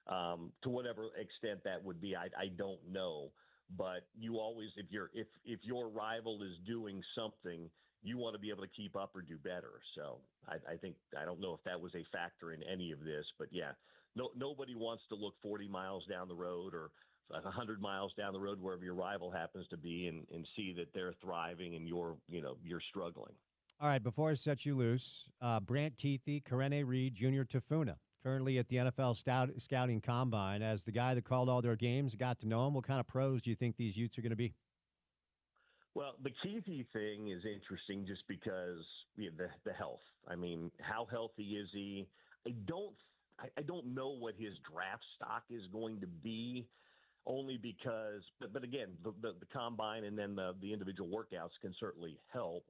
to whatever extent that would be, I don't know. But you always, if your rival is doing something, you want to be able to keep up or do better. So I don't know if that was a factor in any of this, but yeah, nobody wants to look 40 miles down the road or 100 miles down the road, wherever your rival happens to be, and see that they're thriving and you're struggling. All right, before I set you loose, Brant Keithy, Karene Reed, Junior Tafuna, currently at the NFL Scouting Combine. As the guy that called all their games, got to know him, what kind of pros do you think these youths are going to be? Well, the Keithy thing is interesting just because the health. I mean, how healthy is he? I don't know what his draft stock is going to be. Only because, but again, the combine and then the individual workouts can certainly help.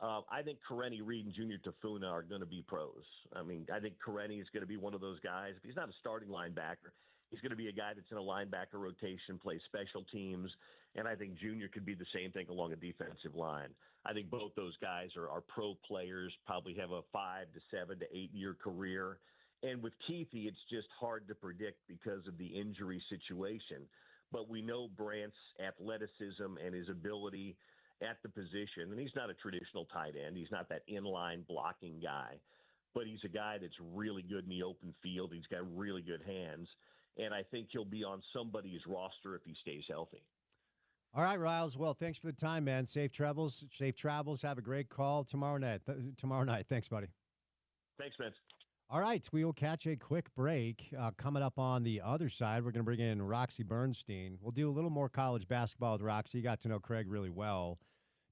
I think Karene Reed and Junior Tafuna are going to be pros. I mean, I think Karene is going to be one of those guys. If he's not a starting linebacker, he's going to be a guy that's in a linebacker rotation, plays special teams, and I think Junior could be the same thing along a defensive line. I think both those guys are pro players, probably have a 5 to 7 to 8 year career. And with Keithy, it's just hard to predict because of the injury situation. But we know Brant's athleticism and his ability at the position. And he's not a traditional tight end. He's not that inline blocking guy. But he's a guy that's really good in the open field. He's got really good hands. And I think he'll be on somebody's roster if he stays healthy. All right, Riles. Well, thanks for the time, man. Safe travels. Safe travels. Have a great call tomorrow night. Thanks, buddy. Thanks, Spence. All right, we will catch a quick break. Coming up on the other side, we're going to bring in Roxy Bernstein. We'll do a little more college basketball with Roxy. You got to know Craig really well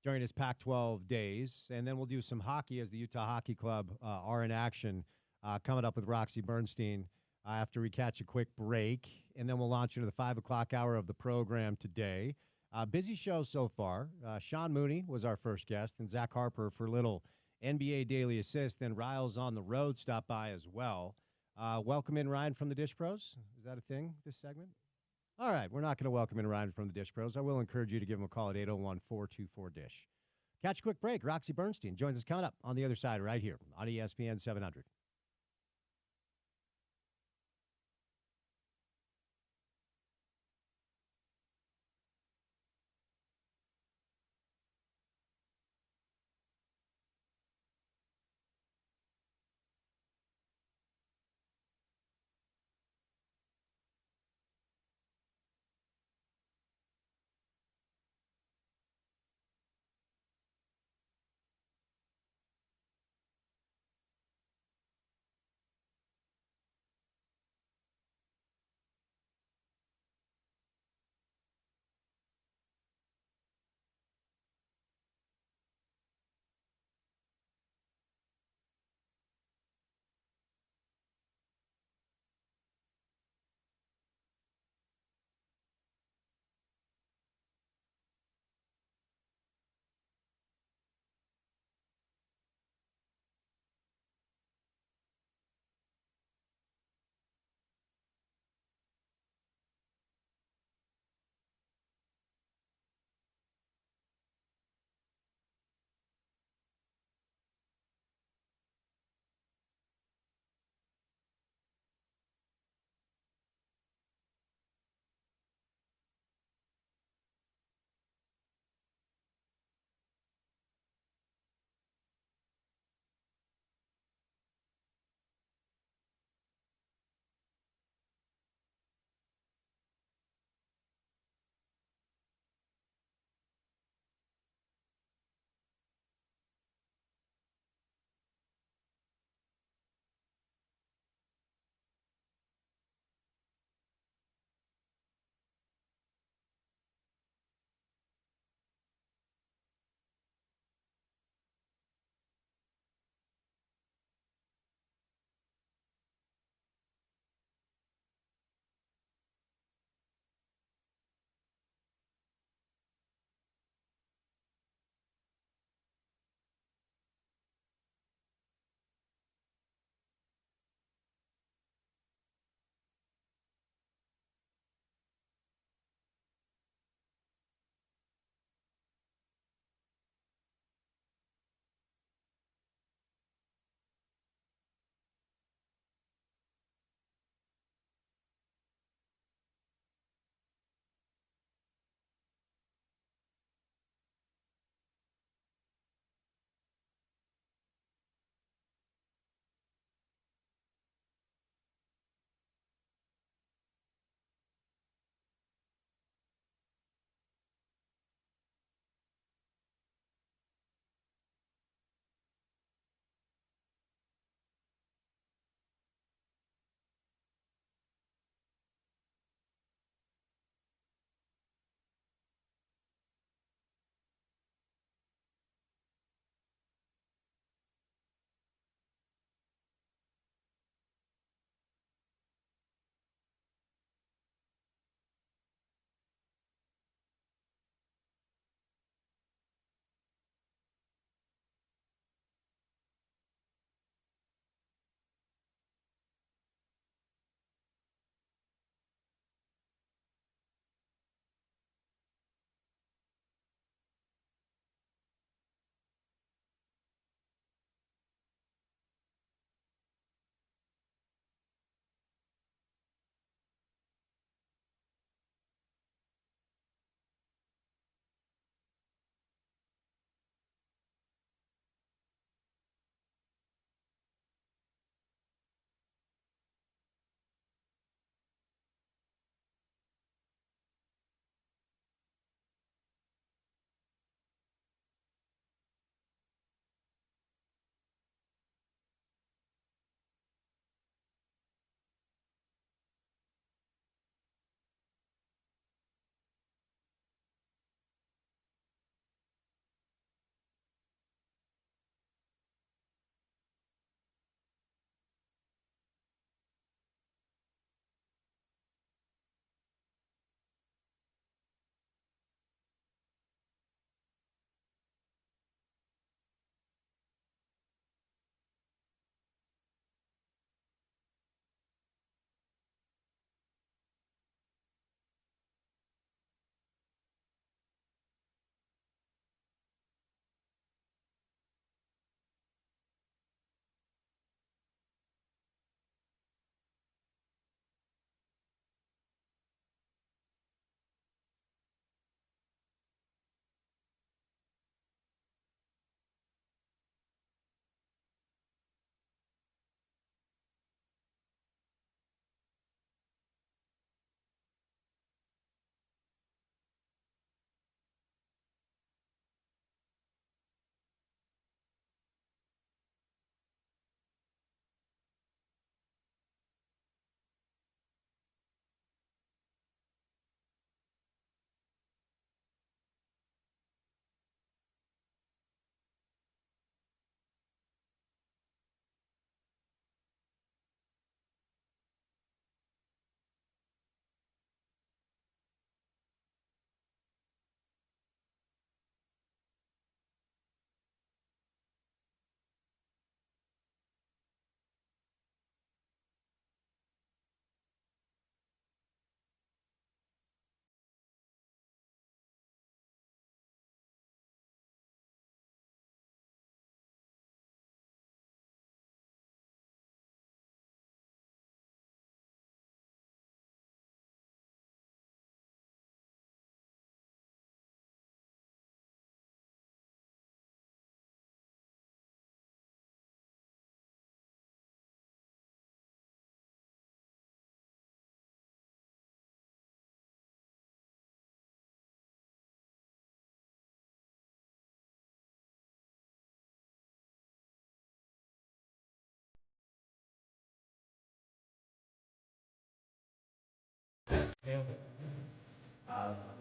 during his Pac-12 days. And then we'll do some hockey as the Utah Hockey Club are in action coming up with Roxy Bernstein after we catch a quick break. And then we'll launch into the 5 o'clock hour of the program today. Busy show so far. Sean Mooney was our first guest, and Zach Harper for a little NBA Daily Assist. Then Riles on the road stopped by as well. Welcome in Ryan from the Dish Pros. Is that a thing, this segment? All right, we're not going to welcome in Ryan from the Dish Pros. I will encourage you to give him a call at 801-424-DISH. Catch a quick break. Roxy Bernstein joins us coming up on the other side right here on ESPN 700.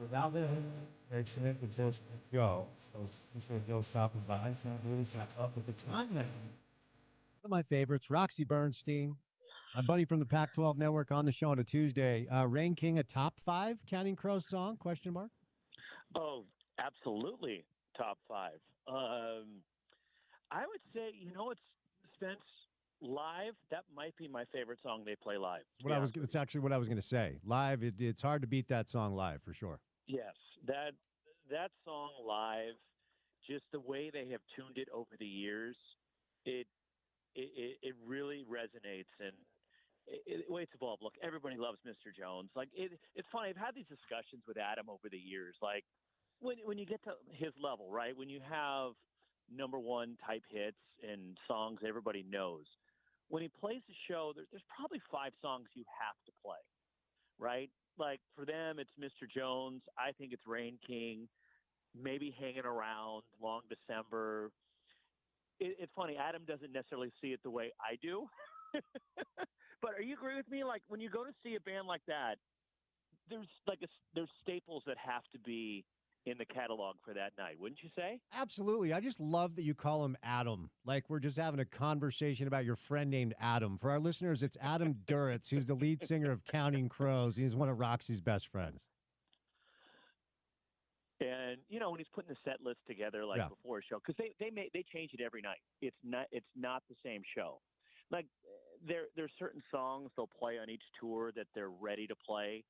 Without it, it would just go. So you should go stop and buy something, really got up at the time. One of my favorites, Roxy Bernstein, my buddy from the Pac-12 Network, on the show on a Tuesday. Rain King, a top 5 Counting Crows song? Question mark. Oh, absolutely, top 5. I would say, it's Spence live. That might be my favorite song they play live. It's actually what I was going to say. Live, it's hard to beat that song live for sure. Yes, that song live, just the way they have tuned it over the years, it really resonates, and it waits above. Look, everybody loves Mr. Jones. Like it's funny. I've had these discussions with Adam over the years. Like when you get to his level, right? When you have number one type hits and songs everybody knows, when he plays the show, there's probably 5 songs you have to play, right? Like for them, it's Mr. Jones. I think it's Rain King, maybe Hanging Around, Long December. It's funny. Adam doesn't necessarily see it the way I do. But are you agree with me? Like when you go to see a band like that, there's staples that have to be in the catalog for that night, wouldn't you say? Absolutely. I just love that you call him Adam. Like we're just having a conversation about your friend named Adam. For our listeners, it's Adam Duritz, who's the lead singer of Counting Crows. He's one of Roxy's best friends. And when he's putting the set list together before a show, because they change it every night. It's not the same show. Like there's certain songs they'll play on each tour that they're ready to play.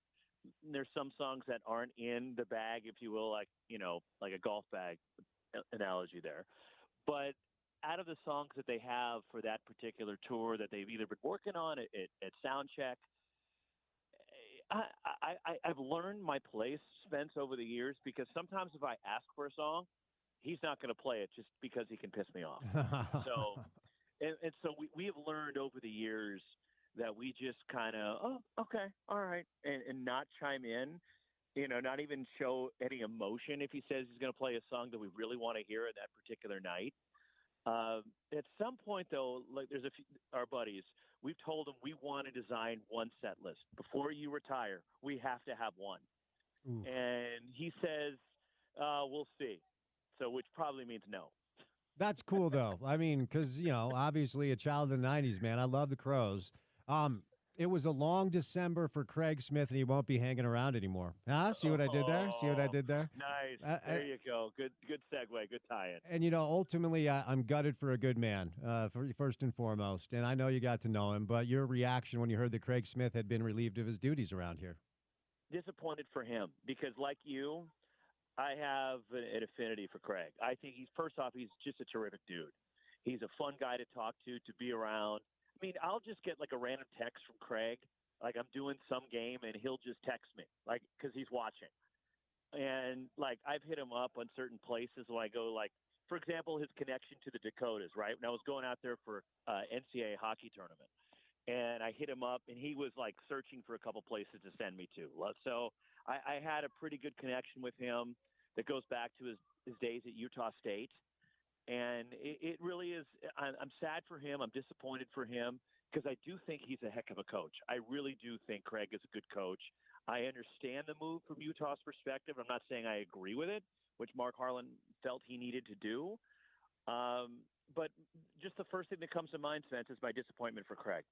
There's some songs that aren't in the bag, if you will, like a golf bag analogy there. But out of the songs that they have for that particular tour that they've either been working on at Soundcheck, I've learned my place, Spence, over the years, because sometimes if I ask for a song, he's not going to play it just because he can piss me off. So we have learned over the years that we just kind of, okay, all right, and not chime in, not even show any emotion if he says he's going to play a song that we really want to hear at that particular night. At some point, though, like there's our buddies, we've told them we want to design one set list. Before you retire, we have to have one. Ooh. And he says, we'll see. So which probably means no. That's cool, though. I mean, because, obviously a child of the 90s, man. I love the Crows. It was a long December for Craig Smith, and he won't be hanging around anymore. Huh? See what I did there? See what I did there? Nice. There you go. Good segue. Good tie-in. And, ultimately, I'm gutted for a good man, first and foremost. And I know you got to know him, but your reaction when you heard that Craig Smith had been relieved of his duties around here? Disappointed for him because, like you, I have an affinity for Craig. I think he's just a terrific dude. He's a fun guy to talk to be around. I mean, I'll just get like a random text from Craig, like I'm doing some game, and he'll just text me, like because he's watching. And like I've hit him up on certain places where I go, like for example, his connection to the Dakotas. Right when I was going out there for NCAA hockey tournament, and I hit him up, and he was like searching for a couple places to send me to. So I had a pretty good connection with him that goes back to his days at Utah State. And it really is. I'm sad for him. I'm disappointed for him because I do think he's a heck of a coach. I really do think Craig is a good coach. I understand the move from Utah's perspective. I'm not saying I agree with it, which Mark Harlan felt he needed to do. But just the first thing that comes to mind, Spence, is my disappointment for Craig.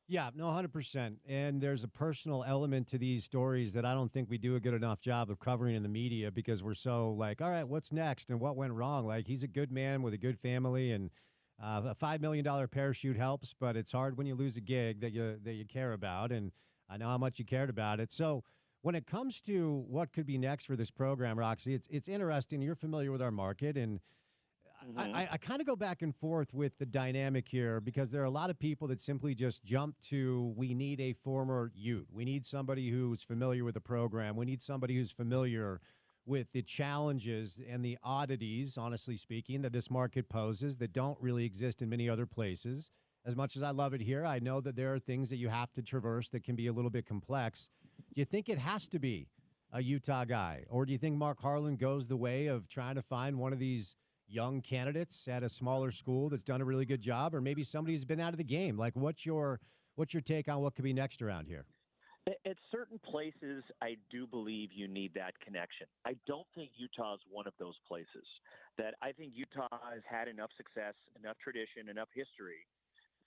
Yeah, no, 100%. And there's a personal element to these stories that I don't think we do a good enough job of covering in the media because we're so like, all right, what's next and what went wrong? Like, he's a good man with a good family, and a $5 million parachute helps, but it's hard when you lose a gig that you care about. And I know how much you cared about it. So when it comes to what could be next for this program, Roxy, it's interesting. You're familiar with our market, and I kind of go back and forth with the dynamic here because there are a lot of people that simply just jump to, we need a former Ute. We need somebody who's familiar with the program. We need somebody who's familiar with the challenges and the oddities, honestly speaking, that this market poses that don't really exist in many other places. As much as I love it here, I know that there are things that you have to traverse that can be a little bit complex. Do you think it has to be a Utah guy, or do you think Mark Harlan goes the way of trying to find one of these young candidates at a smaller school that's done a really good job, or maybe somebody who's been out of the game? Like, what's your take on what could be next around here? At certain places, I do believe you need that connection. I don't think Utah is one of those places. That I think Utah has had enough success, enough tradition, enough history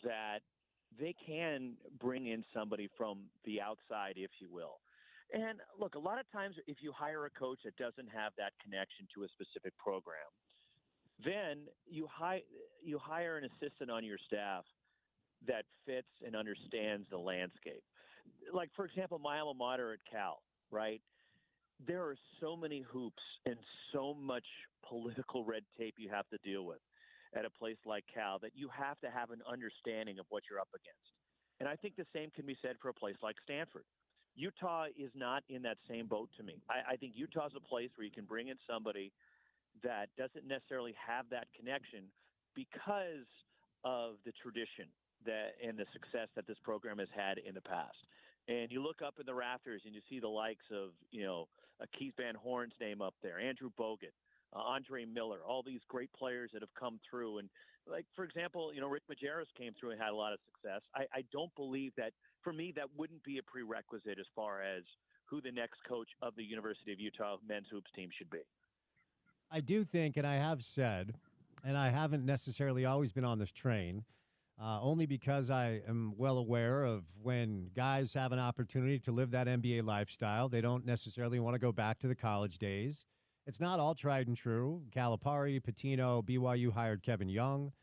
that they can bring in somebody from the outside, if you will. And look, a lot of times if you hire a coach that doesn't have that connection to a specific program, then you hire an assistant on your staff that fits and understands the landscape. Like, for example, my alma mater at Cal, right? There are so many hoops and so much political red tape you have to deal with at a place like Cal that you have to have an understanding of what you're up against. And I think the same can be said for a place like Stanford. Utah is not in that same boat to me. I think Utah is a place where you can bring in somebody that doesn't necessarily have that connection because of the tradition and the success that this program has had in the past. And you look up in the rafters and you see the likes of, Keith Van Horn's name up there, Andrew Bogut, Andre Miller, all these great players that have come through. And like, for example, Rick Majerus came through and had a lot of success. I don't believe that, for me, that wouldn't be a prerequisite as far as who the next coach of the University of Utah men's hoops team should be. I do think, and I have said, and I haven't necessarily always been on this train, only because I am well aware of when guys have an opportunity to live that NBA lifestyle, they don't necessarily want to go back to the college days. It's not all tried and true. Calipari, Pitino, BYU hired Kevin Young.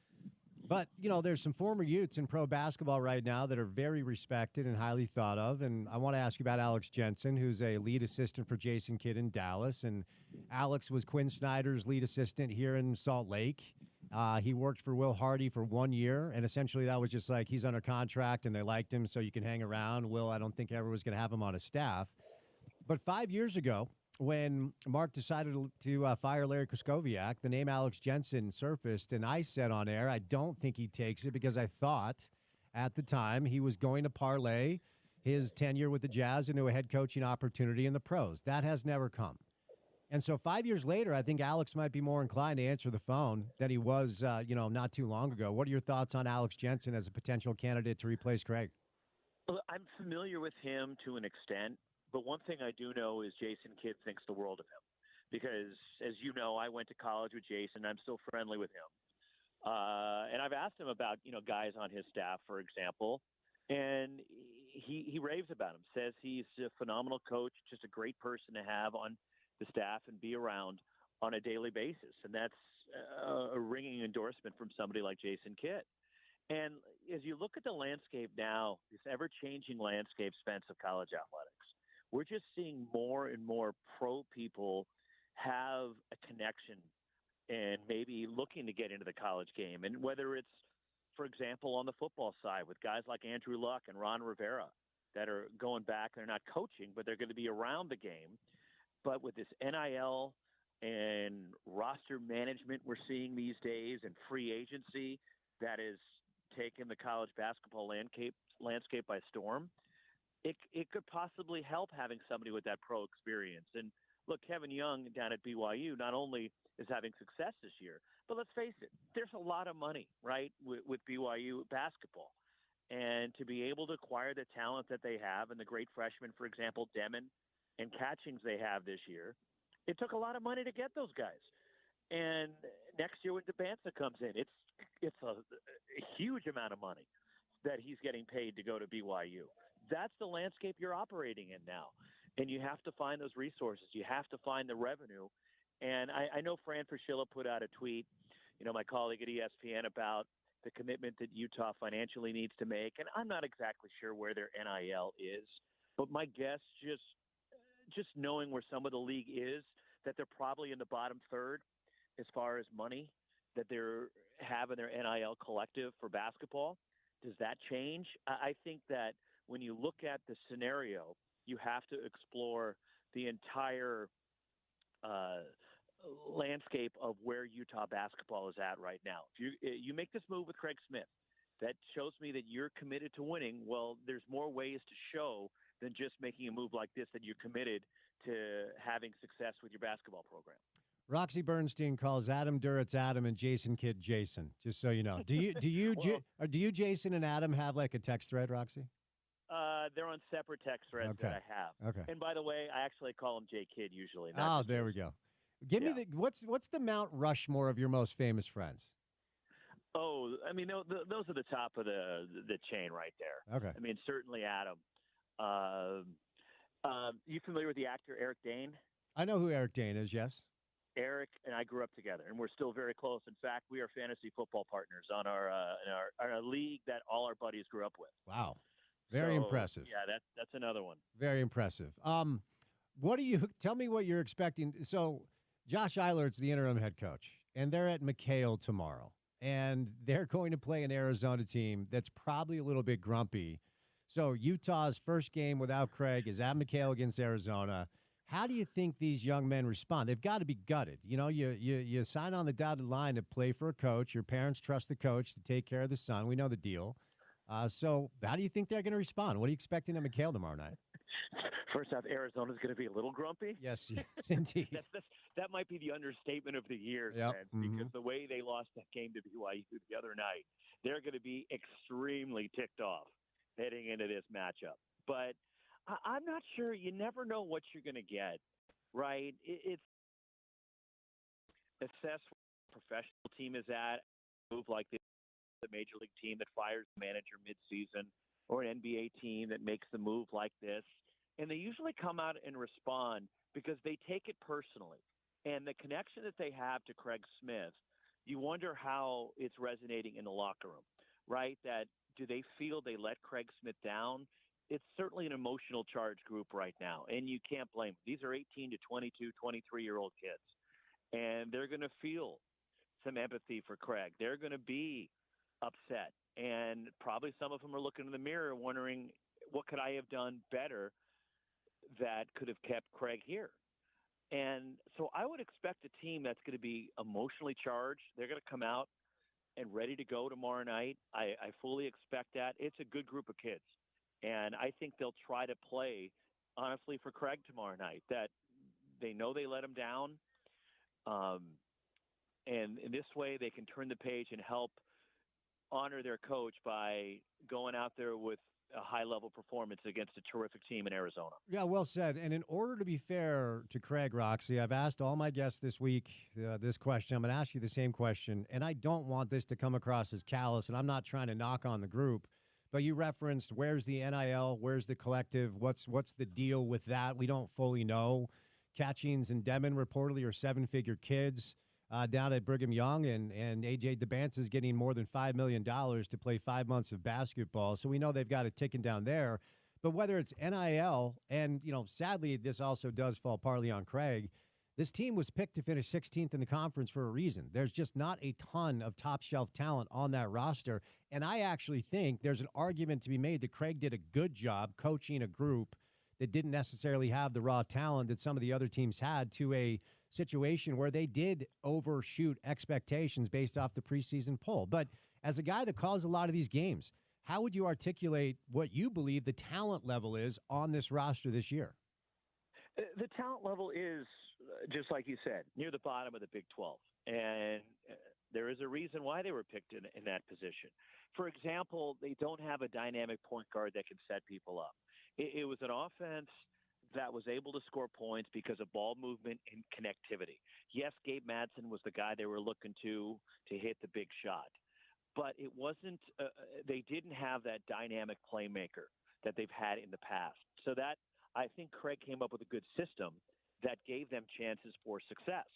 But, there's some former Utes in pro basketball right now that are very respected and highly thought of. And I want to ask you about Alex Jensen, who's a lead assistant for Jason Kidd in Dallas. And Alex was Quinn Snyder's lead assistant here in Salt Lake. He worked for Will Hardy for 1 year, and essentially that was just like he's under contract and they liked him, so you can hang around. Will, I don't think ever was going to have him on his staff. But 5 years ago, when Mark decided to fire Larry Kraskowiak, the name Alex Jensen surfaced, and I said on air, I don't think he takes it because I thought at the time he was going to parlay his tenure with the Jazz into a head coaching opportunity in the pros. That has never come. And so 5 years later, I think Alex might be more inclined to answer the phone than he was, not too long ago. What are your thoughts on Alex Jensen as a potential candidate to replace Craig? Well, I'm familiar with him to an extent, but one thing I do know is Jason Kidd thinks the world of him because, as you know, I went to college with Jason. I'm still friendly with him. And I've asked him about, guys on his staff, for example, and he raves about him, says he's a phenomenal coach, just a great person to have on the staff and be around on a daily basis. And that's a ringing endorsement from somebody like Jason Kidd. And as you look at the landscape now, this ever-changing landscape, Spence, of college athletics, we're just seeing more and more pro people have a connection and maybe looking to get into the college game. And whether it's, for example, on the football side with guys like Andrew Luck and Ron Rivera that are going back, they're not coaching, but they're going to be around the game. But with this NIL and roster management we're seeing these days and free agency that is taking the college basketball landscape by storm, it could possibly help having somebody with that pro experience. And look, Kevin Young down at BYU not only is having success this year, but let's face it, there's a lot of money, right, with BYU basketball. And to be able to acquire the talent that they have and the great freshmen, for example, Demon and Catchings they have this year, it took a lot of money to get those guys. And next year when DeBanza comes in, it's a huge amount of money that he's getting paid to go to BYU. That's the landscape you're operating in now. And you have to find those resources. You have to find the revenue. And I know Fran Fraschilla put out a tweet, my colleague at ESPN, about the commitment that Utah financially needs to make. And I'm not exactly sure where their NIL is. But my guess, just knowing where some of the league is, that they're probably in the bottom third as far as money that they're having their NIL collective for basketball. Does that change? I think that when you look at the scenario, you have to explore the entire landscape of where Utah basketball is at right now. If you make this move with Craig Smith, that shows me that you're committed to winning. Well, there's more ways to show than just making a move like this, that you're committed to having success with your basketball program. Roxy Bernstein calls Adam Duritz Adam and Jason Kidd Jason, just so you know. Do you, Jason and Adam have like a text thread, Roxy? They're on separate text threads Okay. that I have. Okay. And by the way, I actually call him J Kid usually. Oh, there we go. Give me what's the Mount Rushmore of your most famous friends? Oh, I mean, those are the top of the chain right there. Okay. I mean, certainly Adam. You familiar with the actor Eric Dane? I know who Eric Dane is, yes. Eric and I grew up together, and we're still very close. In fact, we are fantasy football partners on our league that all our buddies grew up with. Wow. Very impressive. Yeah, that's another one. Very impressive. Tell me what you're expecting. So Josh Eilert's the interim head coach, and they're at McHale tomorrow, and they're going to play an Arizona team that's probably a little bit grumpy. So Utah's first game without Craig is at McHale against Arizona. How do you think these young men respond? They've got to be gutted. You know, you sign on the dotted line to play for a coach. Your parents trust the coach to take care of the son. We know the deal. So how do you think they're going to respond? What are you expecting at McHale tomorrow night? First off, Arizona's going to be a little grumpy. Yes, indeed. That might be the understatement of the year, yep. because the way they lost that game to BYU the other night, they're going to be extremely ticked off heading into this matchup. But I'm not sure. You never know what you're going to get, right? It's assess where the professional team is at, move like the major league team that fires the manager midseason, or an NBA team that makes the move like this. And they usually come out and respond because they take it personally. And the connection that they have to Craig Smith, you wonder how it's resonating in the locker room, right? That do they feel they let Craig Smith down? It's certainly an emotional charged group right now, and you can't blame them. These are 18 to 22, 23-year-old kids, and they're going to feel some empathy for Craig. They're going to be upset, and probably some of them are looking in the mirror wondering, what could I have done better that could have kept Craig here? And so I would expect a team that's going to be emotionally charged. They're going to come out and ready to go tomorrow night. I fully expect that. It's a good group of kids. And I think they'll try to play, honestly, for Craig tomorrow night, that they know they let him down. And in this way, they can turn the page and help honor their coach by going out there with a high-level performance against a terrific team in Arizona. Yeah, well said. And in order to be fair to Craig, Roxy, I've asked all my guests this week this question. I'm going to ask you the same question, and I don't want this to come across as callous, and I'm not trying to knock on the group. But you referenced, where's the NIL, where's the collective, what's the deal with that? We don't fully know. Catchings and Demon reportedly are seven-figure kids down at Brigham Young, and A.J. DeBance is getting more than $5 million to play 5 months of basketball. So we know they've got it ticking down there. But whether it's NIL, and, you know, sadly, this also does fall partly on Craig, this team was picked to finish 16th in the conference for a reason. There's just not a ton of top-shelf talent on that roster. And I actually think there's an argument to be made that Craig did a good job coaching a group that didn't necessarily have the raw talent that some of the other teams had to a situation where they did overshoot expectations based off the preseason poll. But as a guy that calls a lot of these games, how would you articulate what you believe the talent level is on this roster this year? The talent level is, just like you said, near the bottom of the Big 12. And there is a reason why they were picked in that position. For example, they don't have a dynamic point guard that can set people up. It was an offense that was able to score points because of ball movement and connectivity. Yes, Gabe Madsen was the guy they were looking to hit the big shot. But it wasn't they didn't have that dynamic playmaker that they've had in the past. So that, I think Craig came up with a good system that gave them chances for success.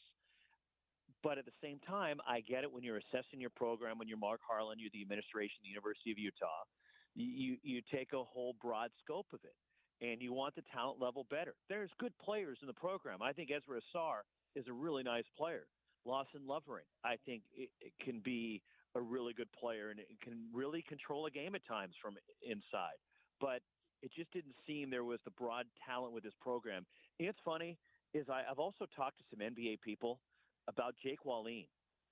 But at the same time, I get it when you're assessing your program, when you're Mark Harlan, you're the administration of the University of Utah, you take a whole broad scope of it, and you want the talent level better. There's good players in the program. I think Ezra Assar is a really nice player. Lawson Lovering, I think it can be a really good player, and it can really control a game at times from inside. But it just didn't seem there was the broad talent with this program. And it's funny is I've also talked to some NBA people about Jake Wallin,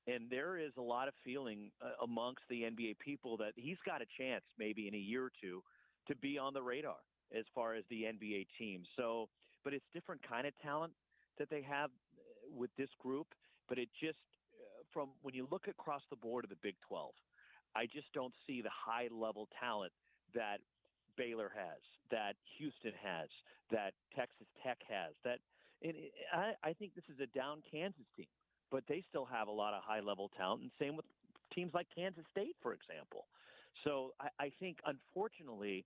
and there is a lot of feeling amongst the NBA people that he's got a chance maybe in a year or two to be on the radar as far as the NBA team. So, but it's different kind of talent that they have with this group. But it just, from when you look across the board of the Big 12, I just don't see the high-level talent that Baylor has, that Houston has, that Texas Tech has. I think this is a down Kansas team, but they still have a lot of high-level talent, and same with teams like Kansas State, for example. So I think, unfortunately,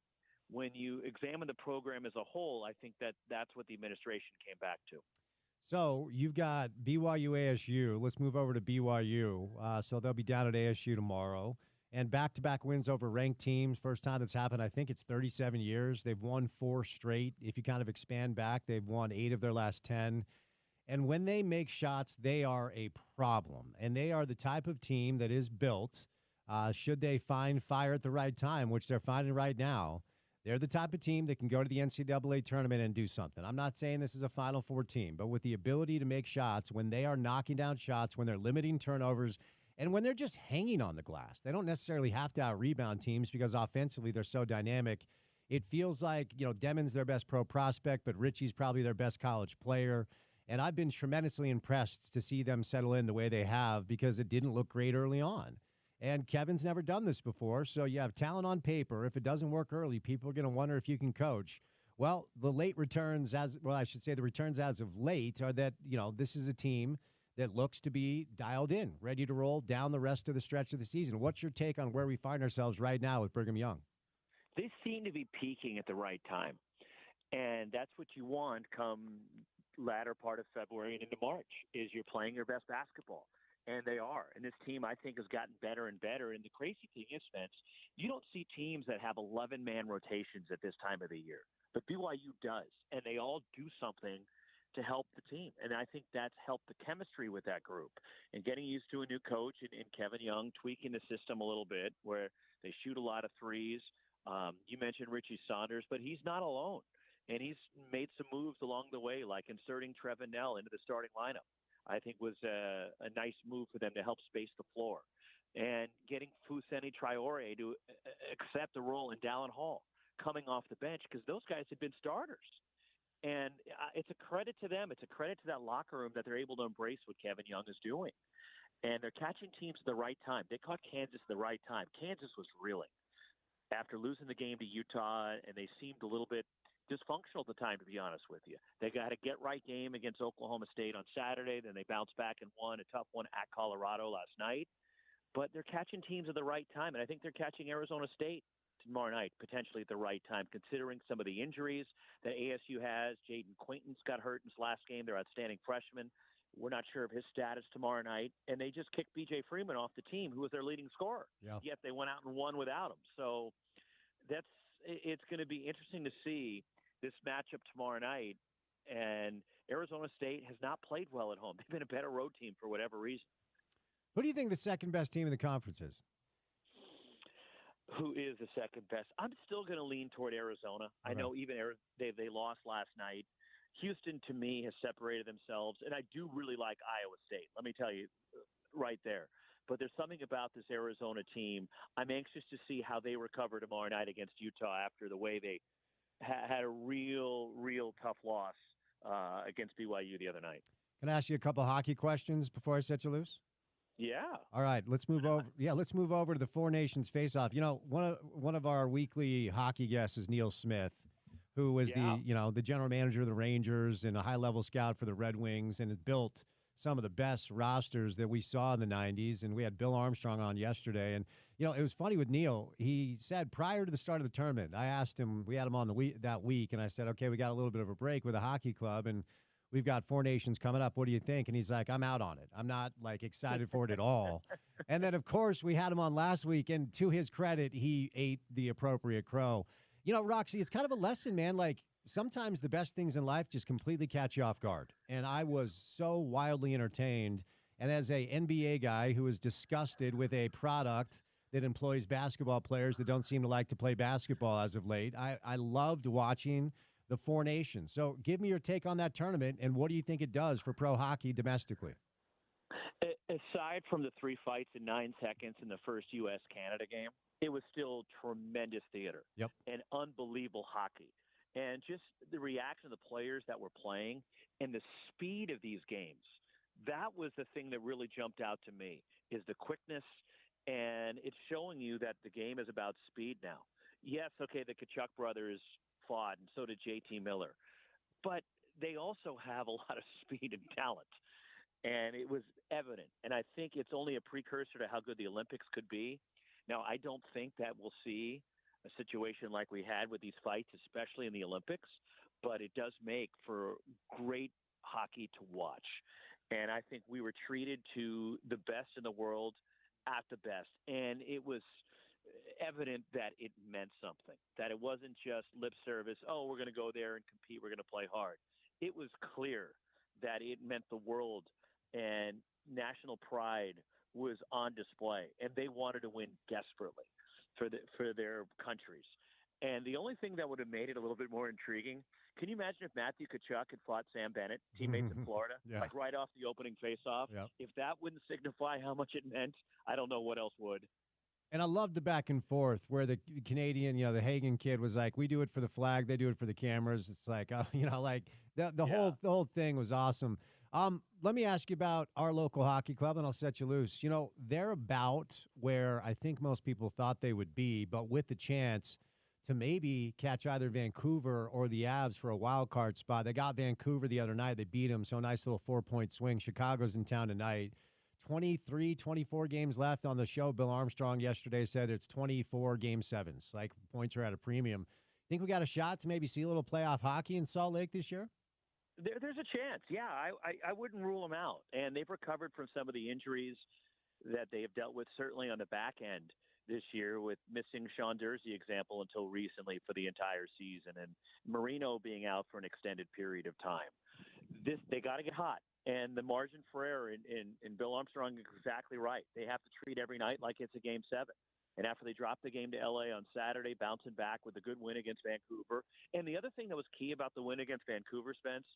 when you examine the program as a whole, I think that's what the administration came back to. So you've got BYU ASU. Let's move over to BYU. So they'll be down at ASU tomorrow. And back-to-back wins over ranked teams. First time that's happened, I think it's 37 years. They've won 4 straight. If you kind of expand back, they've won 8 of their last 10. And when they make shots, they are a problem. And they are the type of team that is built, should they find fire at the right time, which they're finding right now, they're the type of team that can go to the NCAA tournament and do something. I'm not saying this is a Final Four team, but with the ability to make shots, when they are knocking down shots, when they're limiting turnovers, and when they're just hanging on the glass, they don't necessarily have to out-rebound teams because offensively they're so dynamic. It feels like, Demon's their best pro prospect, but Richie's probably their best college player. And I've been tremendously impressed to see them settle in the way they have because it didn't look great early on. And Kevin's never done this before, so you have talent on paper. If it doesn't work early, people are going to wonder if you can coach. Well, the returns as of late are that, this is a team that looks to be dialed in, ready to roll down the rest of the stretch of the season. What's your take on where we find ourselves right now with Brigham Young? They seem to be peaking at the right time, and that's what you want come latter part of February and into March, is you're playing your best basketball. And they are. And this team, I think, has gotten better and better. And the crazy thing is, Spence, you don't see teams that have 11-man rotations at this time of the year. But BYU does. And they all do something to help the team. And I think that's helped the chemistry with that group. And getting used to a new coach and Kevin Young, tweaking the system a little bit where they shoot a lot of threes. You mentioned Richie Saunders, but he's not alone. And he's made some moves along the way, like inserting Trevin Nell into the starting lineup. I think was a nice move for them to help space the floor. And getting Fousseyni Traore to accept the role in Dallin Hall coming off the bench, because those guys had been starters. And it's a credit to them. It's a credit to that locker room that they're able to embrace what Kevin Young is doing. And they're catching teams at the right time. They caught Kansas at the right time. Kansas was reeling after losing the game to Utah, and they seemed a little bit dysfunctional at the time, to be honest with you. They got a get-right game against Oklahoma State on Saturday. Then they bounced back and won a tough one at Colorado last night. But they're catching teams at the right time, and I think they're catching Arizona State tomorrow night, potentially at the right time, considering some of the injuries that ASU has. Jaden Quaintance got hurt in his last game. They're outstanding freshman. We're not sure of his status tomorrow night. And they just kicked B.J. Freeman off the team, who was their leading scorer. Yeah. Yet they went out and won without him. So it's going to be interesting to see this matchup tomorrow night. And Arizona State has not played well at home. They've been a better road team for whatever reason. Who do you think the second best team in the conference is? Who is the second best? I'm still going to lean toward Arizona. Okay. I know even they lost last night. Houston, to me, has separated themselves, and I do really like Iowa State. Let me tell you right there. But there's something about this Arizona team. I'm anxious to see how they recover tomorrow night against Utah after the way they had a real tough loss against BYU the other night. Can I ask you a couple hockey questions before I set you loose? Yeah. All right, let's move over. Yeah, let's move over to the Four Nations face-off. One of our weekly hockey guests is Neil Smith, who was the general manager of the Rangers and a high-level scout for the Red Wings, and has built some of the best rosters that we saw in the 90s. And we had Bill Armstrong on yesterday. And, it was funny with Neil. He said prior to the start of the tournament, I asked him, we had him on that week, and I said, okay, we got a little bit of a break with a hockey club, and we've got Four Nations coming up. What do you think? And he's like, I'm out on it. I'm not, excited for it at all. And then, of course, we had him on last week, and to his credit, he ate the appropriate crow. Roxy, it's kind of a lesson, man. Sometimes the best things in life just completely catch you off guard. And I was so wildly entertained. And as a NBA guy who is disgusted with a product that employs basketball players that don't seem to like to play basketball as of late, I loved watching the Four Nations. So give me your take on that tournament, and what do you think it does for pro hockey domestically? Aside from the 3 fights in 9 seconds in the first U.S.-Canada game, it was still tremendous theater. Yep. And unbelievable hockey. And just the reaction of the players that were playing and the speed of these games, that was the thing that really jumped out to me, is the quickness. And it's showing you that the game is about speed now. Yes, okay, the Kachuk brothers fought, and so did JT Miller. But they also have a lot of speed and talent. And it was evident. And I think it's only a precursor to how good the Olympics could be. Now, I don't think that we'll see a situation like we had with these fights, especially in the Olympics, but it does make for great hockey to watch. And I think we were treated to the best in the world at the best. And it was evident that it meant something, that it wasn't just lip service, oh, we're going to go there and compete, we're going to play hard. It was clear that it meant the world, and national pride was on display, and they wanted to win desperately for their countries. And the only thing that would have made it a little bit more intriguing, can you imagine if Matthew Tkachuk had fought Sam Bennett, teammates in Florida, like right off the opening faceoff? Yep. If that wouldn't signify how much it meant, I don't know what else would. And I love the back and forth where the Canadian, the Hagen kid was like, we do it for the flag, they do it for the cameras. It's like, like the whole thing was awesome. Let me ask you about our local hockey club, and I'll set you loose. They're about where I think most people thought they would be, but with the chance to maybe catch either Vancouver or the Avs for a wild card spot. They got Vancouver the other night. They beat them, so a nice little 4-point swing. Chicago's in town tonight. 23, 24 games left on the show. Bill Armstrong yesterday said it's 24 game sevens. Like, points are at a premium. Think we got a shot to maybe see a little playoff hockey in Salt Lake this year? There's a chance. Yeah, I wouldn't rule them out. And they've recovered from some of the injuries that they have dealt with, certainly on the back end this year, with missing Sean Dursey example until recently for the entire season, and Marino being out for an extended period of time. They got to get hot. And the margin for error in Bill Armstrong is exactly right. They have to treat every night like it's a game 7. And after they dropped the game to L.A. on Saturday, bouncing back with a good win against Vancouver. And the other thing that was key about the win against Vancouver, Spence,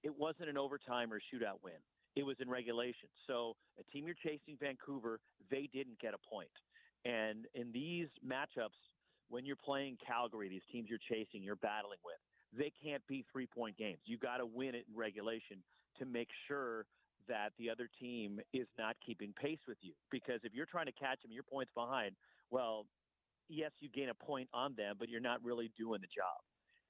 it wasn't an overtime or shootout win. It was in regulation. So a team you're chasing, Vancouver, they didn't get a point. And in these matchups, when you're playing Calgary, these teams you're chasing, you're battling with, they can't be 3-point games. You got to win it in regulation to make sure that the other team is not keeping pace with you. Because if you're trying to catch them, your point's behind, well, yes, you gain a point on them, but you're not really doing the job.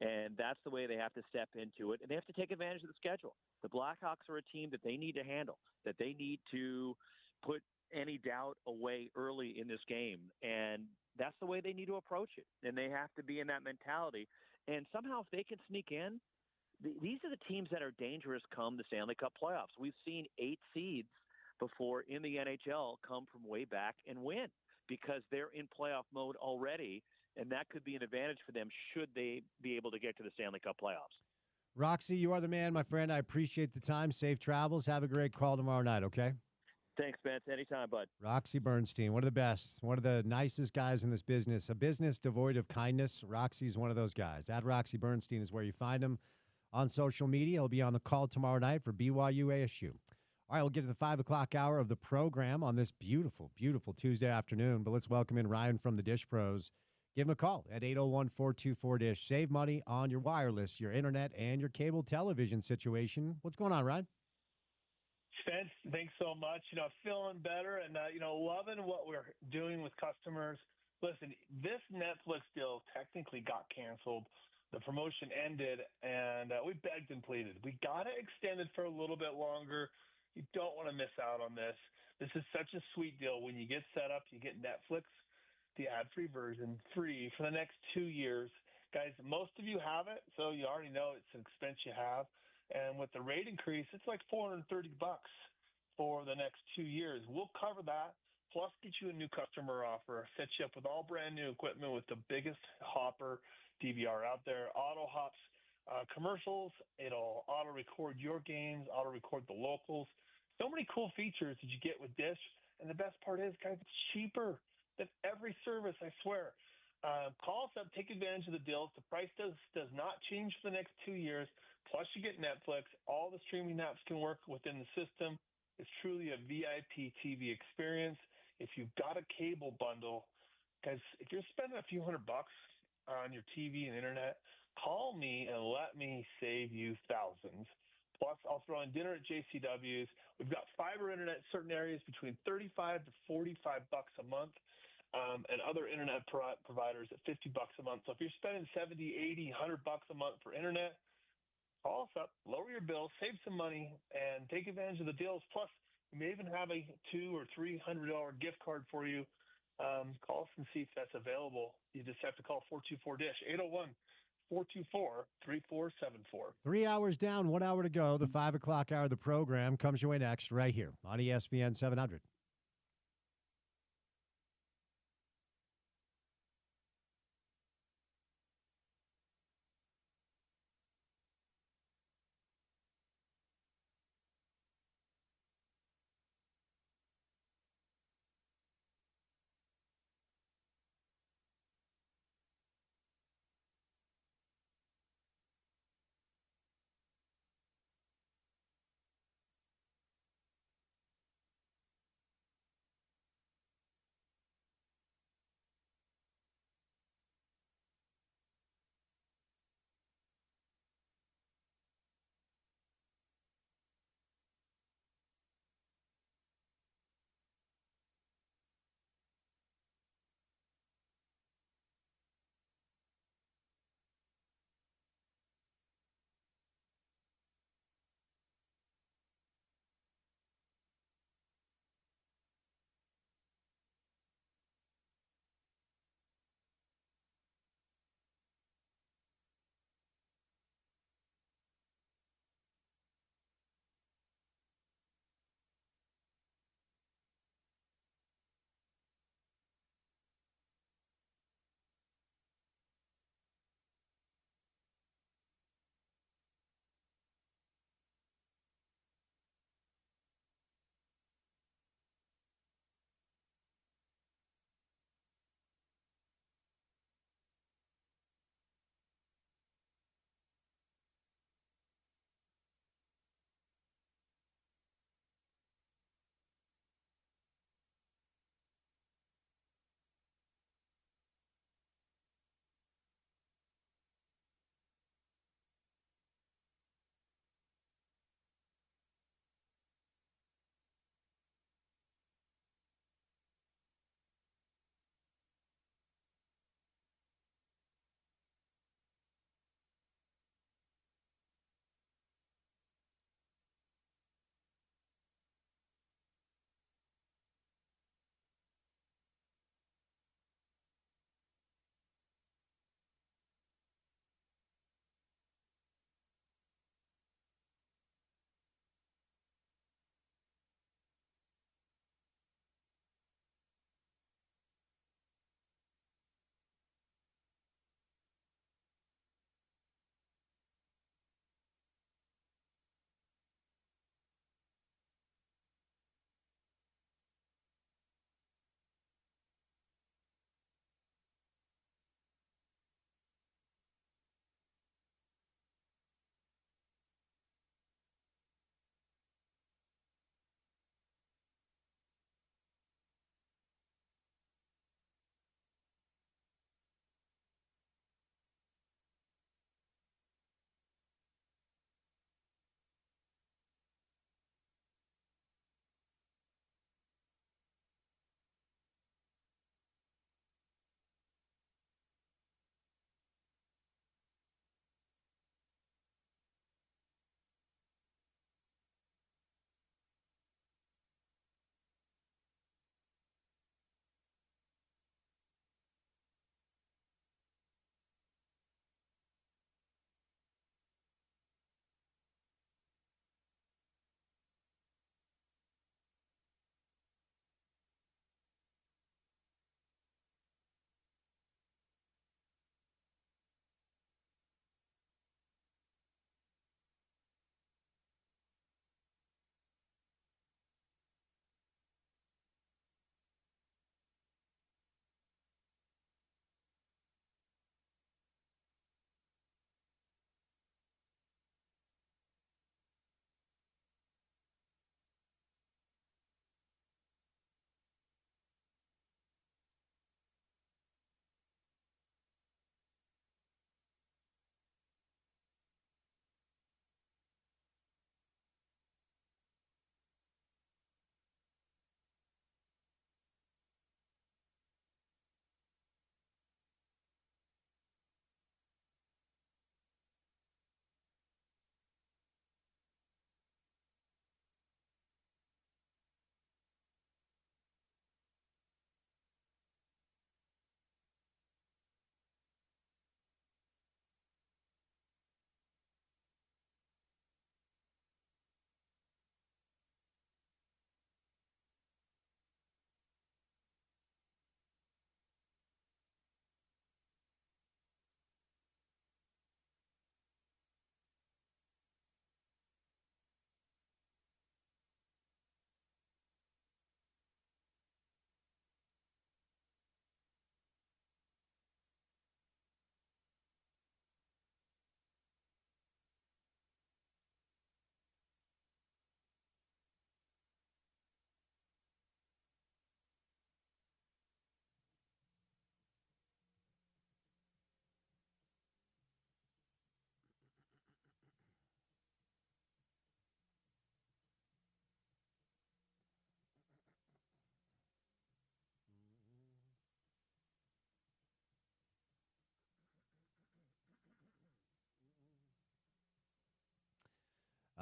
And that's the way they have to step into it. And they have to take advantage of the schedule. The Blackhawks are a team that they need to handle, that they need to put any doubt away early in this game. And that's the way they need to approach it. And they have to be in that mentality. And somehow if they can sneak in, these are the teams that are dangerous come the Stanley Cup playoffs. We've seen 8 seeds before in the NHL come from way back and win because they're in playoff mode already, and that could be an advantage for them should they be able to get to the Stanley Cup playoffs. Roxy, you are the man, my friend. I appreciate the time. Safe travels. Have a great call tomorrow night, okay? Thanks, Spence. Anytime, bud. Roxy Bernstein, one of the best, one of the nicest guys in this business. A business devoid of kindness. Roxy's one of those guys. At Roxy Bernstein is where you find him on social media. He'll be on the call tomorrow night for BYU ASU. All right, we'll get to the 5 o'clock hour of the program on this beautiful, beautiful Tuesday afternoon. But let's welcome in Ryan from the Dish Pros. Give him a call at 801-424-DISH. Save money on your wireless, your internet, and your cable television situation. What's going on, Ryan? Spence, thanks so much. Feeling better and, loving what we're doing with customers. Listen, this Netflix deal technically got canceled. The promotion ended, and we begged and pleaded. We got it extended for a little bit longer. You don't want to miss out on this. This is such a sweet deal. When you get set up, you get Netflix, the ad-free version, free for the next 2 years. Guys, most of you have it, so you already know it's an expense you have. And with the rate increase, it's like $430 for the next 2 years. We'll cover that, plus get you a new customer offer, set you up with all brand new equipment with the biggest hopper DVR out there. Auto hops commercials. It'll auto record your games, auto record the locals. So many cool features that you get with Dish. And the best part is, guys, it's cheaper than every service, I swear. Call us up, take advantage of the deals. The price does not change for the next 2 years. Plus, you get Netflix. All the streaming apps can work within the system. It's truly a VIP TV experience. If you've got a cable bundle, guys, if you're spending a few $100 on your TV and internet, call me and let me save you thousands. Plus, I'll throw in dinner at JCW's. We've got fiber internet in certain areas between $35 to $45 a month. and other internet providers at $50 a month. So if you're spending 70, 80, $100 a month for internet, call us up, lower your bill, save some money, and take advantage of the deals. Plus, we may even have a $200 or $300 gift card for you. Call us and see if that's available. You just have to call 424-DISH, 801-424-3474. 3 hours down, 1 hour to go. The 5 o'clock hour of the program comes your way next right here on ESPN 700.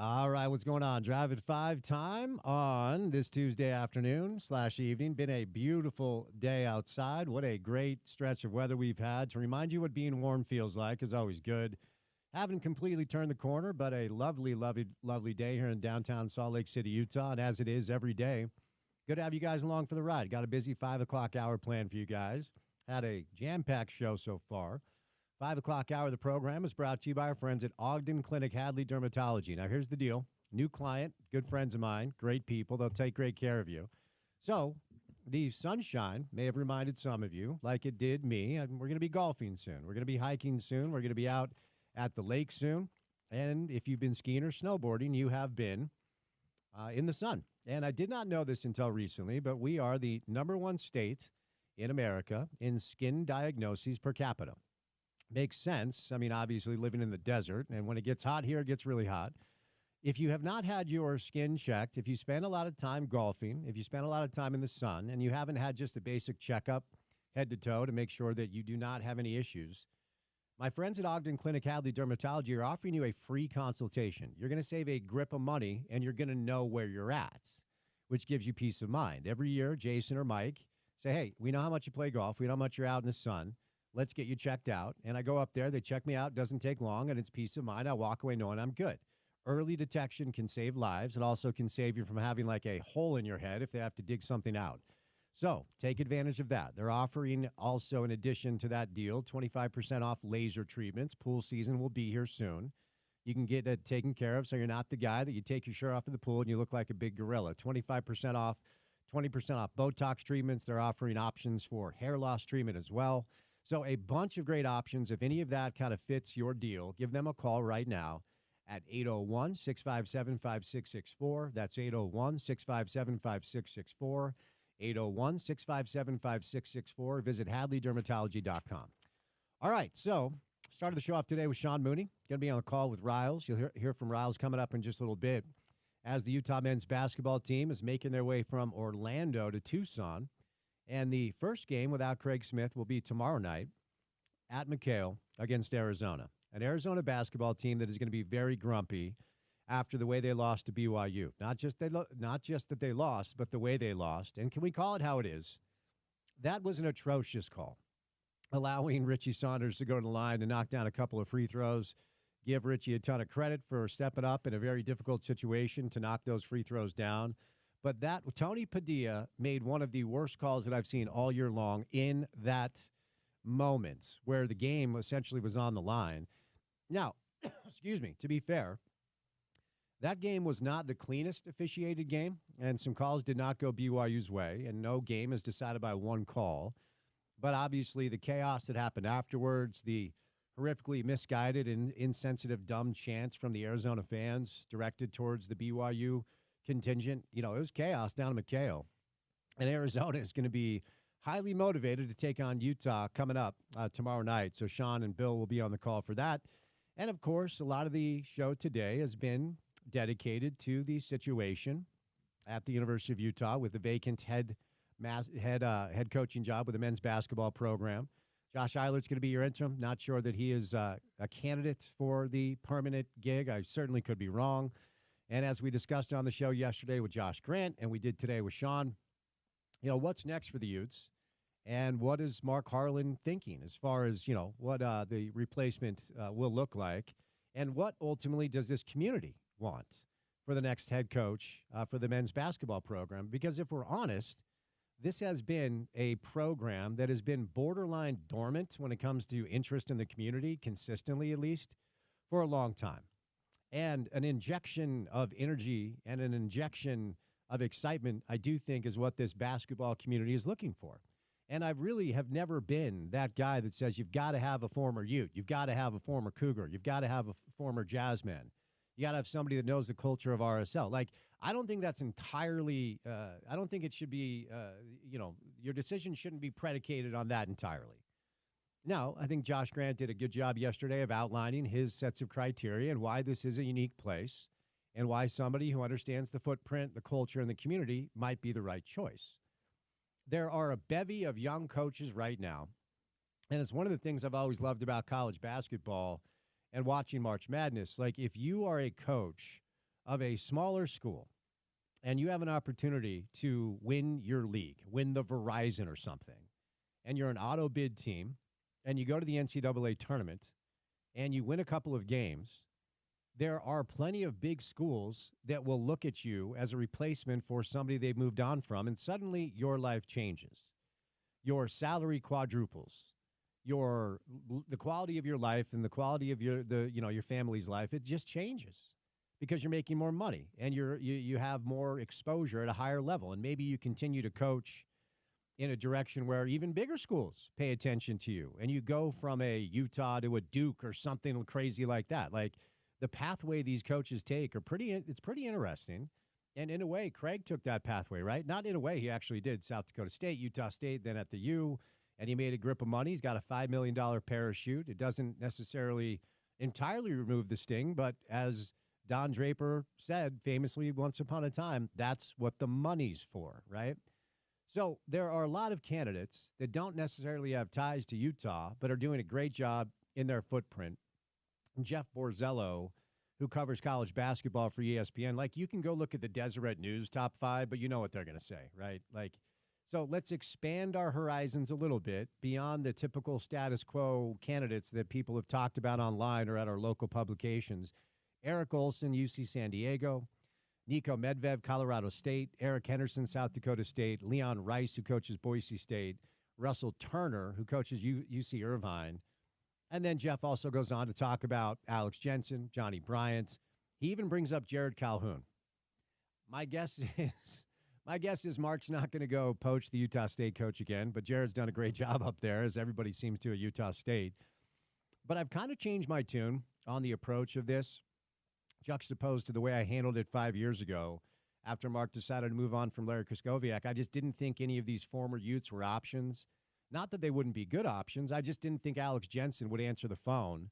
All right, what's going on? Drive at 5 time on this Tuesday afternoon / evening. Been a beautiful day outside. What a great stretch of weather we've had. To remind you what being warm feels like is always good. Haven't completely turned the corner, but a lovely, lovely, lovely day here in downtown Salt Lake City, Utah. And as it is every day, good to have you guys along for the ride. Got a busy 5 o'clock hour planned for you guys. Had a jam-packed show so far. 5 o'clock hour of the program is brought to you by our friends at Ogden Clinic Hadley Dermatology. Now, here's the deal. New client, good friends of mine, great people. They'll take great care of you. So the sunshine may have reminded some of you, like it did me, and we're going to be golfing soon. We're going to be hiking soon. We're going to be out at the lake soon. And if you've been skiing or snowboarding, you have been in the sun. And I did not know this until recently, but we are the #1 state in America in skin diagnoses per capita. Makes sense. I mean, obviously living in the desert, and when it gets hot here, it gets really hot. If you have not had your skin checked, if you spend a lot of time golfing, if you spend a lot of time in the sun, and you haven't had just a basic checkup head to toe to make sure that you do not have any issues, my friends at Ogden Clinic Hadley Dermatology are offering you a free consultation. You're going to save a grip of money, and you're going to know where you're at, which gives you peace of mind. Every year, Jason or Mike say, hey, we know how much you play golf. We know how much you're out in the sun. Let's get you checked out. And I go up there. They check me out. Doesn't take long, and it's peace of mind. I walk away knowing I'm good. Early detection can save lives. It also can save you from having like a hole in your head if they have to dig something out. So take advantage of that. They're offering also, in addition to that deal, 25% off laser treatments. Pool season will be here soon. You can get it taken care of so you're not the guy that you take your shirt off of the pool and you look like a big gorilla. 25% off, 20% off Botox treatments. They're offering options for hair loss treatment as well. So a bunch of great options. If any of that kind of fits your deal, give them a call right now at 801-657-5664. That's 801-657-5664. 801-657-5664. Visit HadleyDermatology.com. All right, so started the show off today with Sean Mooney. Going to be on the call with Riles. You'll hear from Riles coming up in just a little bit as the Utah men's basketball team is making their way from Orlando to Tucson. And the first game without Craig Smith will be tomorrow night at McHale against Arizona. An Arizona basketball team that is going to be very grumpy after the way they lost to BYU. Not just that they lost, but the way they lost. And can we call it how it is? That was an atrocious call, allowing Richie Saunders to go to the line and knock down a couple of free throws. Give Richie a ton of credit for stepping up in a very difficult situation to knock those free throws down. But that Tony Padilla made one of the worst calls that I've seen all year long in that moment where the game essentially was on the line. Now, excuse me, to be fair, that game was not the cleanest officiated game, and some calls did not go BYU's way, and no game is decided by one call. But obviously the chaos that happened afterwards, the horrifically misguided and insensitive, dumb chants from the Arizona fans directed towards the BYU contingent, it was chaos down in McHale. And Arizona is going to be highly motivated to take on Utah coming up tomorrow night. So Sean and Bill will be on the call for that. And, of course, a lot of the show today has been dedicated to the situation at the University of Utah with the vacant head coaching job with the men's basketball program. Josh Eilert's going to be your interim. Not sure that he is a candidate for the permanent gig. I certainly could be wrong. And as we discussed on the show yesterday with Josh Grant, and we did today with Sean, what's next for the Utes? And what is Mark Harlan thinking as far as, what the replacement will look like? And what ultimately does this community want for the next head coach for the men's basketball program? Because if we're honest, this has been a program that has been borderline dormant when it comes to interest in the community, consistently at least, for a long time. And an injection of energy and an injection of excitement, I do think, is what this basketball community is looking for. And I really have never been that guy that says you've got to have a former Ute, you've got to have a former Cougar, you've got to have a former Jazzman. You got to have somebody that knows the culture of RSL. Like, I don't think that's entirely, I don't think it should be, your decision shouldn't be predicated on that entirely. Now, I think Josh Grant did a good job yesterday of outlining his sets of criteria and why this is a unique place and why somebody who understands the footprint, the culture, and the community might be the right choice. There are a bevy of young coaches right now, and it's one of the things I've always loved about college basketball and watching March Madness. Like, if you are a coach of a smaller school and you have an opportunity to win your league, win the Verizon or something, and you're an auto bid team and you go to the NCAA tournament and you win a couple of games, there are plenty of big schools that will look at you as a replacement for somebody they've moved on from, and suddenly your life changes. Your salary quadruples. The quality of your life and the quality of your family's life, it just changes because you're making more money and you have more exposure at a higher level, and maybe you continue to coach in a direction where even bigger schools pay attention to you, and you go from a Utah to a Duke or something crazy like that. Like, the pathway these coaches take it's pretty interesting. And in a way, Craig took that pathway, right? Not in a way, he actually did South Dakota State, Utah State, then at the U, and he made a grip of money. He's got a $5 million parachute. It doesn't necessarily entirely remove the sting, but as Don Draper said famously once upon a time, that's what the money's for, right? So there are a lot of candidates that don't necessarily have ties to Utah, but are doing a great job in their footprint. Jeff Borzello, who covers college basketball for ESPN, like, you can go look at the Deseret News top 5, but you know what they're going to say, right? Like, so let's expand our horizons a little bit beyond the typical status quo candidates that people have talked about online or at our local publications. Eric Olson, UC San Diego, Nico Medvedev, Colorado State, Eric Henderson, South Dakota State, Leon Rice, who coaches Boise State, Russell Turner, who coaches UC Irvine. And then Jeff also goes on to talk about Alex Jensen, Johnny Bryant. He even brings up Jared Calhoun. My guess is Mark's not going to go poach the Utah State coach again, but Jared's done a great job up there, as everybody seems to at Utah State. But I've kind of changed my tune on the approach of this, juxtaposed to the way I handled it 5 years ago after Mark decided to move on from Larry Kraskowiak. I just didn't think any of these former Utes were options. Not that they wouldn't be good options. I just didn't think Alex Jensen would answer the phone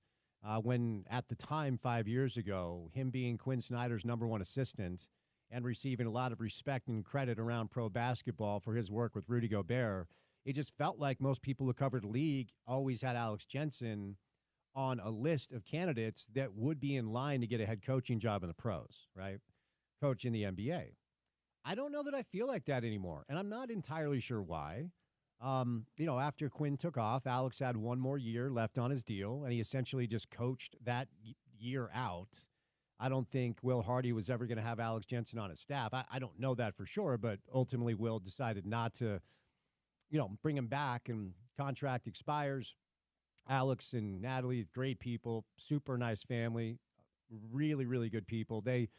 when, at the time 5 years ago, him being Quinn Snyder's number one assistant and receiving a lot of respect and credit around pro basketball for his work with Rudy Gobert, it just felt like most people who covered the league always had Alex Jensen on a list of candidates that would be in line to get a head coaching job in the pros, right? Coach in the NBA. I don't know that I feel like that anymore, and I'm not entirely sure why. After Quinn took off, Alex had one more year left on his deal, and he essentially just coached that year out. I don't think Will Hardy was ever going to have Alex Jensen on his staff. I don't know that for sure, but ultimately Will decided not to, bring him back, and contract expires. Alex and Natalie, great people, super nice family, really, really good people. They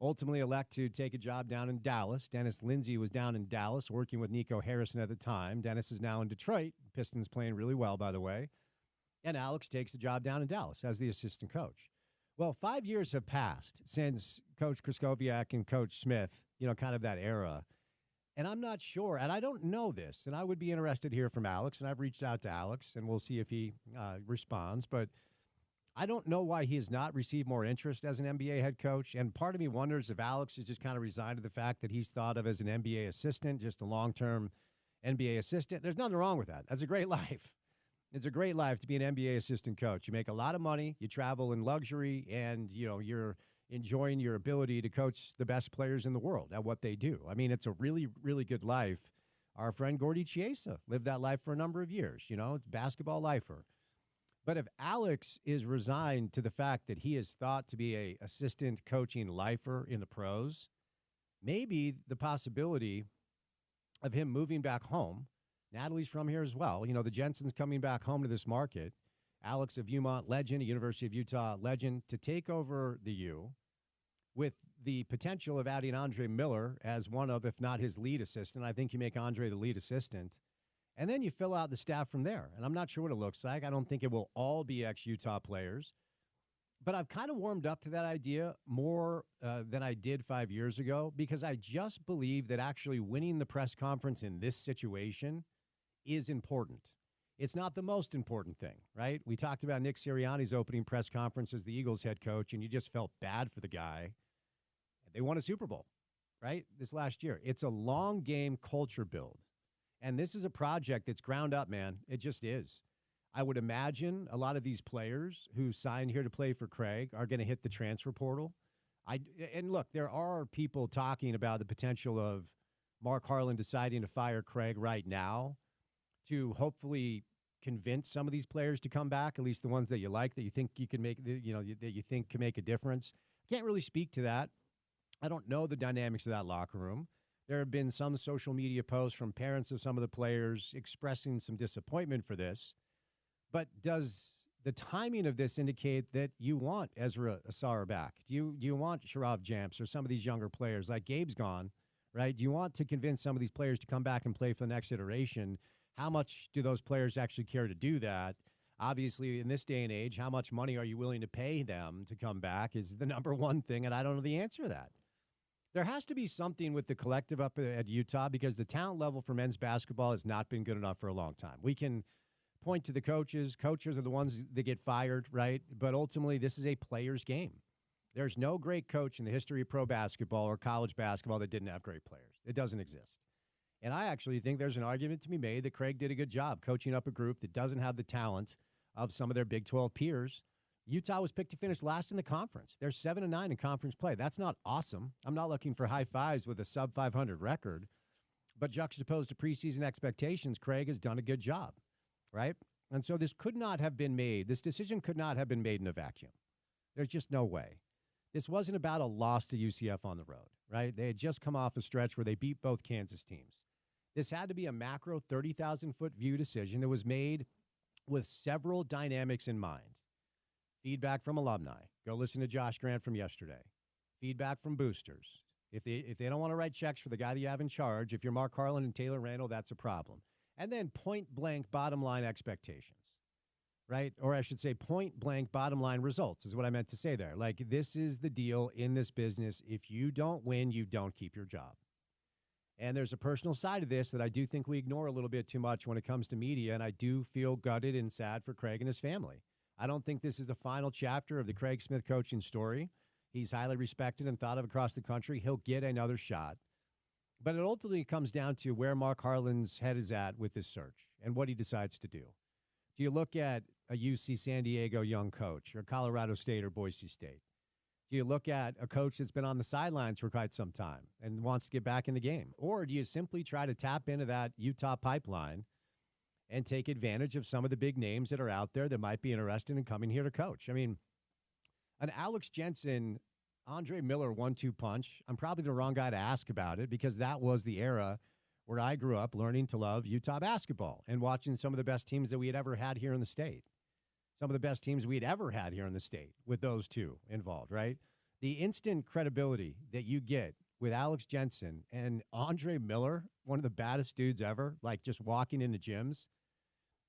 ultimately elect to take a job down in Dallas. Dennis Lindsay was down in Dallas working with Nico Harrison at the time. Dennis is now in Detroit. Pistons playing really well, by the way. And Alex takes the job down in Dallas as the assistant coach. Well, 5 years have passed since Coach Kraskowiak and Coach Smith, kind of that era. And I'm not sure, and I don't know this, and I would be interested to hear from Alex, and I've reached out to Alex, and we'll see if he responds. But I don't know why he has not received more interest as an NBA head coach. And part of me wonders if Alex is just kind of resigned to the fact that he's thought of as an NBA assistant, just a long-term NBA assistant. There's nothing wrong with that. That's a great life. It's a great life to be an NBA assistant coach. You make a lot of money, you travel in luxury, and you're enjoying your ability to coach the best players in the world at what they do. I mean, it's a really, really good life. Our friend Gordy Chiesa lived that life for a number of years, basketball lifer. But if Alex is resigned to the fact that he is thought to be a assistant coaching lifer in the pros, maybe the possibility of him moving back home. Natalie's from here as well. The Jensen's coming back home to this market. Alex, a Viewmont legend, a University of Utah legend, to take over the U with the potential of adding Andre Miller as one of, if not his lead assistant. I think you make Andre the lead assistant. And then you fill out the staff from there. And I'm not sure what it looks like. I don't think it will all be ex-Utah players. But I've kind of warmed up to that idea more than I did 5 years ago, because I just believe that actually winning the press conference in this situation is important. It's not the most important thing, right? We talked about Nick Sirianni's opening press conference as the Eagles head coach, and you just felt bad for the guy. They won a Super Bowl, right, this last year. It's a long game culture build. And this is a project that's ground up, man. It just is. I would imagine a lot of these players who signed here to play for Craig are going to hit the transfer portal. I and look, there are people talking about the potential of Mark Harlan deciding to fire Craig right now to hopefully convince some of these players to come back, at least the ones that you like, that you think you can make, that you think can make a difference. Can't really speak to that. I don't know the dynamics of that locker room. There have been some social media posts from parents of some of the players expressing some disappointment for this. But does the timing of this indicate that you want Ezra Asar back? Do you want Sharaf Jamps or some of these younger players? Like Gabe's gone, right? Do you want to convince some of these players to come back and play for the next iteration? How much do those players actually care to do that? Obviously, in this day and age, how much money are you willing to pay them to come back is the number one thing, and I don't know the answer to that. There has to be something with the collective up at Utah because the talent level for men's basketball has not been good enough for a long time. We can point to the coaches. Coaches are the ones that get fired, right? But ultimately, this is a player's game. There's no great coach in the history of pro basketball or college basketball that didn't have great players. It doesn't exist. And I actually think there's an argument to be made that Craig did a good job coaching up a group that doesn't have the talent of some of their Big 12 peers. Utah was picked to finish last in the conference. They're 7-9 in conference play. That's not awesome. I'm not looking for high fives with a sub 500 record, but juxtaposed to preseason expectations, Craig has done a good job, right? And so this could not have been made. This decision could not have been made in a vacuum. There's just no way. This wasn't about a loss to UCF on the road, right? They had just come off a stretch where they beat both Kansas teams. This had to be a macro 30,000-foot view decision that was made with several dynamics in mind. Feedback from alumni. Go listen to Josh Grant from yesterday. Feedback from boosters. If they don't want to write checks for the guy that you have in charge, if you're Mark Harlan and Taylor Randall, that's a problem. And then point-blank bottom-line expectations, right? Or I should say point-blank bottom-line results is what I meant to say there. Like, this is the deal in this business. If you don't win, you don't keep your job. And there's a personal side of this that I do think we ignore a little bit too much when it comes to media, and I do feel gutted and sad for Craig and his family. I don't think this is the final chapter of the Craig Smith coaching story. He's highly respected and thought of across the country. He'll get another shot. But it ultimately comes down to where Mark Harlan's head is at with this search and what he decides to do. Do you look at a UC San Diego young coach or Colorado State or Boise State? Do you look at a coach that's been on the sidelines for quite some time and wants to get back in the game? Or do you simply try to tap into that Utah pipeline and take advantage of some of the big names that are out there that might be interested in coming here to coach? I mean, an Alex Jensen, Andre Miller 1-2 punch, I'm probably the wrong guy to ask about it because that was the era where I grew up learning to love Utah basketball and watching some of the best teams that we had ever had here in the state. Some of the best teams we'd ever had here in the state with those two involved, right? The instant credibility that you get with Alex Jensen and Andre Miller, one of the baddest dudes ever, like just walking into gyms.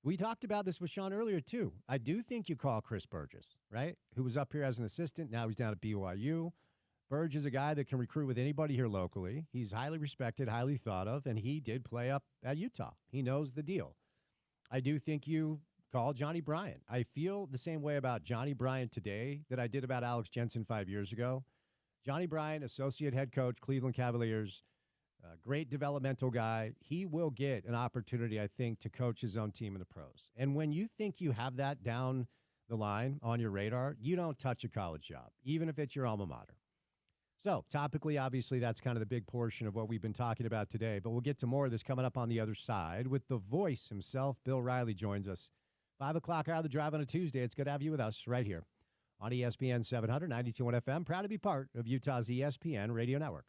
We talked about this with Sean earlier, too. I do think you call Chris Burgess, right, who was up here as an assistant. Now he's down at BYU. Burge is a guy that can recruit with anybody here locally. He's highly respected, highly thought of, and he did play up at Utah. He knows the deal. I do think you call Johnny Bryant. I feel the same way about Johnny Bryant today that I did about Alex Jensen 5 years ago. Johnny Bryant, associate head coach, Cleveland Cavaliers, great developmental guy. He will get an opportunity, I think, to coach his own team in the pros. And when you think you have that down the line on your radar, you don't touch a college job, even if it's your alma mater. So topically, obviously, that's kind of the big portion of what we've been talking about today. But we'll get to more of this coming up on the other side with the voice himself. Bill Riley joins us. 5 o'clock out of the drive on a Tuesday. It's good to have you with us right here on ESPN 700, 92.1 FM. Proud to be part of Utah's ESPN radio network.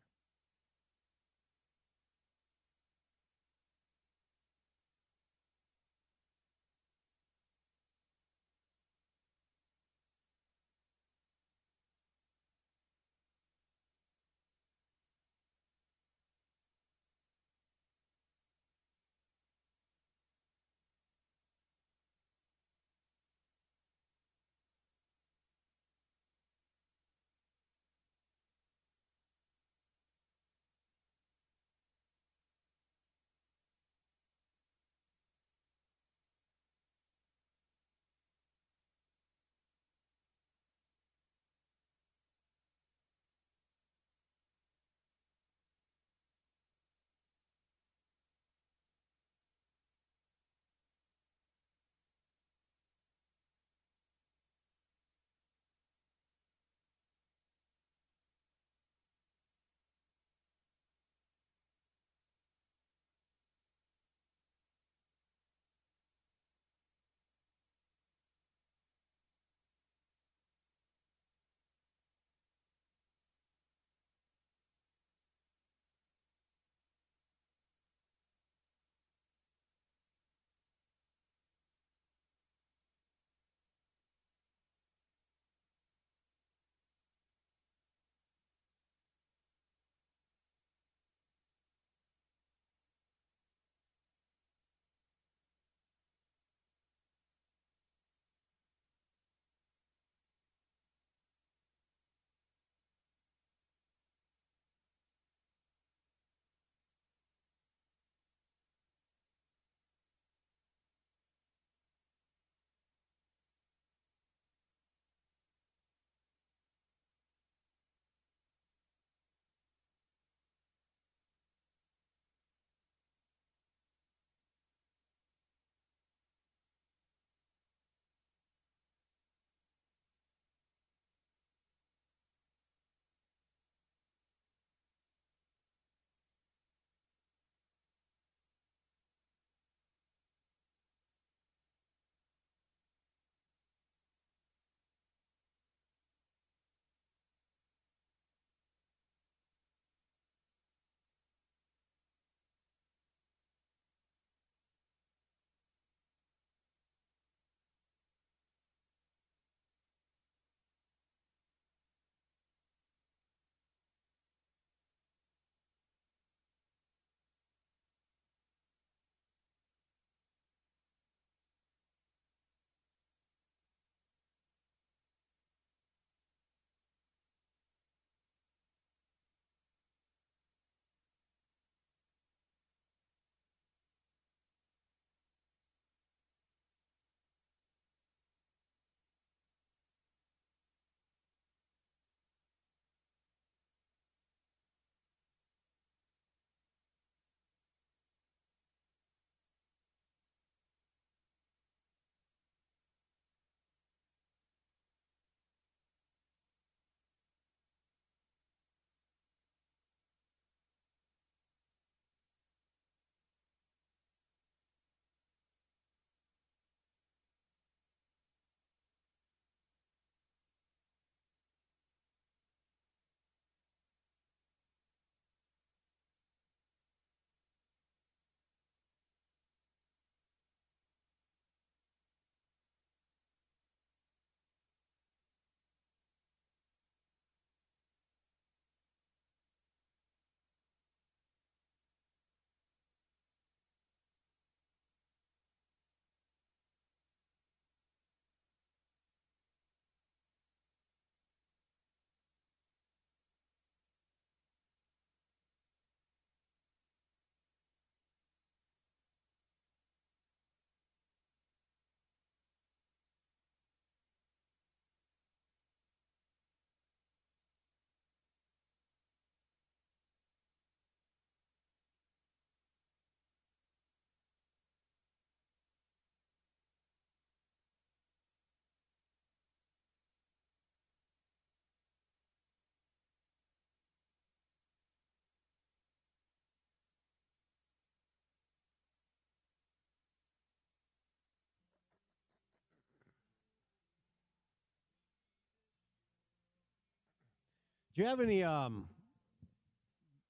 Do you have any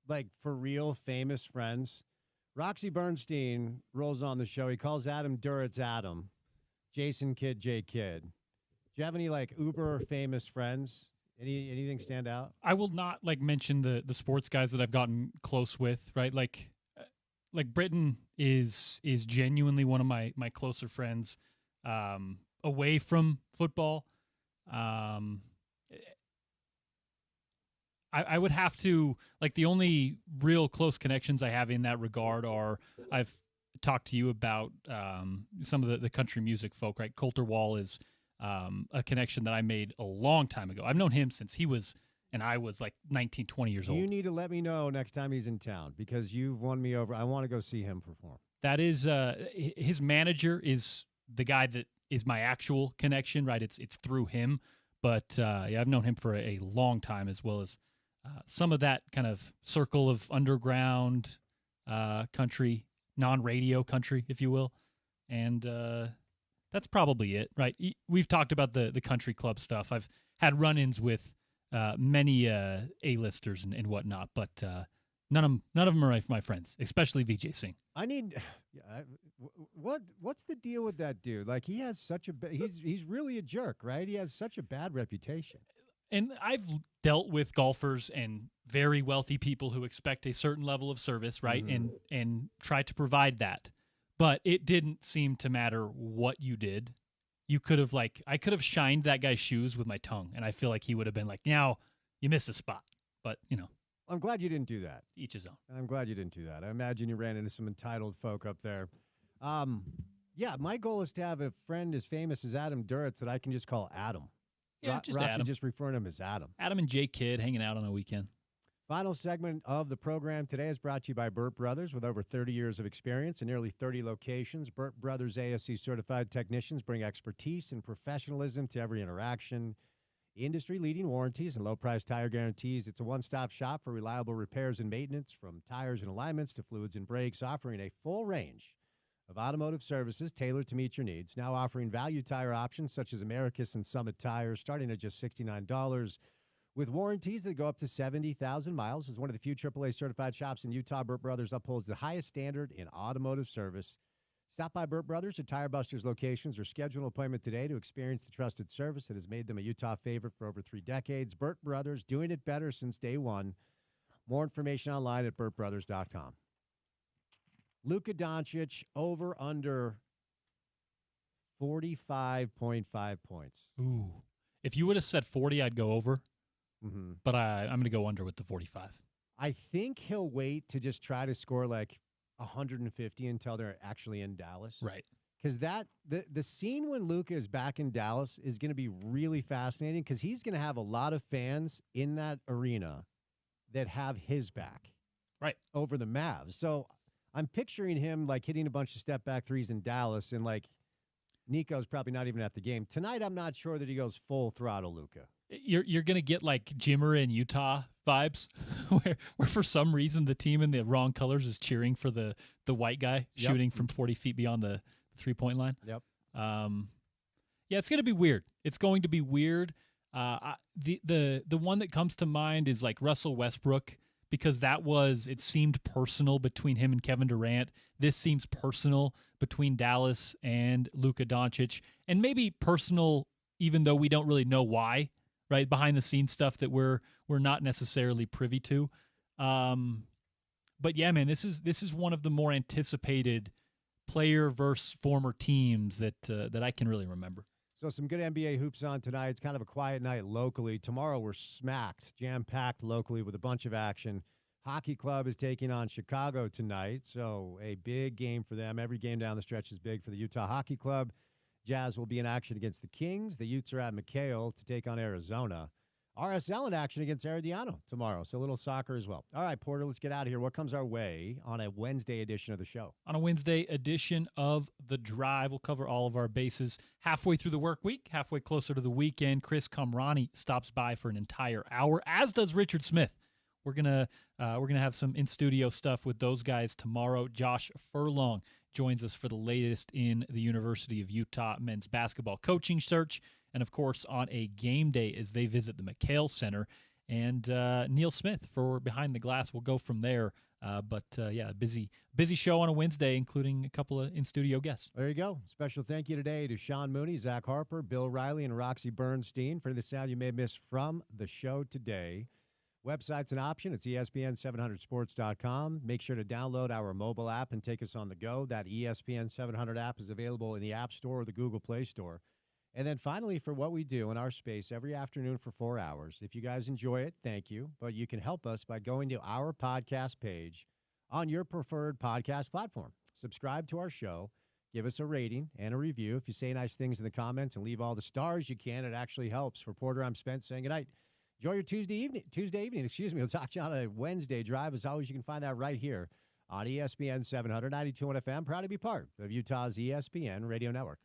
like for real famous friends? Roxy Bernstein rolls on the show. He calls Adam Duritz Adam, Jason Kidd J Kidd. Do you have any like uber famous friends? Anything stand out? I will not like mention the sports guys that I've gotten close with, right? Like Britton is genuinely one of my closer friends, away from football. I would have to, like, the only real close connections I have in that regard are I've talked to you about some of the country music folk, right? Coulter Wall is a connection that I made a long time ago. I've known him since he was, and I was like 19, 20 years old. You need to let me know next time he's in town because you've won me over. I want to go see him perform. That is, his manager is the guy that is my actual connection, right? It's through him. But yeah, I've known him for a long time, as well as some of that kind of circle of underground country, non-radio country, if you will. And that's probably it, right? We've talked about the country club stuff. I've had run-ins with many A-listers and whatnot, but none of them are my friends, especially Vijay Singh. I need what's the deal with that dude? Like he has such a he's really a jerk, right? He has such a bad reputation. And I've dealt with golfers and very wealthy people who expect a certain level of service, right? Mm-hmm. And try to provide that. But it didn't seem to matter what you did. You could have I could have shined that guy's shoes with my tongue, and I feel like he would have been like, "Now you missed a spot." But, I'm glad you didn't do that. Each his own. I'm glad you didn't do that. I imagine you ran into some entitled folk up there. Yeah, my goal is to have a friend as famous as Adam Duritz that I can just call Adam. Yeah, just Roxy Adam. just referring to him as Adam. Adam and J Kidd hanging out on a weekend. Final segment of the program today is brought to you by Burt Brothers. With over 30 years of experience in nearly 30 locations, Burt Brothers ASC certified technicians bring expertise and professionalism to every interaction. Industry-leading warranties and low-price tire guarantees. It's a one-stop shop for reliable repairs and maintenance, from tires and alignments to fluids and brakes, offering a full range of automotive services tailored to meet your needs. Now offering value tire options such as Americus and Summit tires, starting at just $69. With warranties that go up to 70,000 miles. As one of the few AAA certified shops in Utah, Burt Brothers upholds the highest standard in automotive service. Stop by Burt Brothers at Tire Busters locations or schedule an appointment today to experience the trusted service that has made them a Utah favorite for over 3 decades. Burt Brothers, doing it better since day one. More information online at burtbrothers.com. Luka Doncic over under 45.5 points. Ooh. If you would have said 40, I'd go over. Mm-hmm. But I'm going to go under with the 45. I think he'll wait to just try to score like 150 until they're actually in Dallas. Right. Because the scene when Luka is back in Dallas is going to be really fascinating because he's going to have a lot of fans in that arena that have his back. Right. Over the Mavs. So I'm picturing him like hitting a bunch of step back threes in Dallas, and like Nico's probably not even at the game. Tonight, I'm not sure that he goes full throttle Luka. You're going to get like Jimmer in Utah vibes where for some reason the team in the wrong colors is cheering for the white guy shooting from 40 feet beyond the 3-point line. Yep. Yeah, it's going to be weird. It's going to be weird. The one that comes to mind is like Russell Westbrook, because it seemed personal between him and Kevin Durant. This seems personal between Dallas and Luka Doncic, and maybe personal even though we don't really know why. Right, behind the scenes stuff that we're not necessarily privy to, but yeah, man, this is one of the more anticipated player versus former teams that I can really remember. So some good NBA hoops on tonight. It's kind of a quiet night locally. Tomorrow we're smacked, jam-packed locally with a bunch of action. Hockey Club is taking on Chicago tonight, so a big game for them. Every game down the stretch is big for the Utah Hockey Club. Jazz will be in action against the Kings. The Utes are at McHale to take on Arizona. RSL in action against Herediano tomorrow, so a little soccer as well. All right, Porter, let's get out of here. What comes our way on a Wednesday edition of the show? On a Wednesday edition of The Drive, we'll cover all of our bases halfway through the work week, halfway closer to the weekend. Chris Kamrani stops by for an entire hour, as does Richard Smith. We're gonna have some in-studio stuff with those guys tomorrow. Josh Furlong joins us for the latest in the University of Utah men's basketball coaching search. And, of course, on a game day as they visit the McHale Center and Neil Smith for Behind the Glass. We'll go from there. But busy show on a Wednesday, including a couple of in-studio guests. There you go. Special thank you today to Sean Mooney, Zach Harper, Bill Riley, and Roxy Bernstein for the sound you may have missed from the show today. Website's an option. It's ESPN700sports.com. Make sure to download our mobile app and take us on the go. That ESPN 700 app is available in the App Store or the Google Play Store. And then finally, for what we do in our space every afternoon for 4 hours, if you guys enjoy it, thank you. But you can help us by going to our podcast page on your preferred podcast platform. Subscribe to our show. Give us a rating and a review. If you say nice things in the comments and leave all the stars you can, it actually helps. For Porter, I'm Spence saying goodnight. Enjoy your Tuesday evening. We'll talk to you on a Wednesday drive. As always, you can find that right here on ESPN 700, 92 FM. Proud to be part of Utah's ESPN Radio Network.